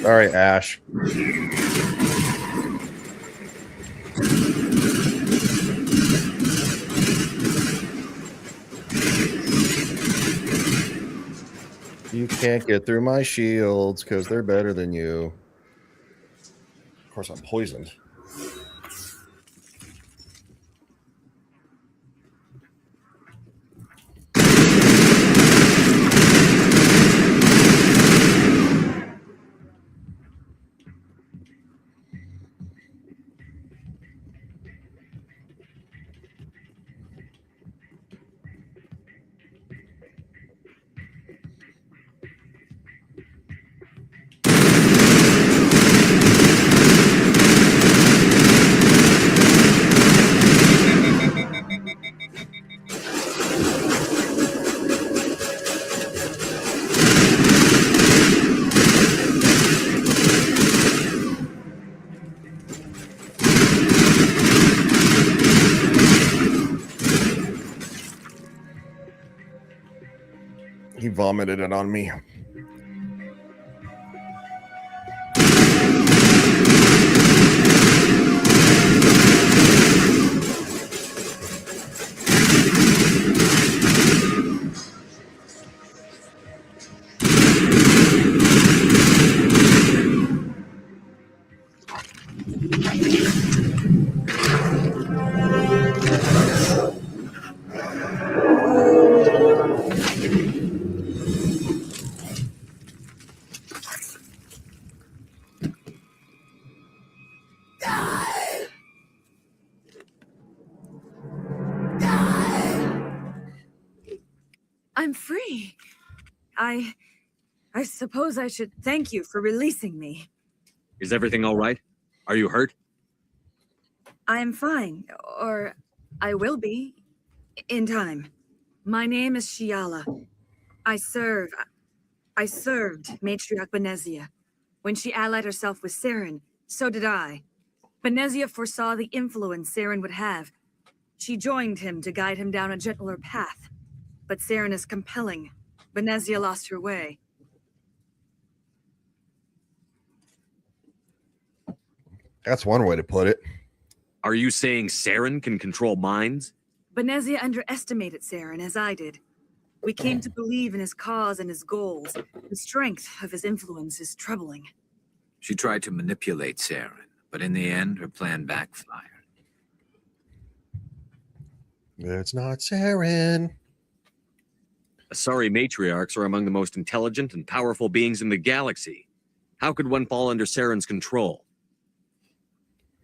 All right, Ash. You can't get through my shields because they're better than you. Of course, I'm poisoned. He vomited it on me. I'm free. I suppose I should thank you for releasing me. Is everything all right? Are you hurt? I am fine, or I will be, in time. My name is Shiala. I served Matriarch Benezia. When she allied herself with Saren, so did I. Benezia foresaw the influence Saren would have. She joined him to guide him down a gentler path. But Saren is compelling. Benezia lost her way. That's one way to put it. Are you saying Saren can control minds? Benezia underestimated Saren, as I did. We came to believe in his cause and his goals. The strength of his influence is troubling. She tried to manipulate Saren, but in the end, her plan backfired. It's not Saren. Asari matriarchs are among the most intelligent and powerful beings in the galaxy. How could one fall under Saren's control?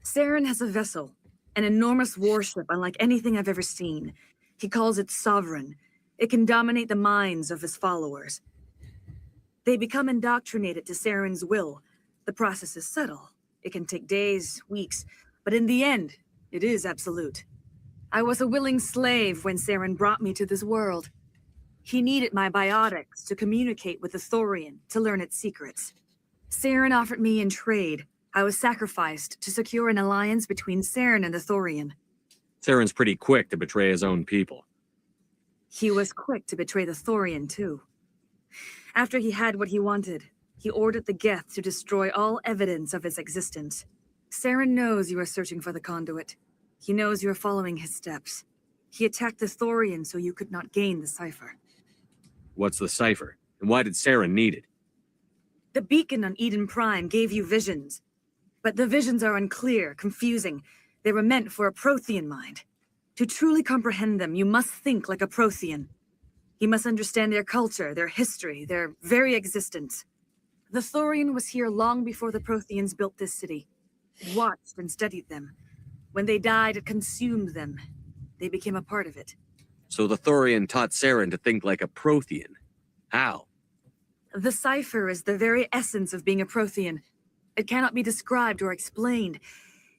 Saren has a vessel, an enormous warship unlike anything I've ever seen. He calls it Sovereign. It can dominate the minds of his followers. They become indoctrinated to Saren's will. The process is subtle. It can take days, weeks, but in the end, it is absolute. I was a willing slave when Saren brought me to this world. He needed my biotics to communicate with the Thorian, to learn its secrets. Saren offered me in trade. I was sacrificed to secure an alliance between Saren and the Thorian. Saren's pretty quick to betray his own people. He was quick to betray the Thorian, too. After he had what he wanted, he ordered the Geth to destroy all evidence of its existence. Saren knows you are searching for the conduit. He knows you are following his steps. He attacked the Thorian so you could not gain the cipher. What's the cipher? And why did Saren need it? The beacon on Eden Prime gave you visions. But the visions are unclear, confusing. They were meant for a Prothean mind. To truly comprehend them, you must think like a Prothean. You must understand their culture, their history, their very existence. The Thorian was here long before the Protheans built this city. It watched and studied them. When they died, it consumed them. They became a part of it. So the Thorian taught Saren to think like a Prothean. How? The cipher is the very essence of being a Prothean. It cannot be described or explained.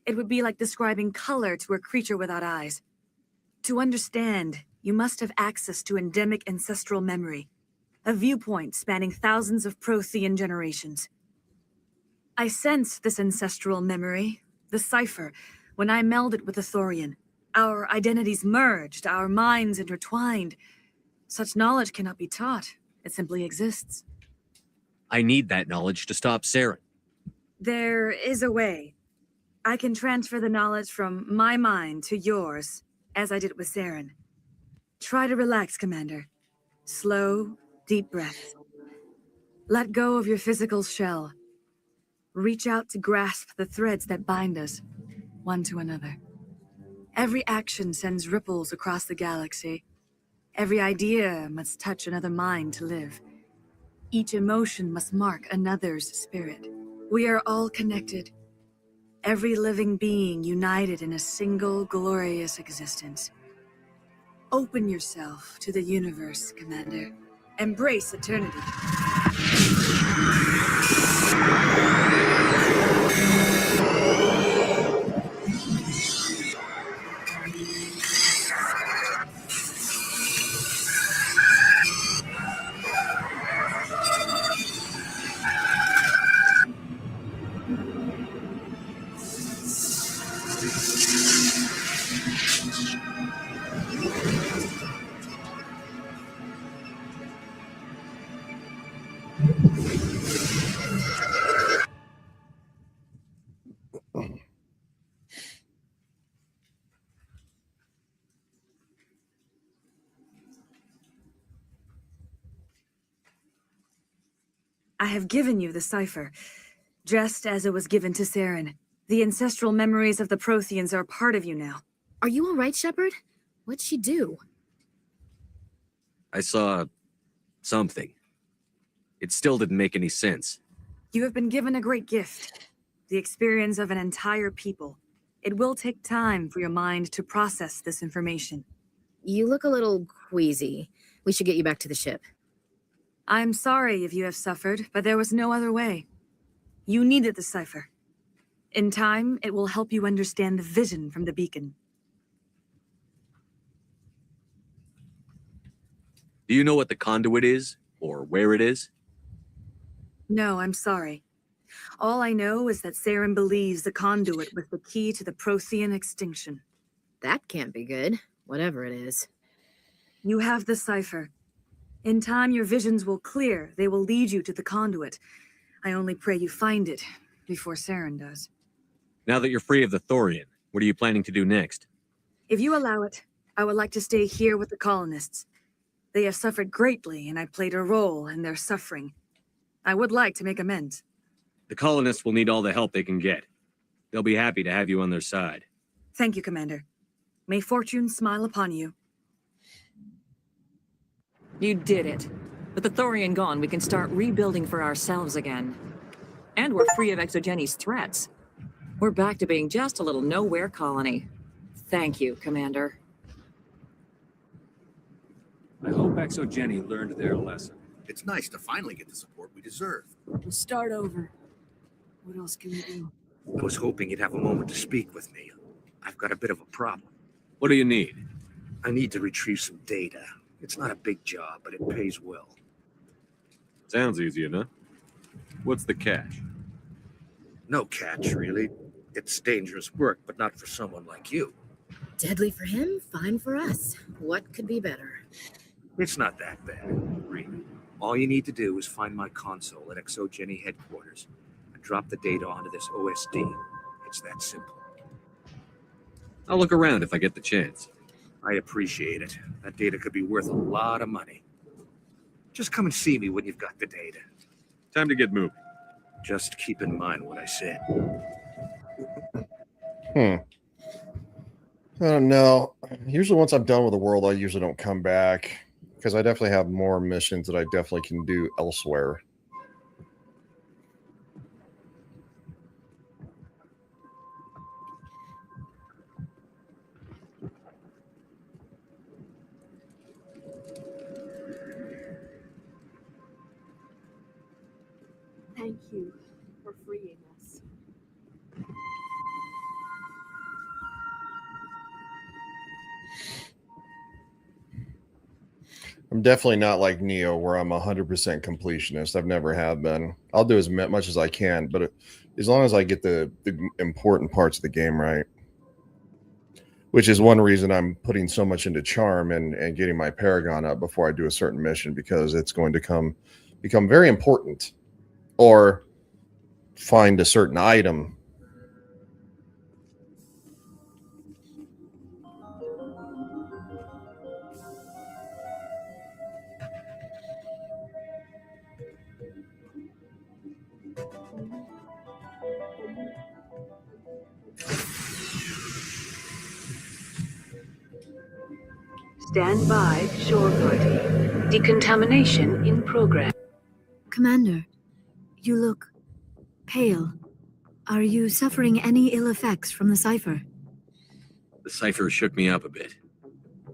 It would be like describing color to a creature without eyes. To understand, you must have access to endemic ancestral memory, a viewpoint spanning thousands of Prothean generations. I sensed this ancestral memory, the cipher, when I melded with the Thorian. Our identities merged, our minds intertwined. Such knowledge cannot be taught. It simply exists. I need that knowledge to stop Saren. There is a way. I can transfer the knowledge from my mind to yours, as I did with Saren. Try to relax, Commander. Slow, deep breaths. Let go of your physical shell. Reach out to grasp the threads that bind us, one to another. Every action sends ripples across the galaxy. Every idea must touch another mind to live. Each emotion must mark another's spirit. We are all connected. Every living being united in a single glorious existence. Open yourself to the universe, Commander. Embrace eternity. I have given you the cipher, just as it was given to Saren. The ancestral memories of the Protheans are part of you now. Are you all right, Shepard? What'd she do? I saw something. It still didn't make any sense. You have been given a great gift, the experience of an entire people. It will take time for your mind to process this information. You look a little queasy. We should get you back to the ship. I'm sorry if you have suffered, but there was no other way. You needed the cipher. In time, it will help you understand the vision from the beacon. Do you know what the conduit is, or where it is? No, I'm sorry. All I know is that Saren believes the conduit was the key to the Prothean extinction. That can't be good, whatever it is. You have the cipher. In time, your visions will clear. They will lead you to the conduit. I only pray you find it before Saren does. Now that you're free of the Thorian, what are you planning to do next? If you allow it, I would like to stay here with the colonists. They have suffered greatly, and I played a role in their suffering. I would like to make amends. The colonists will need all the help they can get. They'll be happy to have you on their side. Thank you, Commander. May fortune smile upon you. You did it. With the Thorian gone, we can start rebuilding for ourselves again. And we're free of Exogeni's threats. We're back to being just a little nowhere colony. Thank you, Commander. I hope Exogeni learned their lesson. It's nice to finally get the support we deserve. We'll start over. What else can we do? I was hoping you'd have a moment to speak with me. I've got a bit of a problem. What do you need? I need to retrieve some data. It's not a big job, but it pays well. Sounds easy enough. What's the catch? No catch, really. It's dangerous work, but not for someone like you. Deadly for him, fine for us. What could be better? It's not that bad, really. All you need to do is find my console at Exogeni headquarters and drop the data onto this OSD. It's that simple. I'll look around if I get the chance. I appreciate it. That data could be worth a lot of money. Just come and see me when you've got the data. Time to get moving. Just keep in mind what I said. I don't know. Usually once I'm done with the world, I usually don't come back because I definitely have more missions that I definitely can do elsewhere. Thank you for freeing us. I'm definitely not like Neo, where I'm 100% completionist. I've never have been. I'll do as much as I can, but as long as I get the important parts of the game right, which is one reason I'm putting so much into charm and getting my Paragon up before I do a certain mission, because it's going to become very important, or find a certain item. Stand by, shore party. Decontamination in progress. Commander, you look pale. Are you suffering any ill effects from the cipher? The cipher shook me up a bit.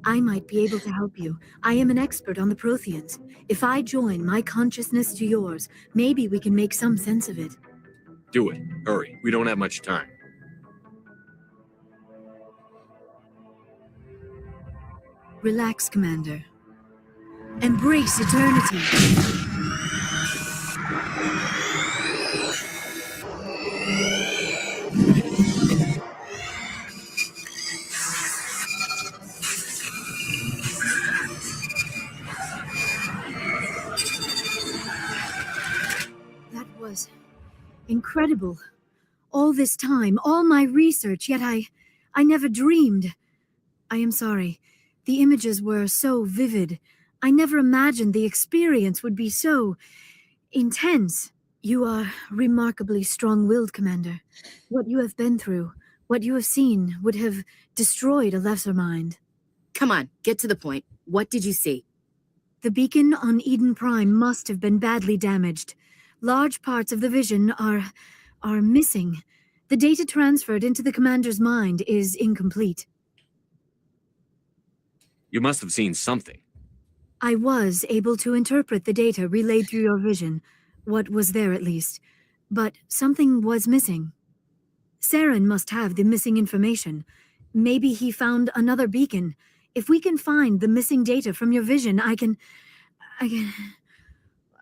I might be able to help you. I am an expert on the Protheans. If I join my consciousness to yours, maybe we can make some sense of it. Do it. Hurry. We don't have much time. Relax, Commander. Embrace eternity. That was incredible. All this time, all my research, yet I never dreamed. I am sorry. The images were so vivid. I never imagined the experience would be so intense. You are remarkably strong-willed, Commander. What you have been through, what you have seen, would have destroyed a lesser mind. Come on, get to the point. What did you see? The beacon on Eden Prime must have been badly damaged. Large parts of the vision are missing. The data transferred into the Commander's mind is incomplete. You must have seen something. I was able to interpret the data relayed through your vision, what was there at least, but something was missing. Saren must have the missing information. Maybe he found another beacon. If we can find the missing data from your vision, I can...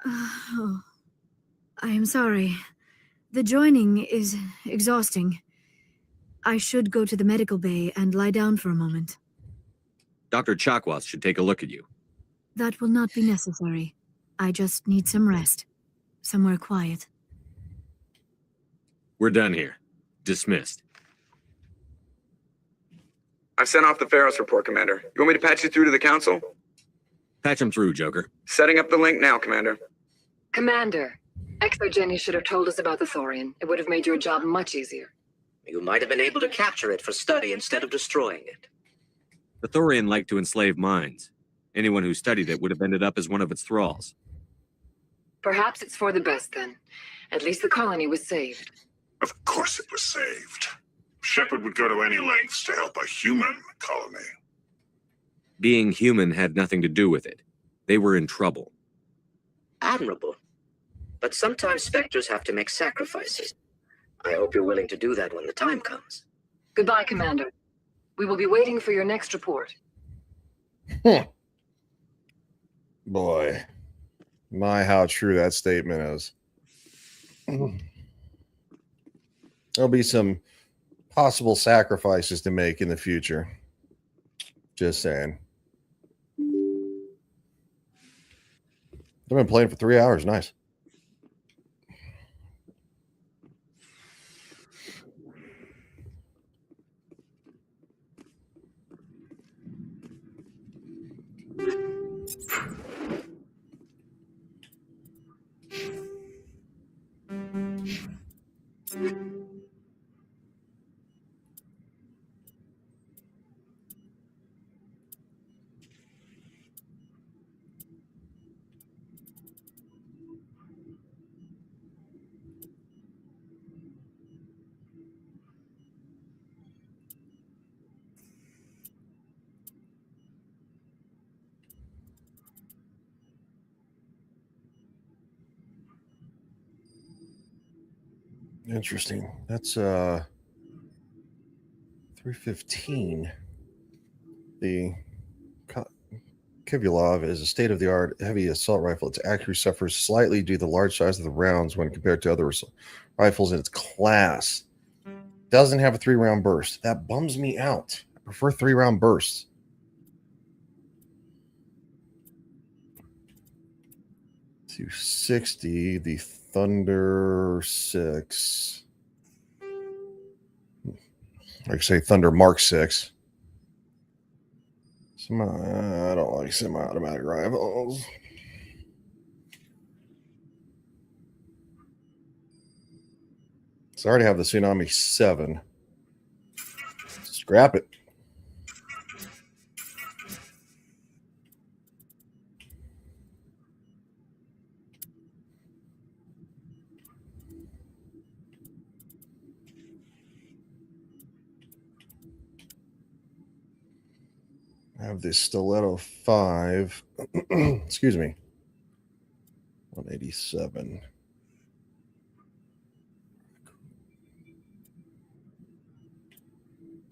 Oh, I am sorry. The joining is exhausting. I should go to the medical bay and lie down for a moment. Dr. Chakwas should take a look at you. That will not be necessary. I just need some rest. Somewhere quiet. We're done here. Dismissed. I've sent off the Pharos report, Commander. You want me to patch you through to the Council? Patch him through, Joker. Setting up the link now, Commander. Commander, Exogeny should have told us about the Thorian. It would have made your job much easier. You might have been able to capture it for study instead of destroying it. The Thorian liked to enslave minds. Anyone who studied it would have ended up as one of its thralls. Perhaps it's for the best then. At least the colony was saved. Of course it was saved. Shepard would go to any lengths to help a human colony. Being human had nothing to do with it. They were in trouble. Admirable. But sometimes Spectres have to make sacrifices. I hope you're willing to do that when the time comes. Goodbye, Commander. We will be waiting for your next report. Boy, my, how true that statement is. There'll be some possible sacrifices to make in the future. Just saying. I've been playing for 3 hours. Nice. Interesting. That's 3:15. The Kivulov is a state-of-the-art heavy assault rifle. Its accuracy suffers slightly due to the large size of the rounds when compared to other rifles in its class. Doesn't have a 3-round burst. That bums me out. I prefer 3-round bursts. .260, the Thunder 6. Like say Thunder Mark 6. I don't like semi-automatic rifles. So I already have the Tsunami 7. Scrap it. I have this Stiletto 5. Excuse me. 187.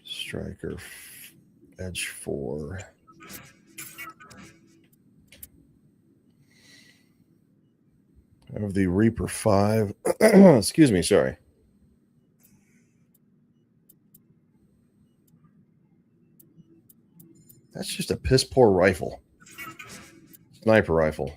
Striker Edge 4. I have the Reaper 5. Excuse me, sorry. That's just a piss poor rifle. Sniper rifle.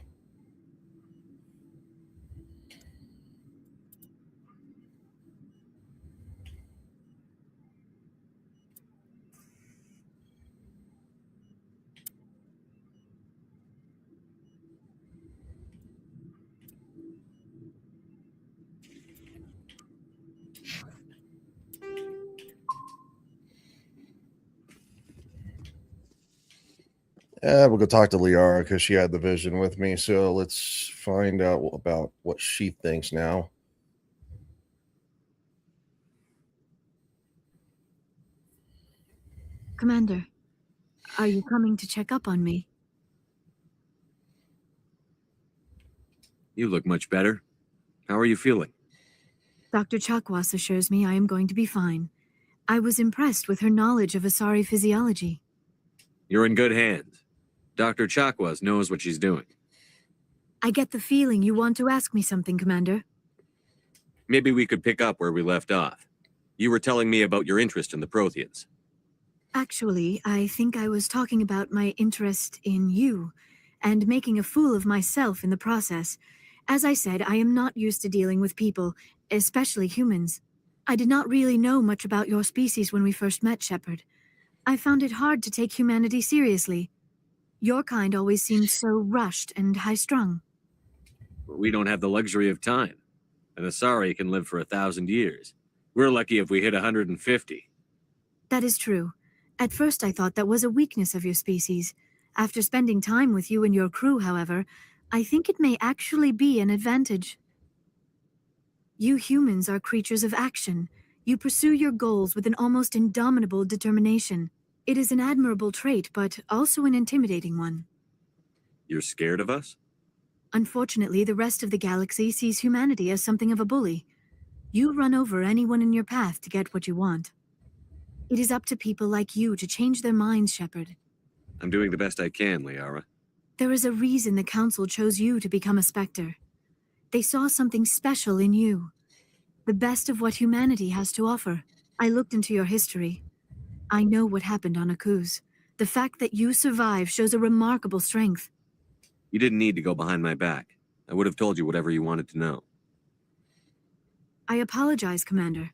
We'll go talk to Liara because she had the vision with me. So let's find out about what she thinks now. Commander, are you coming to check up on me? You look much better. How are you feeling? Dr. Chakwas assures me I am going to be fine. I was impressed with her knowledge of Asari physiology. You're in good hands. Dr. Chakwas knows what she's doing. I get the feeling you want to ask me something, Commander. Maybe we could pick up where we left off. You were telling me about your interest in the Protheans. Actually, I think I was talking about my interest in you, and making a fool of myself in the process. As I said, I am not used to dealing with people, especially humans. I did not really know much about your species when we first met, Shepard. I found it hard to take humanity seriously. Your kind always seemed so rushed and high-strung. We don't have the luxury of time. An Asari can live for 1,000 years. We're lucky if we hit 150. That is true. At first I thought that was a weakness of your species. After spending time with you and your crew, however, I think it may actually be an advantage. You humans are creatures of action. You pursue your goals with an almost indomitable determination. It is an admirable trait, but also an intimidating one. You're scared of us? Unfortunately, the rest of the galaxy sees humanity as something of a bully. You run over anyone in your path to get what you want. It is up to people like you to change their minds, Shepard. I'm doing the best I can, Liara. There is a reason the Council chose you to become a Spectre. They saw something special in you. The best of what humanity has to offer. I looked into your history. I know what happened on Akuz. The fact that you survived shows a remarkable strength. You didn't need to go behind my back. I would have told you whatever you wanted to know. I apologize, Commander.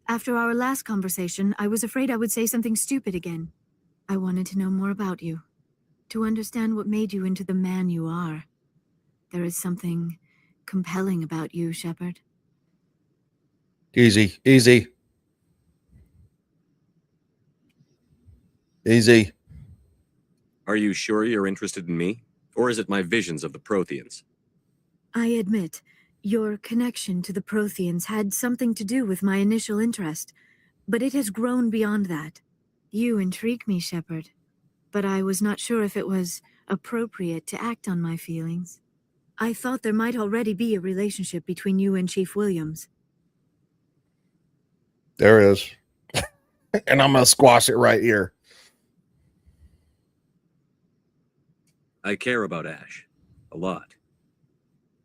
After our last conversation, I was afraid I would say something stupid again. I wanted to know more about you. To understand what made you into the man you are. There is something compelling about you, Shepard. Easy, easy. Easy. Are you sure you're interested in me? Or is it my visions of the Protheans? I admit, your connection to the Protheans had something to do with my initial interest, but it has grown beyond that. You intrigue me, Shepard, but I was not sure if it was appropriate to act on my feelings. I thought there might already be a relationship between you and Chief Williams. There is. And I'm going to squash it right here. I care about Ash. A lot.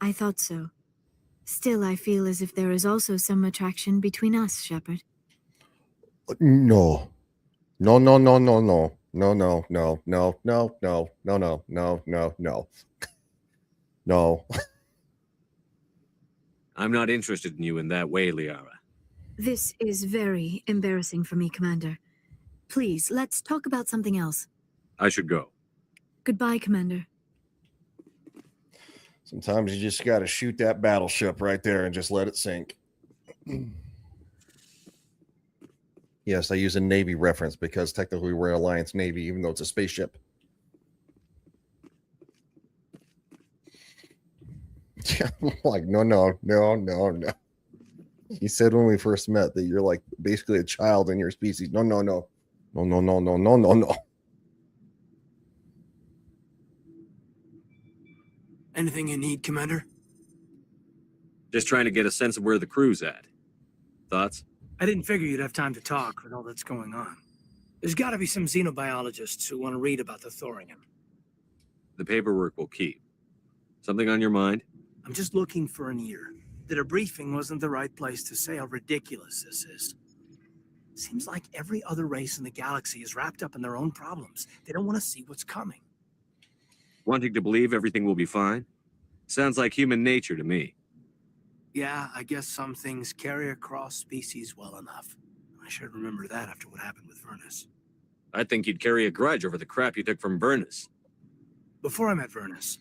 I thought so. Still, I feel as if there is also some attraction between us, Shepard. No. No, no, no, no, no. No, no, no, no, no, no, no, no, no, no, no. No. I'm not interested in you in that way, Liara. This is very embarrassing for me, Commander. Please, let's talk about something else. I should go. Goodbye, Commander. Sometimes you just got to shoot that battleship right there and just let it sink. Yes, I use a Navy reference because technically we're Alliance Navy, even though it's a spaceship. Like, no, no, no, no, no. He said when we first met that you're like basically a child in your species. No, no, no. No, no, no, no, no, no, no. Anything you need, Commander? Just trying to get a sense of where the crew's at. Thoughts? I didn't figure you'd have time to talk with all that's going on. There's got to be some xenobiologists who want to read about the thorium. The paperwork will keep. Something on your mind? I'm just looking for an ear. The debriefing wasn't the right place to say how ridiculous this is. Seems like every other race in the galaxy is wrapped up in their own problems. They don't want to see what's coming. Wanting to believe everything will be fine? Sounds like human nature to me. Yeah, I guess some things carry across species well enough. I should remember that after what happened with Vernus. I think you'd carry a grudge over the crap you took from Vernus. Before I met Vernus,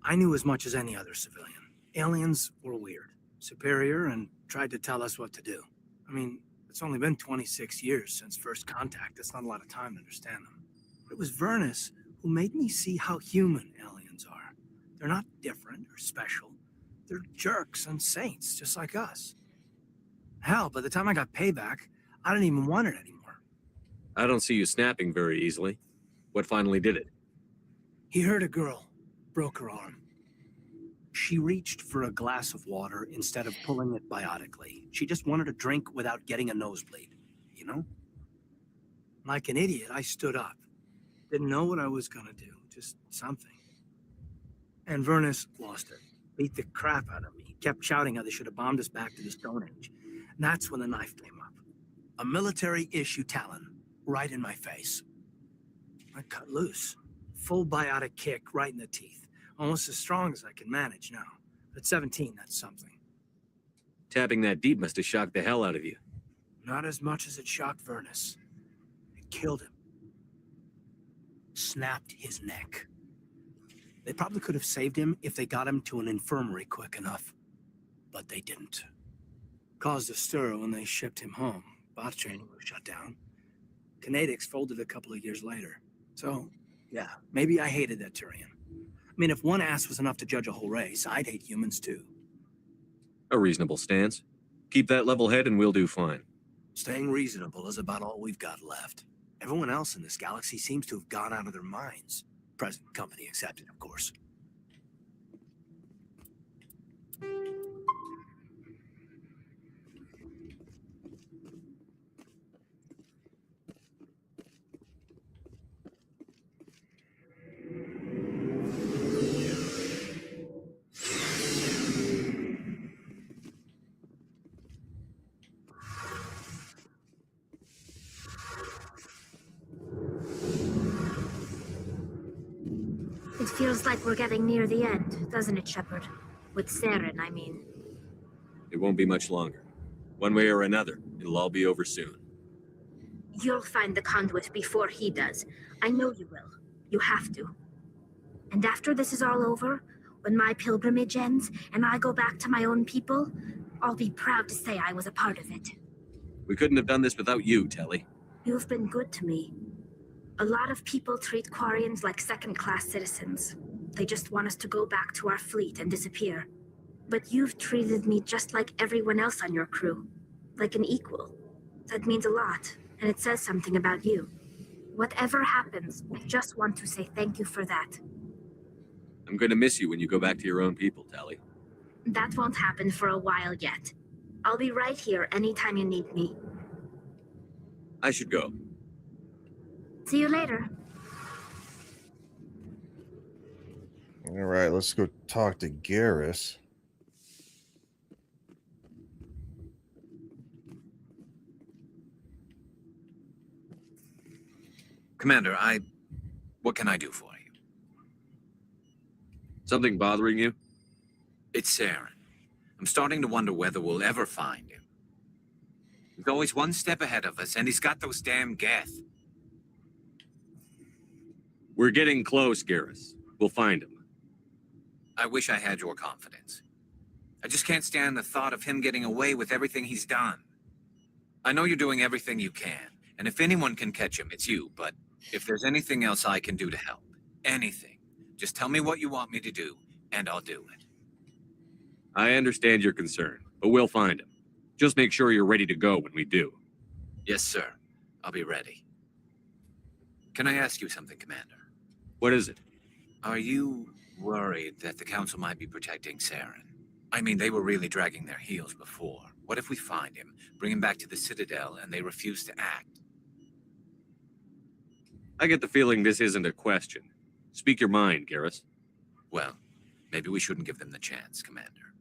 I knew as much as any other civilian. Aliens were weird, superior, and tried to tell us what to do. I mean, it's only been 26 years since first contact. That's not a lot of time to understand them. But it was Vernus who made me see how human aliens are. They're not different or special. They're jerks and saints, just like us. Hell, by the time I got payback, I didn't even want it anymore. I don't see you snapping very easily. What finally did it? He hurt a girl, broke her arm. She reached for a glass of water instead of pulling it biotically. She just wanted a drink without getting a nosebleed, you know? Like an idiot, I stood up. Didn't know what I was gonna do, just something. And Vernus lost it. Beat the crap out of me. Kept shouting how they should have bombed us back to the Stone Age. And that's when the knife came up. A military-issue talon, right in my face. I cut loose. Full biotic kick right in the teeth. Almost as strong as I can manage now. At 17, that's something. Tapping that deep must have shocked the hell out of you. Not as much as it shocked Vernus. It killed him. Snapped his neck. They probably could have saved him if they got him to an infirmary quick enough. But they didn't. Caused a stir when they shipped him home. Bot training was shut down. Kinetics folded a couple of years later. So, yeah, maybe I hated that Turian. I mean, if one ass was enough to judge a whole race, I'd hate humans too. A reasonable stance. Keep that level head and we'll do fine. Staying reasonable is about all we've got left. Everyone else in this galaxy seems to have gone out of their minds. Present company accepted, of course. It feels like we're getting near the end, doesn't it, Shepard? With Saren, I mean. It won't be much longer. One way or another, it'll all be over soon. You'll find the conduit before he does. I know you will. You have to. And after this is all over, when my pilgrimage ends and I go back to my own people, I'll be proud to say I was a part of it. We couldn't have done this without you, Telly. You've been good to me. A lot of people treat Quarians like second-class citizens. They just want us to go back to our fleet and disappear. But you've treated me just like everyone else on your crew. Like an equal. That means a lot, and it says something about you. Whatever happens, I just want to say thank you for that. I'm going to miss you when you go back to your own people, Telly. That won't happen for a while yet. I'll be right here anytime you need me. I should go. See you later. All right, let's go talk to Garrus. Commander, what can I do for you? Something bothering you? It's Saren. I'm starting to wonder whether we'll ever find him. He's always one step ahead of us, and he's got those damn Geth. We're getting close, Garrus. We'll find him. I wish I had your confidence. I just can't stand the thought of him getting away with everything he's done. I know you're doing everything you can, and if anyone can catch him, it's you, but if there's anything else I can do to help, anything, just tell me what you want me to do, and I'll do it. I understand your concern, but we'll find him. Just make sure you're ready to go when we do. Yes, sir. I'll be ready. Can I ask you something, Commander? What is it? Are you worried that the Council might be protecting Saren? I mean, they were really dragging their heels before. What if we find him, bring him back to the Citadel, and they refuse to act? I get the feeling this isn't a question. Speak your mind, Garrus. Well, maybe we shouldn't give them the chance, Commander.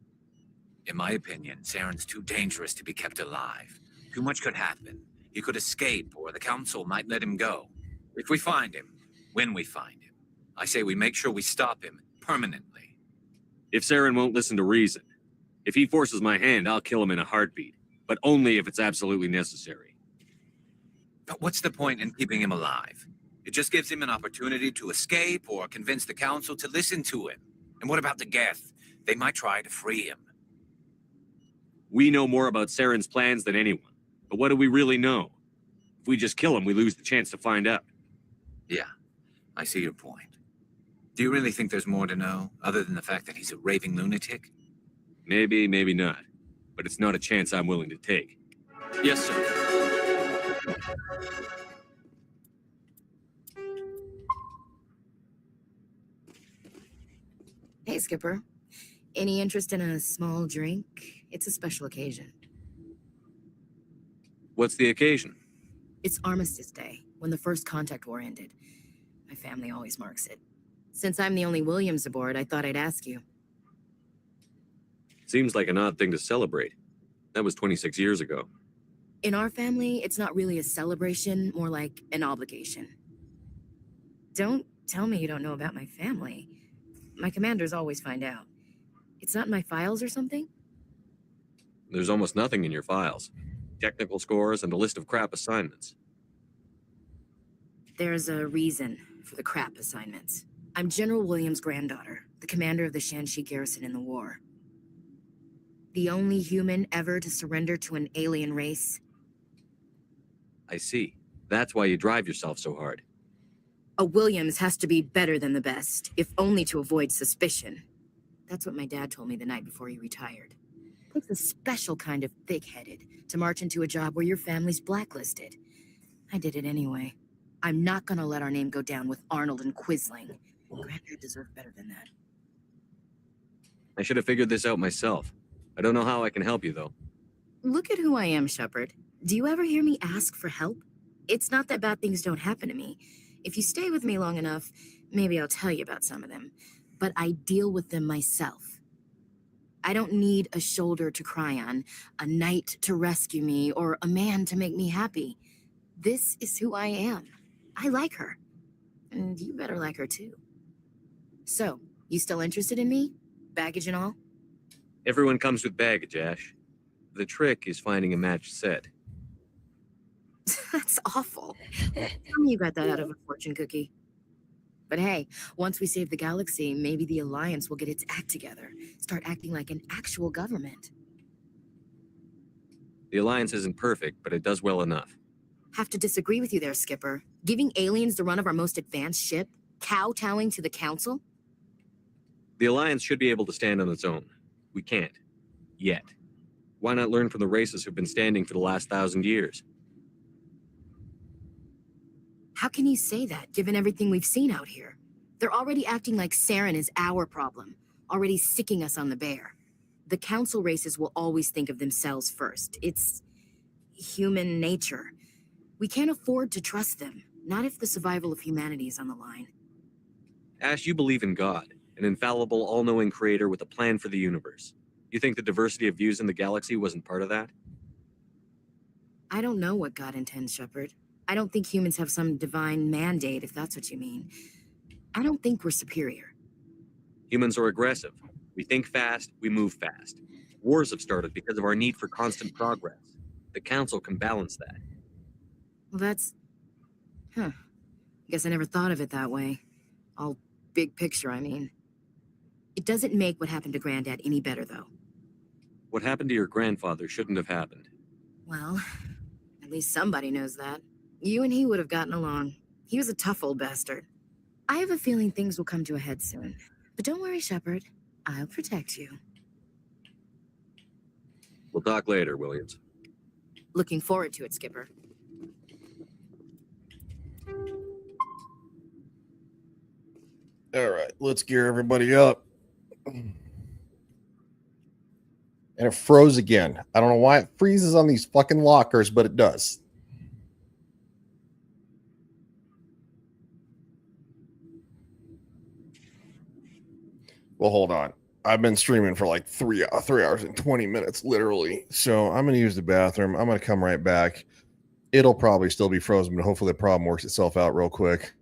In my opinion, Saren's too dangerous to be kept alive. Too much could happen. He could escape, or the Council might let him go. If we find him, when we find him, I say we make sure we stop him permanently. If Saren won't listen to reason, if he forces my hand, I'll kill him in a heartbeat, but only if it's absolutely necessary. But what's the point in keeping him alive? It just gives him an opportunity to escape or convince the Council to listen to him. And what about the Geth? They might try to free him. We know more about Saren's plans than anyone, but what do we really know? If we just kill him, we lose the chance to find out. Yeah, I see your point. Do you really think there's more to know, other than the fact that he's a raving lunatic? Maybe, maybe not. But it's not a chance I'm willing to take. Yes, sir. Hey, Skipper. Any interest in a small drink? It's a special occasion. What's the occasion? It's Armistice Day, when the First Contact War ended. My family always marks it. Since I'm the only Williams aboard, I thought I'd ask you. Seems like an odd thing to celebrate. That was 26 years ago. In our family, it's not really a celebration, more like an obligation. Don't tell me you don't know about my family. My commanders always find out. It's not in my files or something? There's almost nothing in your files. Technical scores and a list of crap assignments. There's a reason for the crap assignments. I'm General Williams' granddaughter, the commander of the Shanxi garrison in the war. The only human ever to surrender to an alien race. I see. That's why you drive yourself so hard. A Williams has to be better than the best, if only to avoid suspicion. That's what my dad told me the night before he retired. It takes a special kind of thick-headed to march into a job where your family's blacklisted. I did it anyway. I'm not gonna let our name go down with Arnold and Quisling. Granddad deserved better than that. I should have figured this out myself. I don't know how I can help you, though. Look at who I am, Shepard. Do you ever hear me ask for help? It's not that bad things don't happen to me. If you stay with me long enough, maybe I'll tell you about some of them. But I deal with them myself. I don't need a shoulder to cry on, a knight to rescue me, or a man to make me happy. This is who I am. I like her. And you better like her too. So, you still interested in me? Baggage and all? Everyone comes with baggage, Ash. The trick is finding a matched set. That's awful. Tell me you got that out of a fortune cookie. But hey, once we save the galaxy, maybe the Alliance will get its act together. Start acting like an actual government. The Alliance isn't perfect, but it does well enough. Have to disagree with you there, Skipper. Giving aliens the run of our most advanced ship? Kowtowing to the Council? The Alliance should be able to stand on its own. We can't. Yet. Why not learn from the races who've been standing for the last 1,000 years? How can you say that, given everything we've seen out here? They're already acting like Saren is our problem, already sticking us on the bear. The Council races will always think of themselves first. It's human nature. We can't afford to trust them, not if the survival of humanity is on the line. Ash, you believe in God. an infallible, all-knowing creator with a plan for the universe. You think the diversity of views in the galaxy wasn't part of that? I don't know what God intends, Shepard. I don't think humans have some divine mandate, if that's what you mean. I don't think we're superior. Humans are aggressive. We think fast, we move fast. Wars have started because of our need for constant progress. The Council can balance that. Well, that's... Huh. Guess I never thought of it that way. All big picture, I mean. It doesn't make what happened to Granddad any better, though. What happened to your grandfather shouldn't have happened. Well, at least somebody knows that. You and he would have gotten along. He was a tough old bastard. I have a feeling things will come to a head soon. But don't worry, Shepard. I'll protect you. We'll talk later, Williams. Looking forward to it, Skipper. All right, let's gear everybody up. And it froze again. I don't know why it freezes on these fucking lockers, but it does. Well, hold on. I've been streaming for like 3 hours and 20 minutes, literally. So I'm going to use the bathroom. I'm going to come right back. It'll probably still be frozen, but hopefully the problem works itself out real quick.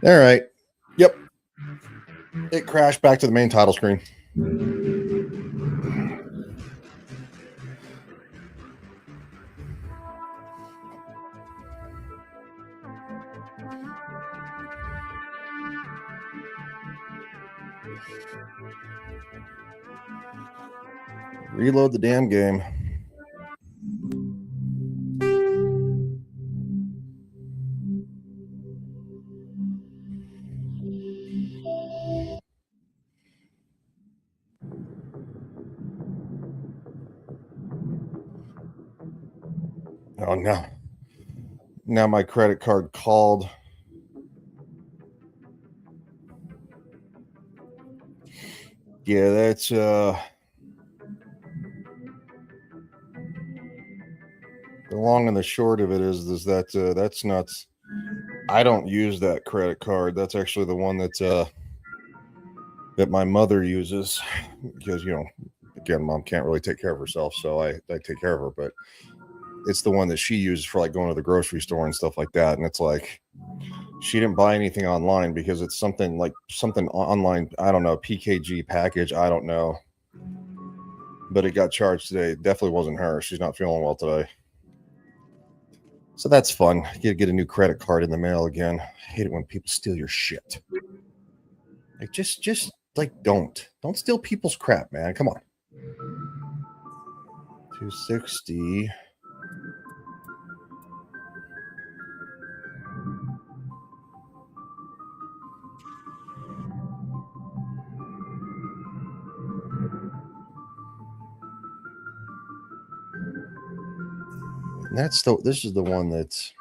All right. Yep. It crashed back to the main title screen. Reload the damn game. Oh no. Now my credit card called. Yeah, that's the long and the short of it is that that's nuts. I don't use that credit card. That's actually the one that my mother uses because, you know, again, mom can't really take care of herself, so I take care of her, but it's the one that she uses for like going to the grocery store and stuff like that. And it's like she didn't buy anything online because it's something online. I don't know, PKG package. I don't know, but it got charged today. It definitely wasn't her. She's not feeling well today. So that's fun. You get a new credit card in the mail again. I hate it when people steal your shit. Like just like don't steal people's crap, man. Come on. 260. And this is the one that's,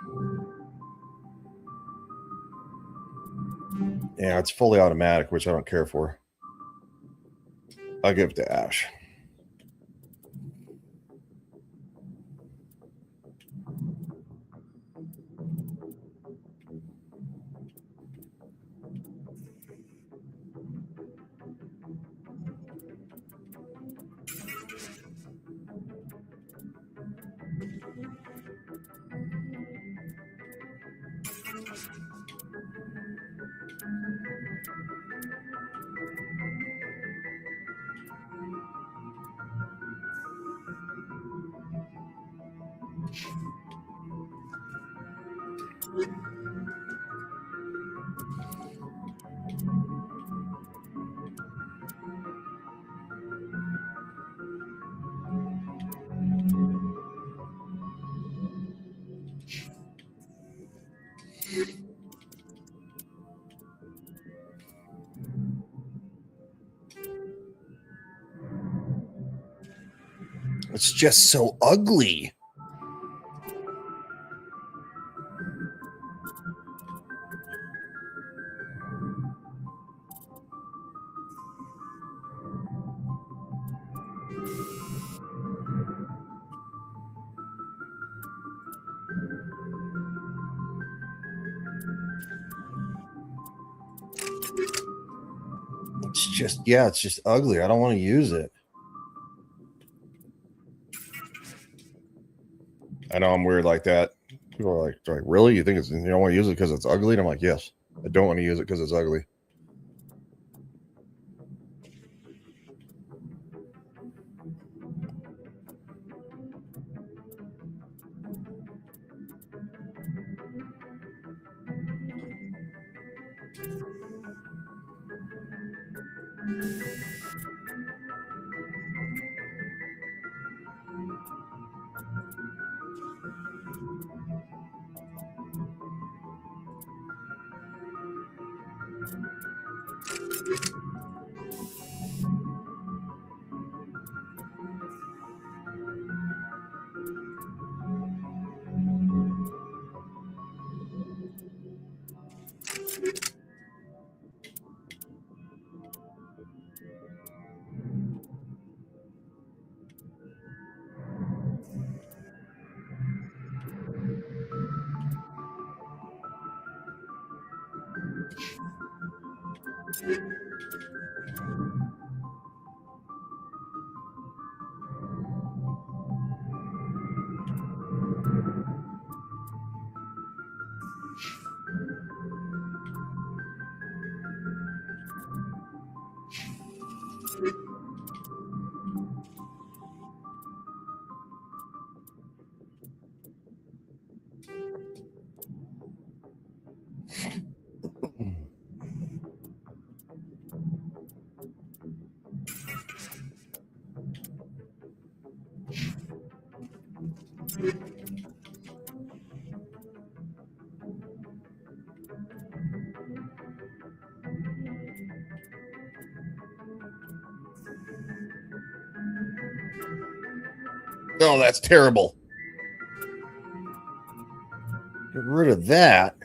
yeah, it's fully automatic, which I don't care for. I'll give it to Ash. It's just so ugly. It's just ugly. I don't want to use it. I know I'm weird like that. People are like, really? You think you don't want to use it because it's ugly? And I'm like, yes, I don't want to use it because it's ugly. Oh, that's terrible. Get rid of that.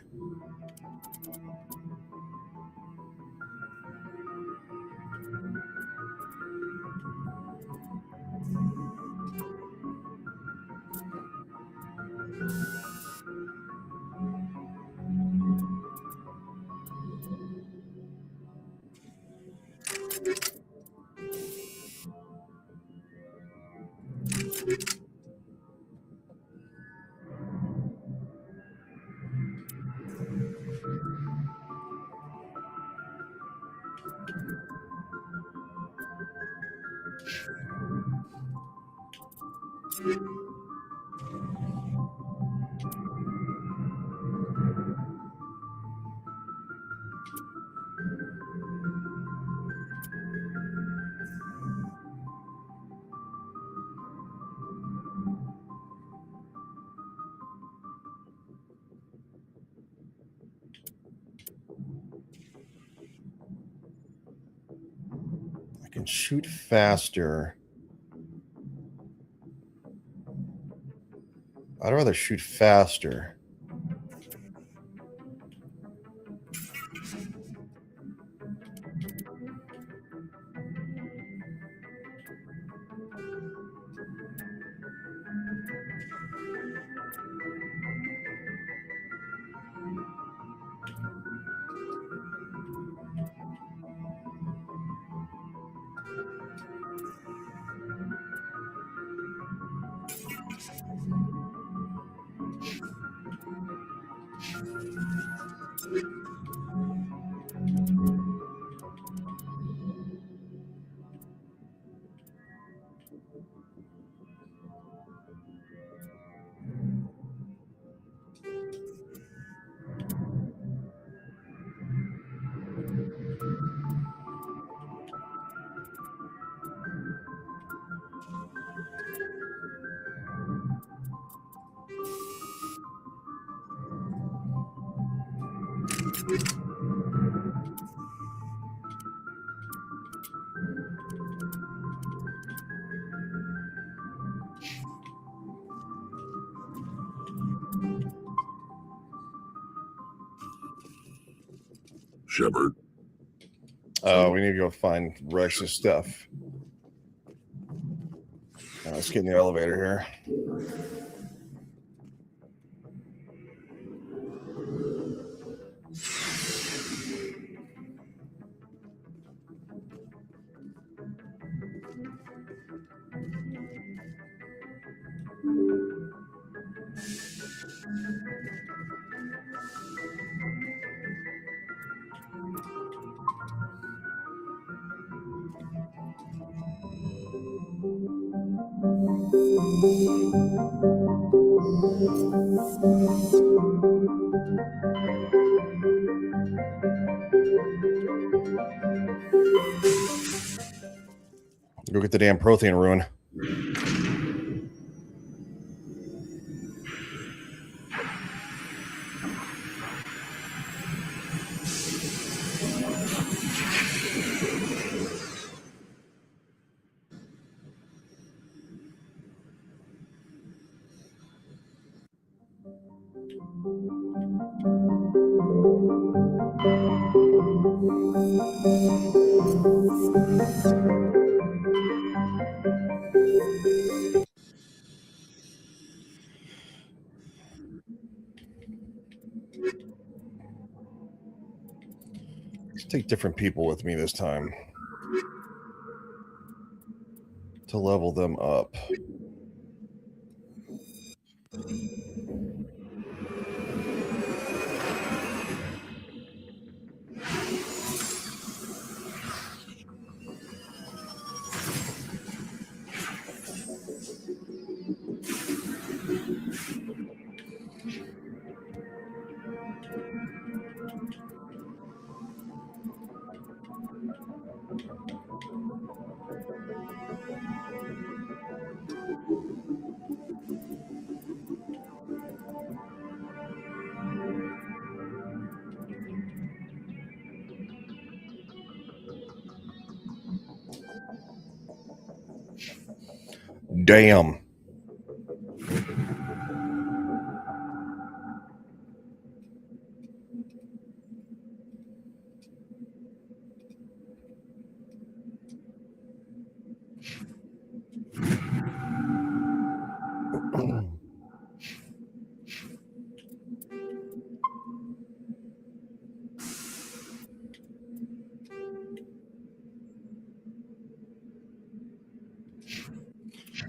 I can shoot faster. I'd rather shoot faster. Shepard. Oh, we need to go find Rex's stuff. Let's get in the elevator here. Go get the damn Prothean ruin. Let's take different people with me this time to level them up. Damn.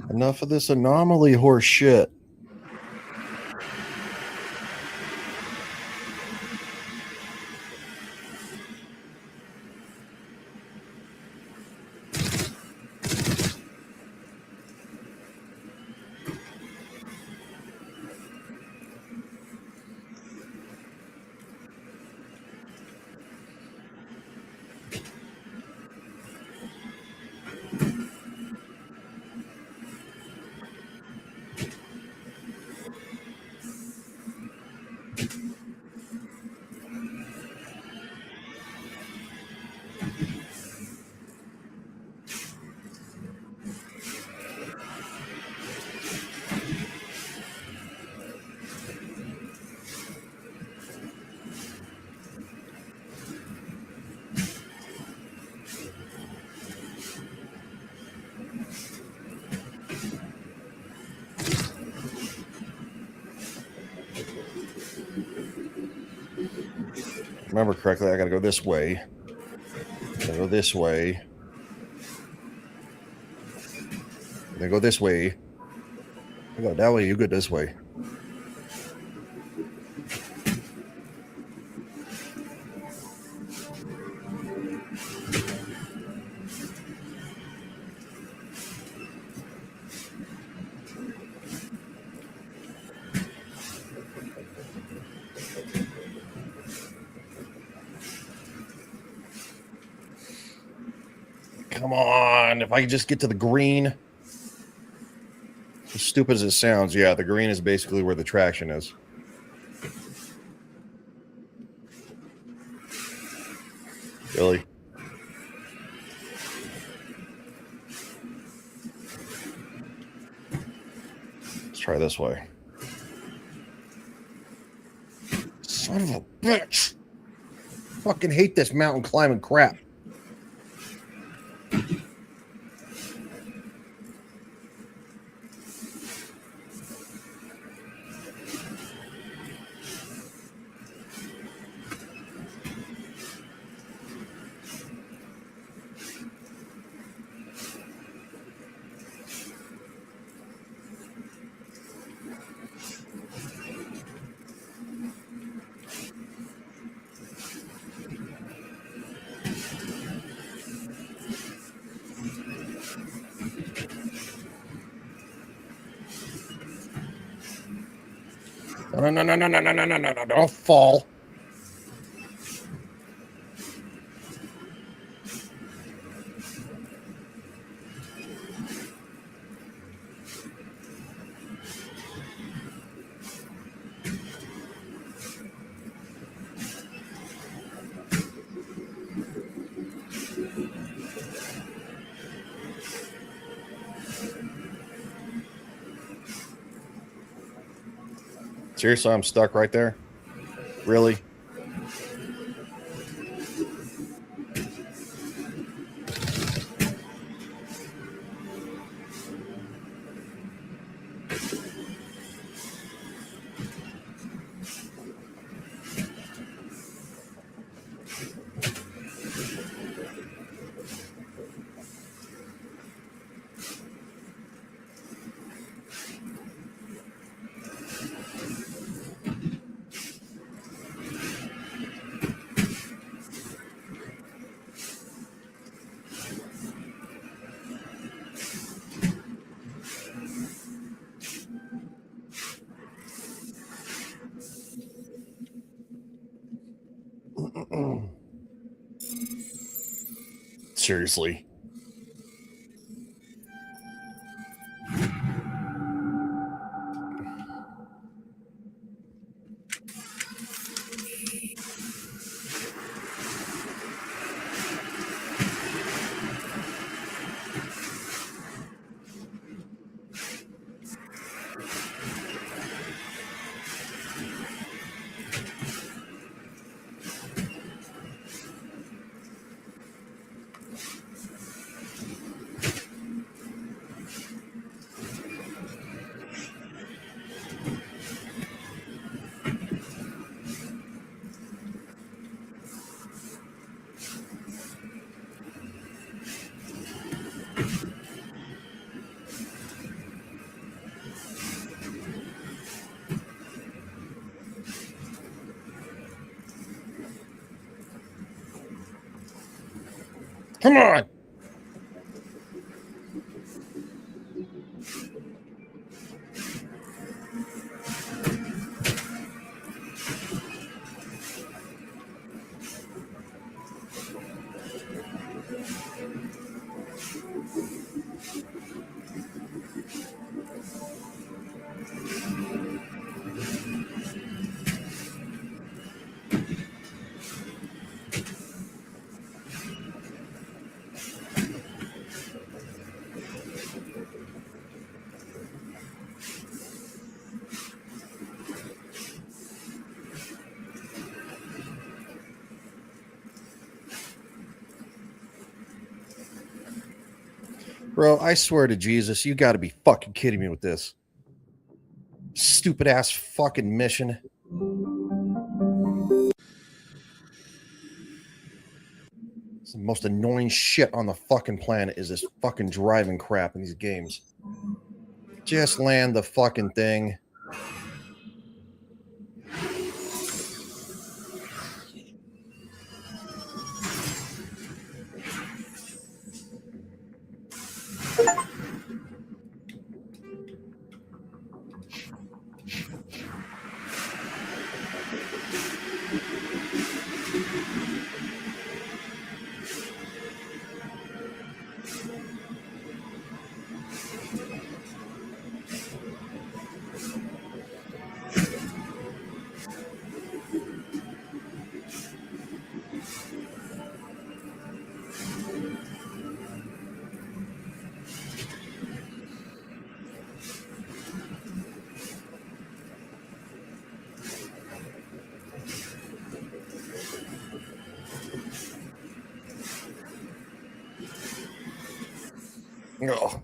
Enough of this anomaly horse shit. Remember correctly, I gotta go this way. Gotta go this way. Then go this way. I go that way, you go this way. Come on, if I could just get to the green. As stupid as it sounds, yeah, the green is basically where the traction is. Really? Let's try this way. Son of a bitch. Fucking hate this mountain climbing crap. No, don't fall. Seriously, I'm stuck right there? Really? Seriously. Come on. Bro, I swear to Jesus, you got to be fucking kidding me with this. Stupid ass fucking mission. It's the most annoying shit on the fucking planet is this fucking driving crap in these games. Just land the fucking thing. Oh.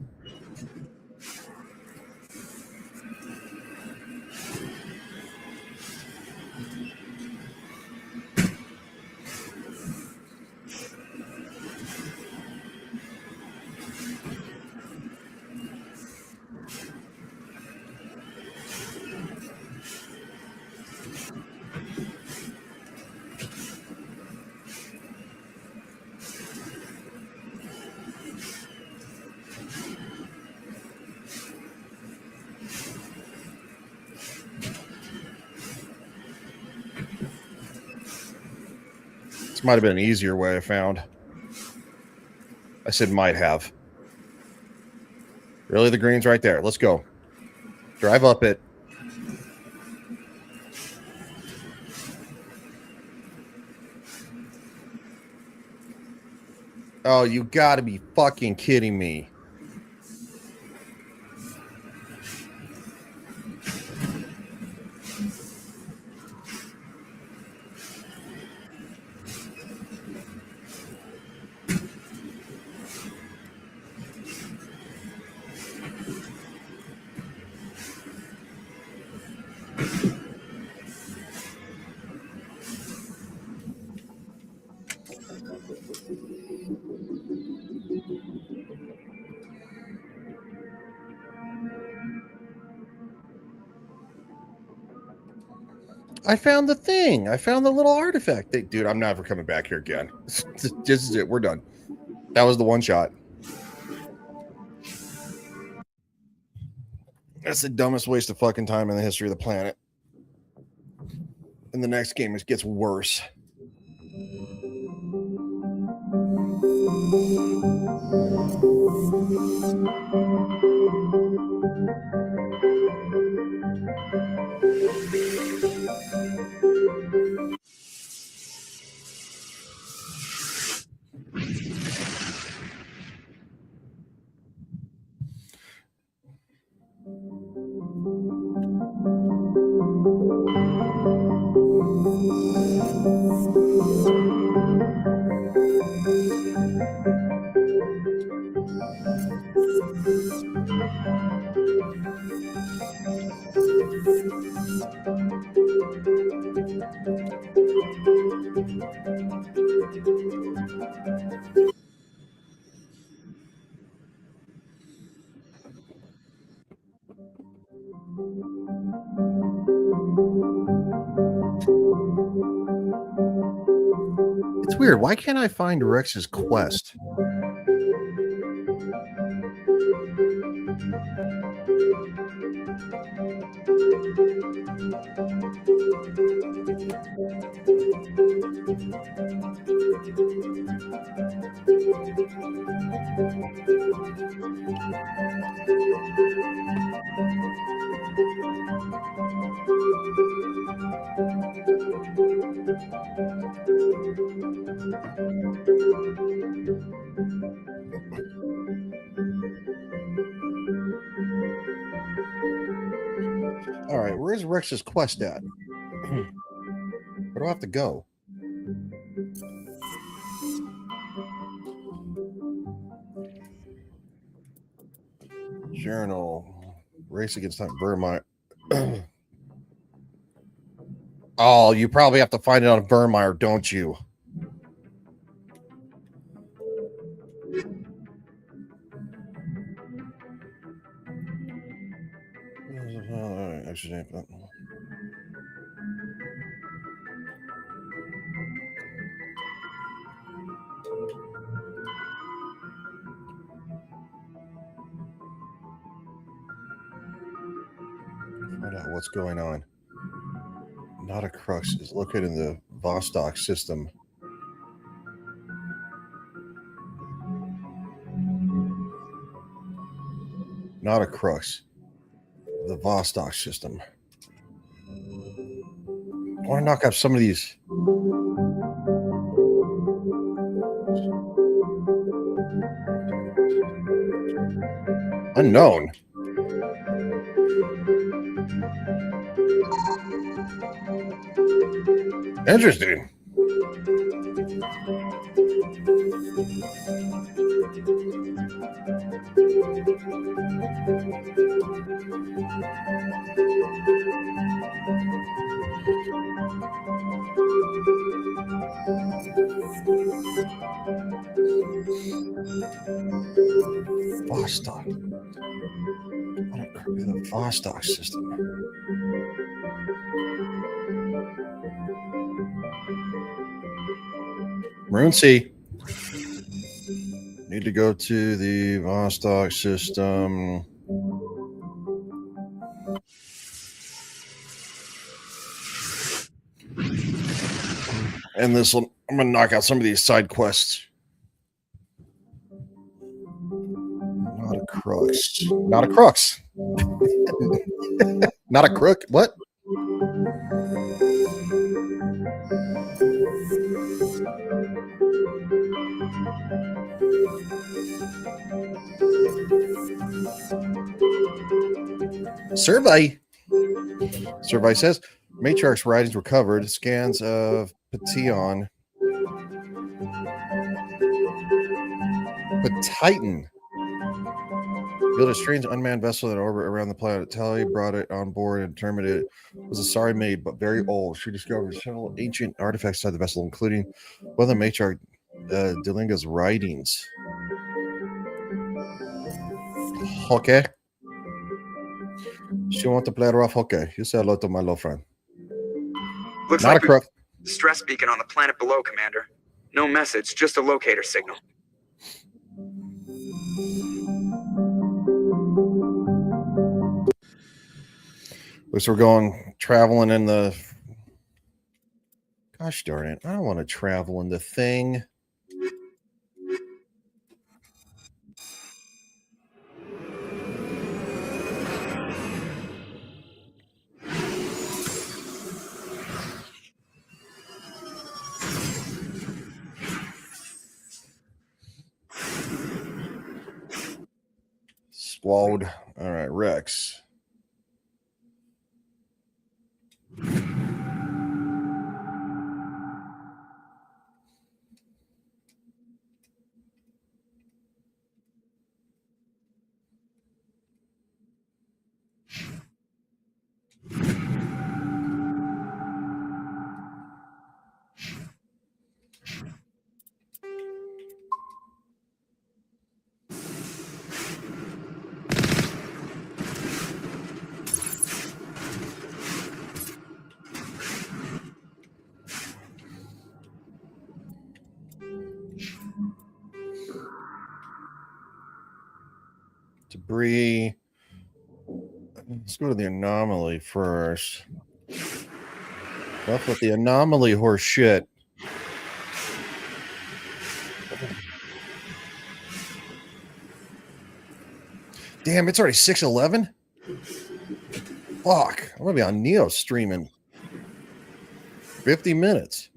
This might have been an easier way I found. I said might have. Really, the green's right there. Let's go. Drive up it. Oh, you gotta be fucking kidding me. I found the thing. I found the little artifact. Dude, I'm never coming back here again. This is it. We're done. That was the one shot. That's the dumbest waste of fucking time in the history of the planet. And the next game, it gets worse. It's weird. Why can't I find Rex's quest? All right, where's Rex's quest at? Where do I have to go? Journal. Race against that Vermeer. Oh, you probably have to find it on Vermeer, don't you? Actually, find out what's going on. Not a crux is located in the Vostok system. Not a crux. The Vostok system. I want to knock out some of these. Unknown. Interesting. Vostok. The Vostok system. Maroon Sea. Need to go to the Vostok system. And this one, I'm going to knock out some of these side quests. Not a crux. Not a crux. Not a crook. What? Survey. Survey says Matriarch's writings recovered. Scans of Pation. Titan. Built a strange unmanned vessel in orbit around the planet. Tally brought it on board and determined it was a sorry maid, but very old. She discovered several ancient artifacts inside the vessel, including one of the Matriarch Delinga's writings. Okay. She want to play rough hockey. You say hello to my little friend. Looks Not like a crook. stress beacon on the planet below, Commander. No message, just a locator signal. Looks we're going traveling in the. Gosh darn it! I don't want to travel in the thing. Squad. All right, Rex. Debris. Let's go to the anomaly first. Enough with the anomaly horse shit. Damn, it's already 6:11. Fuck, I'm gonna be on Neo streaming 50 minutes.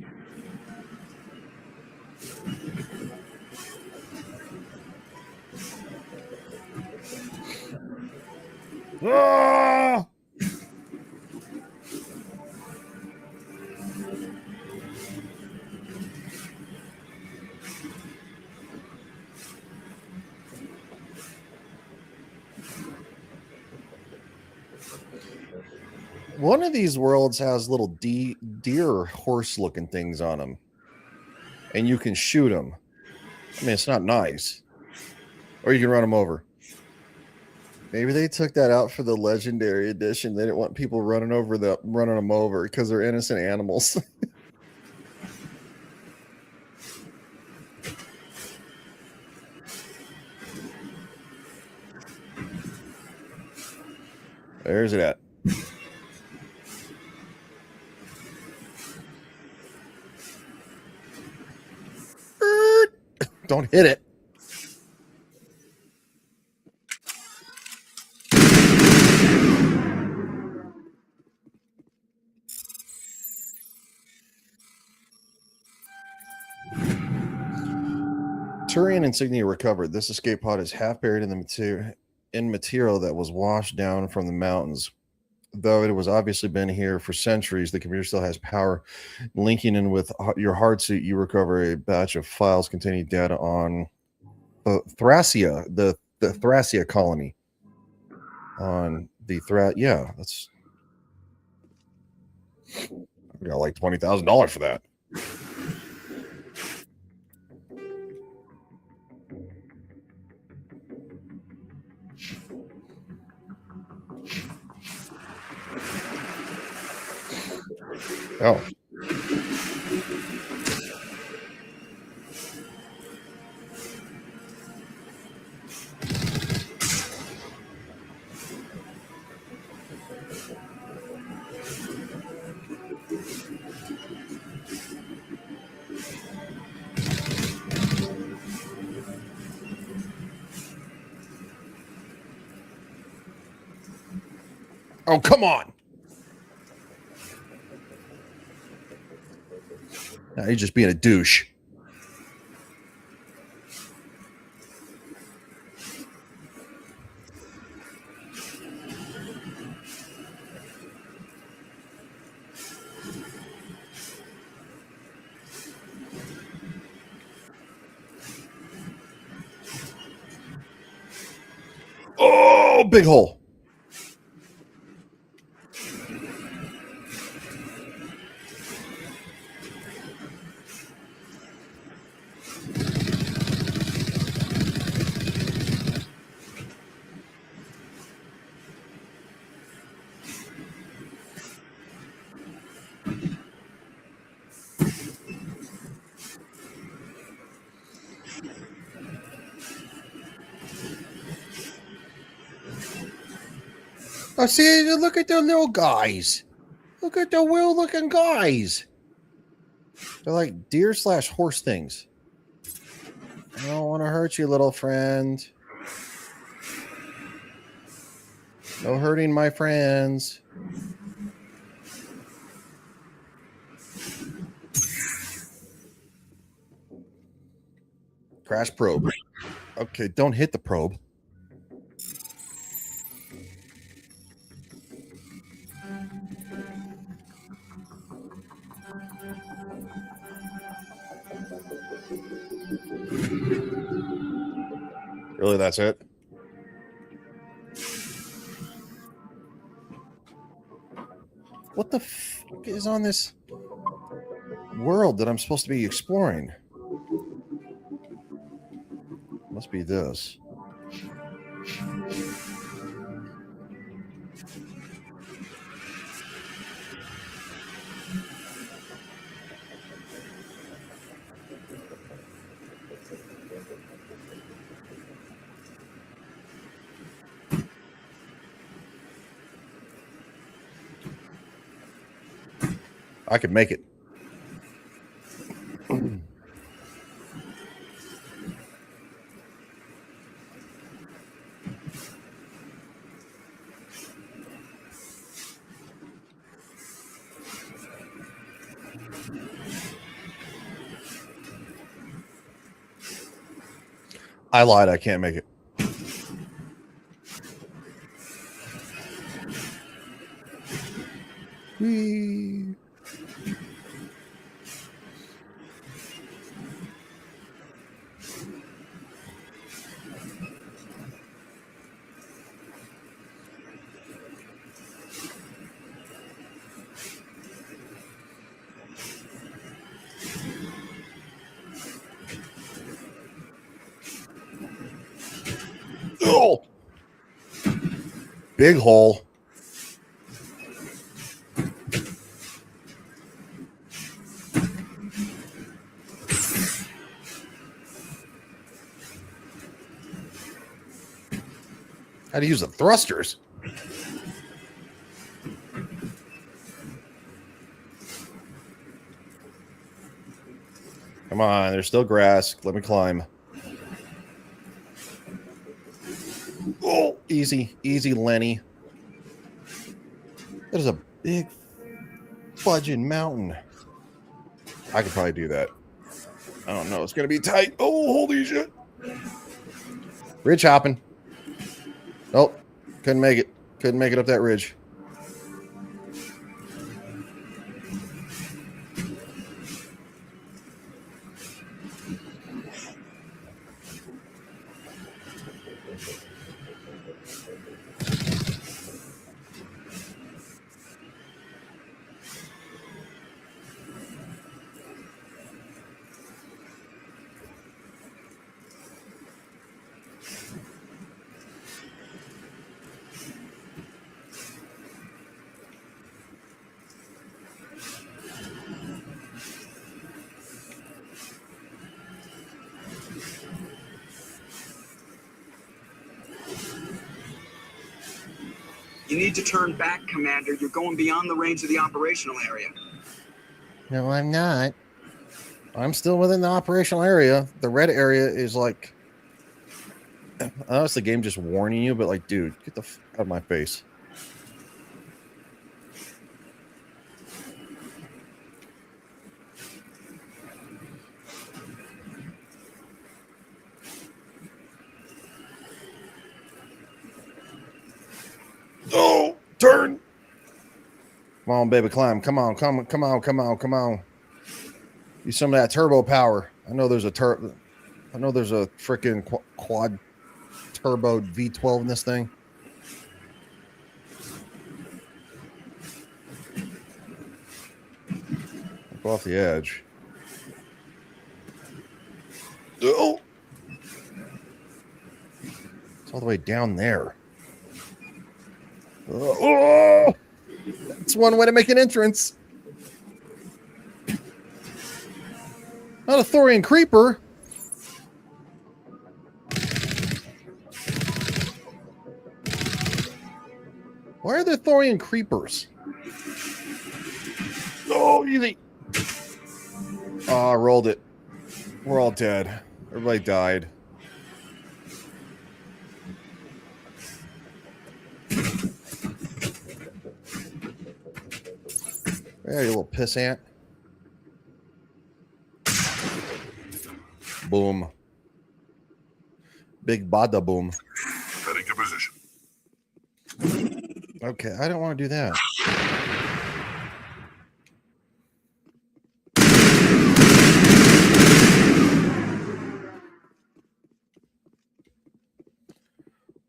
Ah! One of these worlds has little deer horse looking things on them, and you can shoot them. I mean, it's not nice, or you can run them over. Maybe they took that out for the legendary edition. They didn't want people running them over because they're innocent animals. There's it at. Don't hit it. Turian insignia recovered. This escape pod is half buried in the material that was washed down from the mountains. Though it was obviously been here for centuries, the computer still has power. Linking in with your hard suit, you recover a batch of files containing data on Thracia, the Thracia colony. On the yeah, that's. I got like $20,000 for that. Oh. Oh, come on. Now he's just being a douche. Oh, big hole. Oh, see, look at the little guys. Look at the wheel-looking guys. They're like deer/horse things. I don't want to hurt you, little friend. No hurting my friends. Crash probe. Okay, don't hit the probe. Really, that's it? What the fuck is on this world that I'm supposed to be exploring? Must be this. I could make it. I lied. I can't make it. Whee. Oh! Big hole. How to use the thrusters? Come on, there's still grass. Let me climb. Oh, easy, easy, Lenny. That is a big fudging mountain. I could probably do that. I don't know. It's going to be tight. Oh, holy shit. Ridge hopping. Nope. Couldn't make it. Couldn't make it up that ridge. You need to turn back, Commander. You're going beyond the range of the operational area. No, I'm not. I'm still within the operational area. The red area is like... I know it's the game just warning you, but like, dude, get the f out of my face. Oh, turn. Come on, baby, climb. Come on, come on, come on, come on, come on. Use some of that turbo power. I know there's a freaking quad turbo V12 in this thing. Up off the edge. Oh, it's all the way down there. Oh, that's one way to make an entrance. Not a Thorian creeper. Why are there Thorian creepers? Oh, easy. Oh, I rolled it. We're all dead. Everybody died. Yeah, you little pissant. Boom. Big bada boom. Heading to position. Okay, I don't want to do that.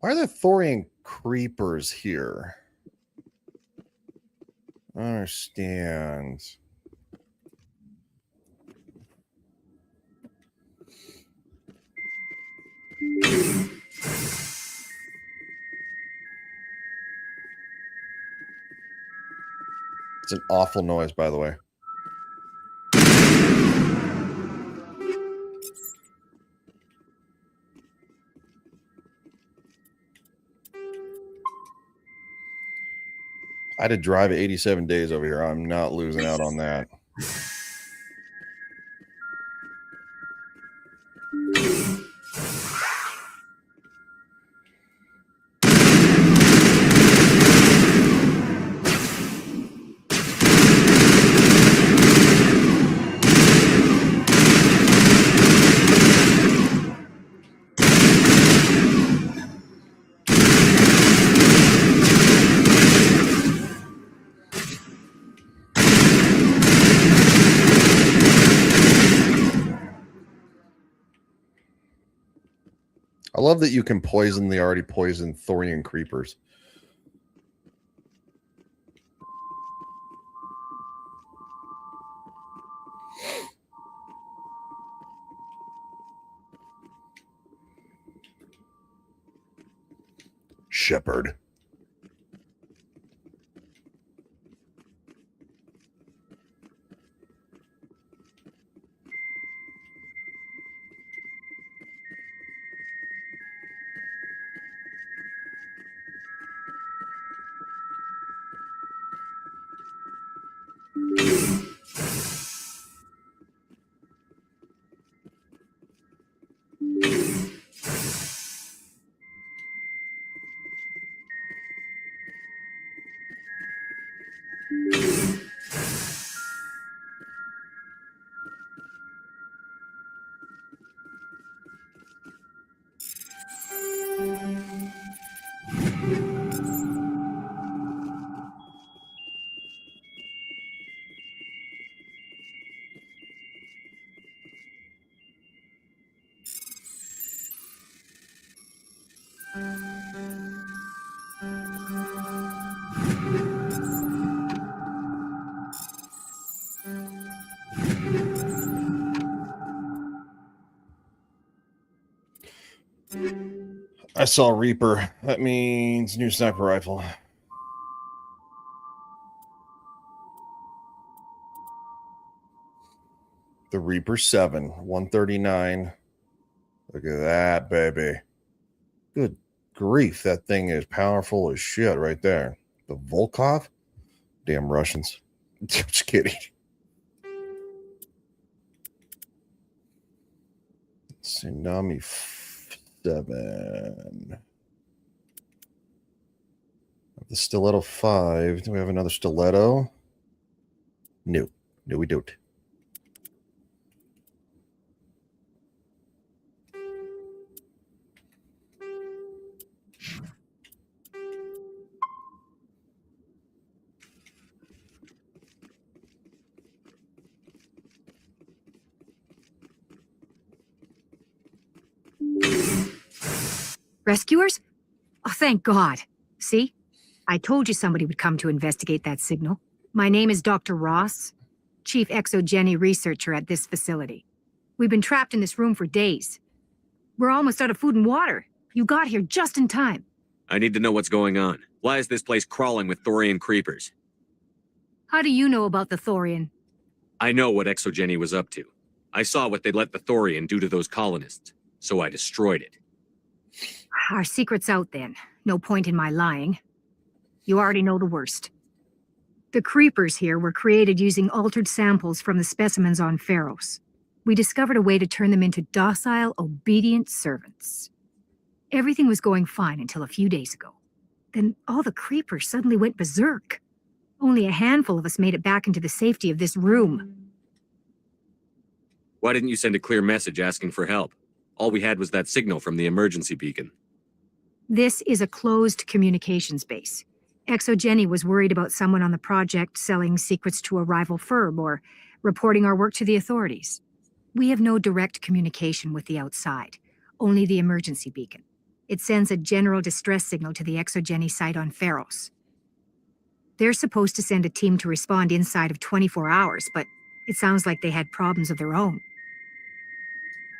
Why are there Thorian creepers here? I don't understand. It's an awful noise, by the way. I had to drive 87 days over here. I'm not losing out on that. I love that you can poison the already poisoned Thorian creepers. Shepherd. I saw Reaper. That means new sniper rifle. The Reaper 7, 139. Look at that, baby. Good grief. That thing is powerful as shit right there. The Volkov? Damn Russians. Just kidding. Tsunami 7. The Stiletto 5. Do we have another Stiletto? No. No, we don't. Rescuers? Oh, thank God. See? I told you somebody would come to investigate that signal. My name is Dr. Ross, Chief Exogeny Researcher at this facility. We've been trapped in this room for days. We're almost out of food and water. You got here just in time. I need to know what's going on. Why is this place crawling with Thorian creepers? How do you know about the Thorian? I know what Exogeny was up to. I saw what they let the Thorian do to those colonists, so I destroyed it. Our secret's out then. No point in my lying. You already know the worst. The creepers here were created using altered samples from the specimens on Pharos. We discovered a way to turn them into docile, obedient servants. Everything was going fine until a few days ago. Then all the creepers suddenly went berserk. Only a handful of us made it back into the safety of this room. Why didn't you send a clear message asking for help? All we had was that signal from the emergency beacon. This is a closed communications base. ExoGeni was worried about someone on the project selling secrets to a rival firm or reporting our work to the authorities. We have no direct communication with the outside, only the emergency beacon. It sends a general distress signal to the ExoGeni site on Pharos. They're supposed to send a team to respond inside of 24 hours, but it sounds like they had problems of their own.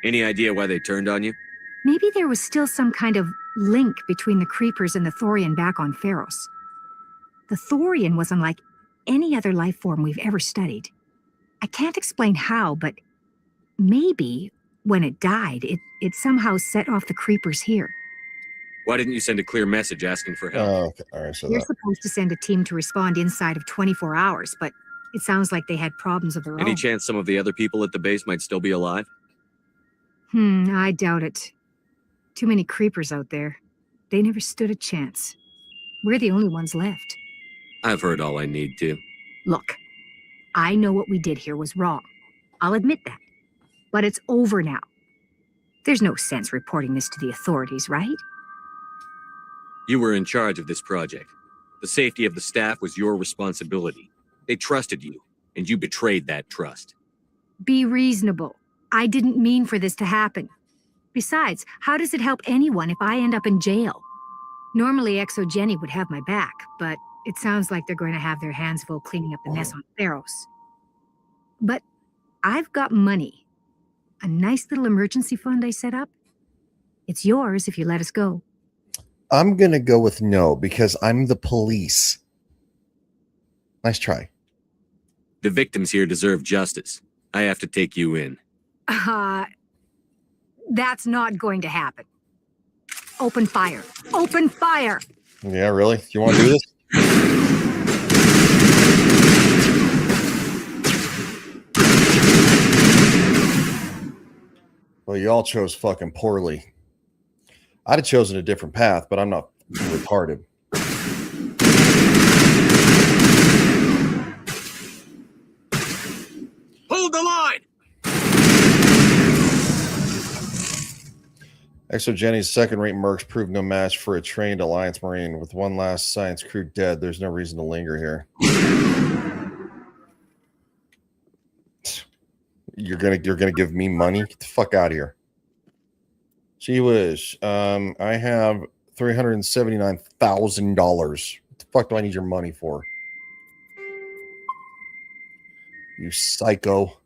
Any idea why they turned on you? Maybe there was still some kind of link between the creepers and the Thorian back on Pharos. The Thorian was unlike any other life form we've ever studied. I can't explain how, but maybe when it died, it somehow set off the creepers here. Why didn't you send a clear message asking for help? Oh, okay. All right, so You're that. supposed to send a team to respond inside of 24 hours, but it sounds like they had problems of their Any own. chance some of the other people at the base might still be alive? I doubt it. Too many creepers out there. They never stood a chance. We're the only ones left. I've heard all I need to. Look, I know what we did here was wrong. I'll admit that. But it's over now. There's no sense reporting this to the authorities, right? You were in charge of this project. The safety of the staff was your responsibility. They trusted you, and you betrayed that trust. Be reasonable. I didn't mean for this to happen. Besides, how does it help anyone if I end up in jail? Normally, ExoGeni would have my back, but it sounds like they're going to have their hands full cleaning up the mess on Pharos. But I've got money. A nice little emergency fund I set up. It's yours if you let us go. I'm going to go with no because I'm the police. Nice try. The victims here deserve justice. I have to take you in. That's not going to happen. Open fire. Open fire! Yeah, really? You want to do this? Well, you all chose fucking poorly. I'd have chosen a different path, but I'm not retarded. Hold the line! ExoGeni's second-rate mercs proved no match for a trained Alliance Marine. With one last science crew dead, there's no reason to linger here. You're gonna give me money? Get the fuck out of here. Gee whiz. I have $379,000. What the fuck do I need your money for? You psycho.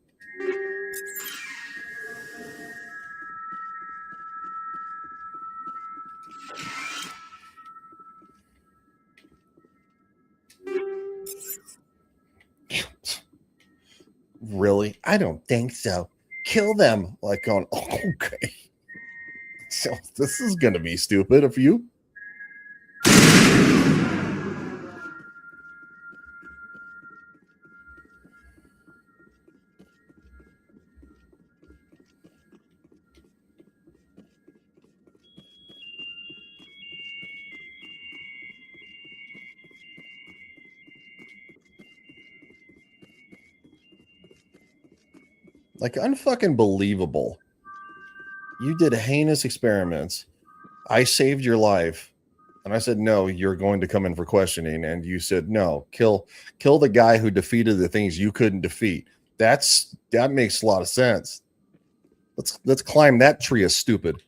Really? I don't think so. Kill them. Like on, oh, okay. So this is going to be stupid of you. Like, unfucking believable. You did heinous experiments. I saved your life. And I said, no, you're going to come in for questioning. And you said, no, kill the guy who defeated the things you couldn't defeat. That makes a lot of sense. Let's climb that tree of stupid.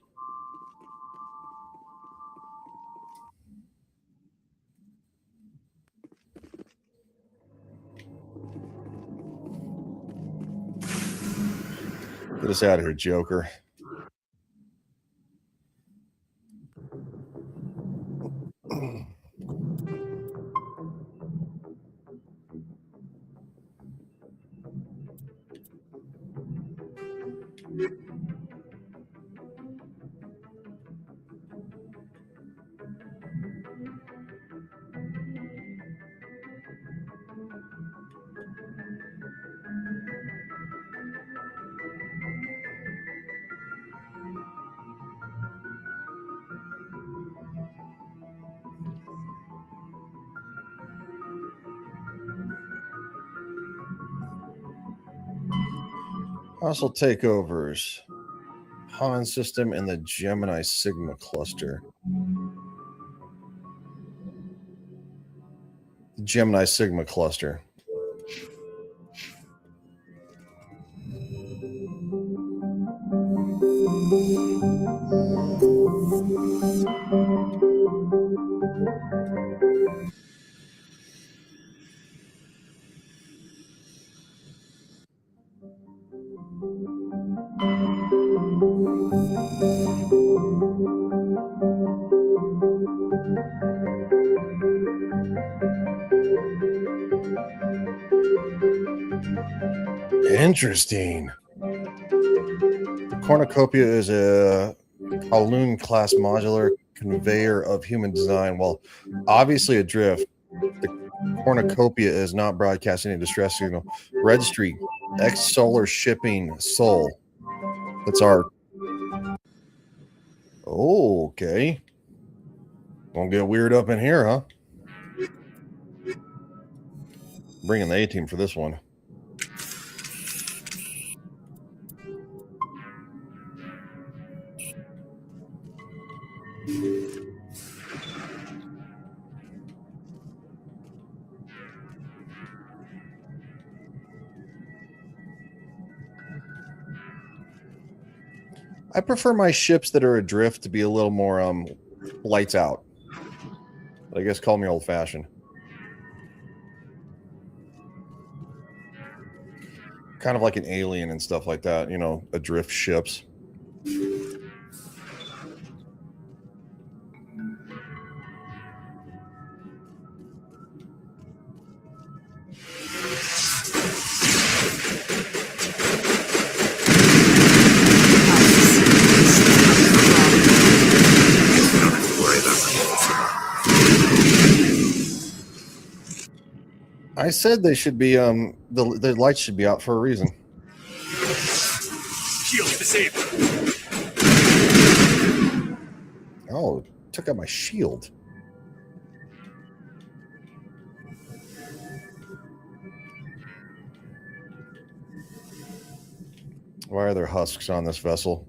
Get us out of here, Joker. Hostile takeovers. Han system and the Gemini Sigma cluster. The Gemini Sigma cluster. Interesting. The cornucopia is a Kowloon class modular conveyor of human design. While obviously adrift, the cornucopia is not broadcasting a distress signal. Red Street, X-Solar Shipping, Seoul. That's our... Oh, okay. Won't get weird up in here, huh? Bringing the A-team for this one. I prefer my ships that are adrift to be a little more lights out. I guess call me old-fashioned. Kind of like an Alien and stuff like that, you know, adrift ships. I said they should be the lights should be out for a reason. Shield disabled. Oh, took out my shield. Why are there husks on this vessel?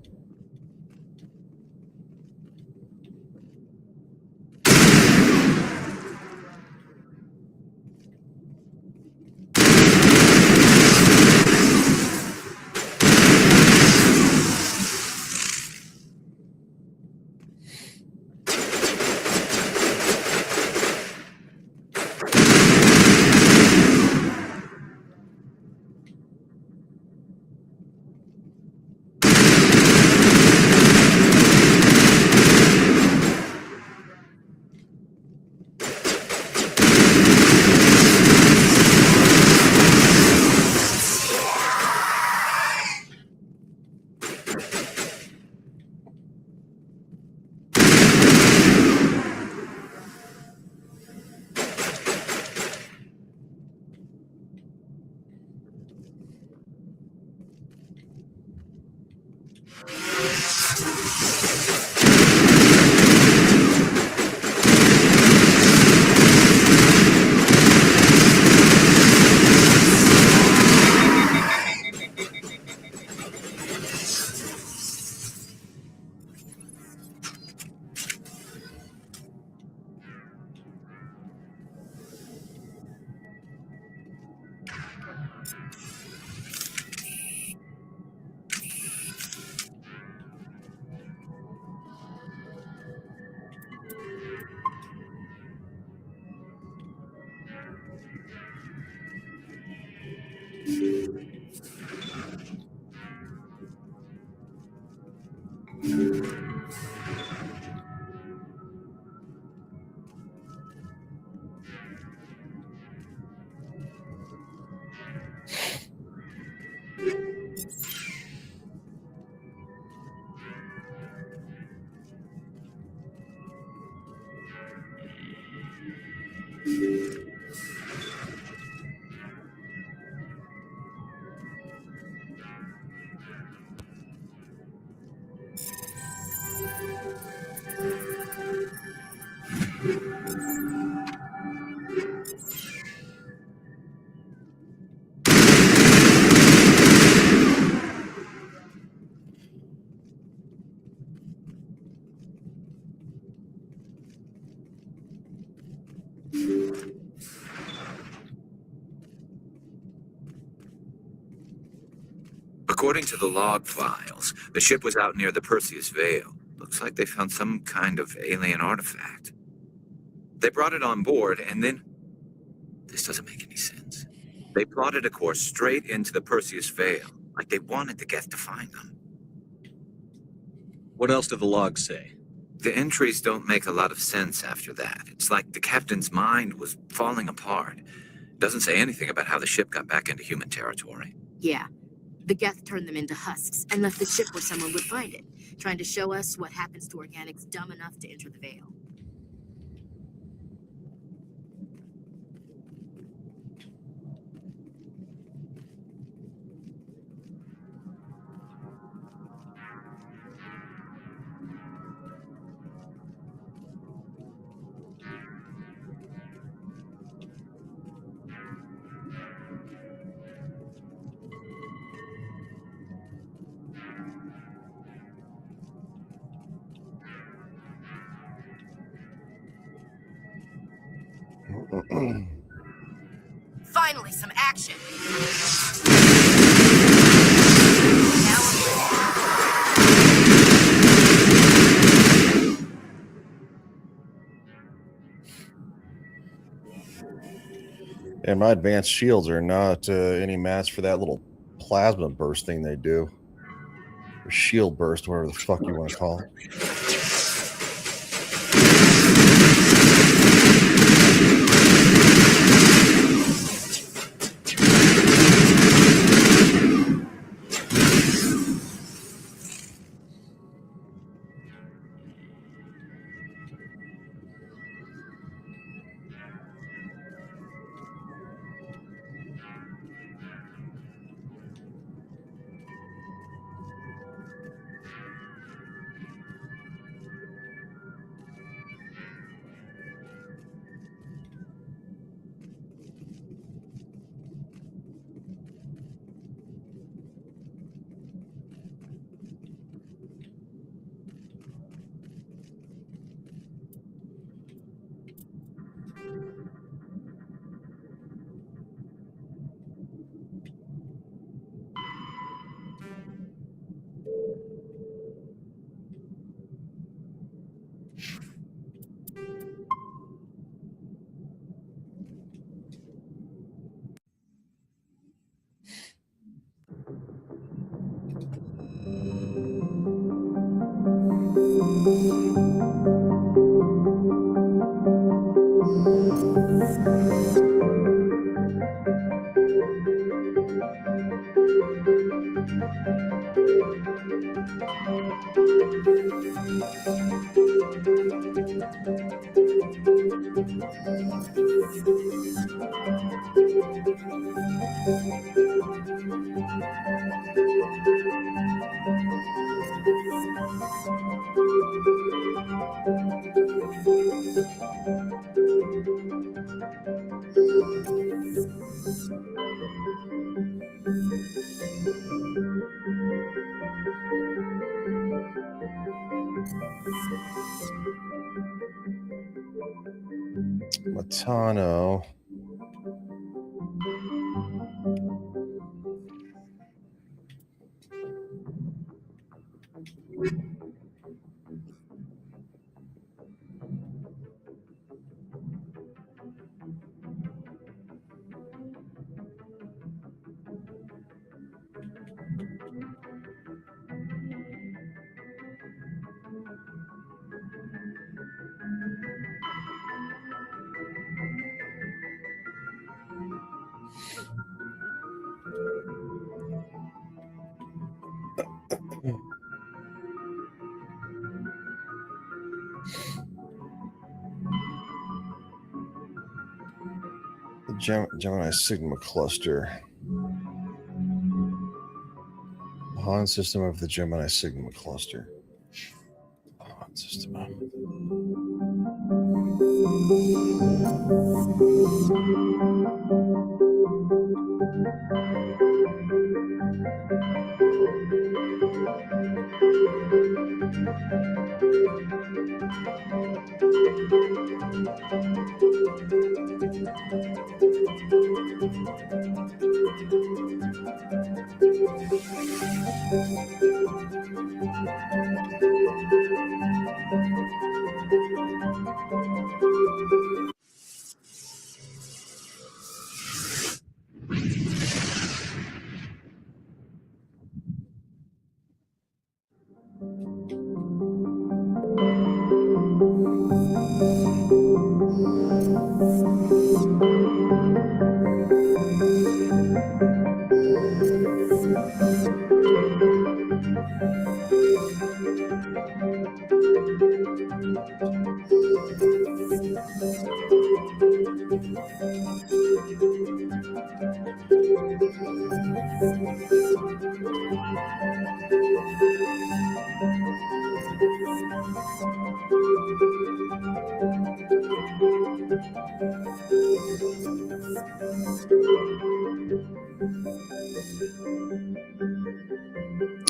According to the log files, the ship was out near the Perseus Veil. Looks like they found some kind of alien artifact. They brought it on board, and then... This doesn't make any sense. They plotted a course straight into the Perseus Veil, like they wanted the Geth to find them. What else do the logs say? The entries don't make a lot of sense after that. It's like the captain's mind was falling apart. Doesn't say anything about how the ship got back into human territory. Yeah. The Geth turned them into husks and left the ship where someone would find it, trying to show us what happens to organics dumb enough to enter the Veil. Finally, some action. And my advanced shields are not any match for that little plasma burst thing they do. Or shield burst, whatever the fuck you want to call it. Matano. The Gemini Sigma cluster. Han system of the Gemini Sigma cluster. Han system.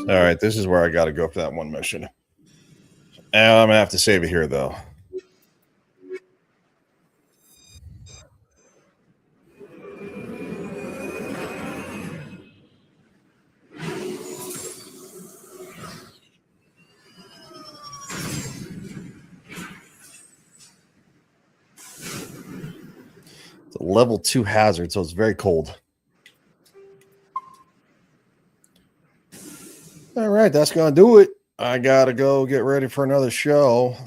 All right, this is where I got to go for that one mission. And I'm gonna have to save it here, though. It's a level 2 hazard, so it's very cold. All right, that's going to do it. I got to go get ready for another show.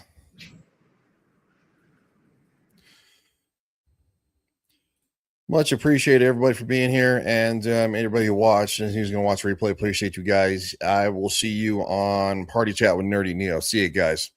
Much appreciated, everybody, for being here. And everybody who watched and who's going to watch the replay, appreciate you guys. I will see you on Party Chat with Nerdy Neo. See you guys.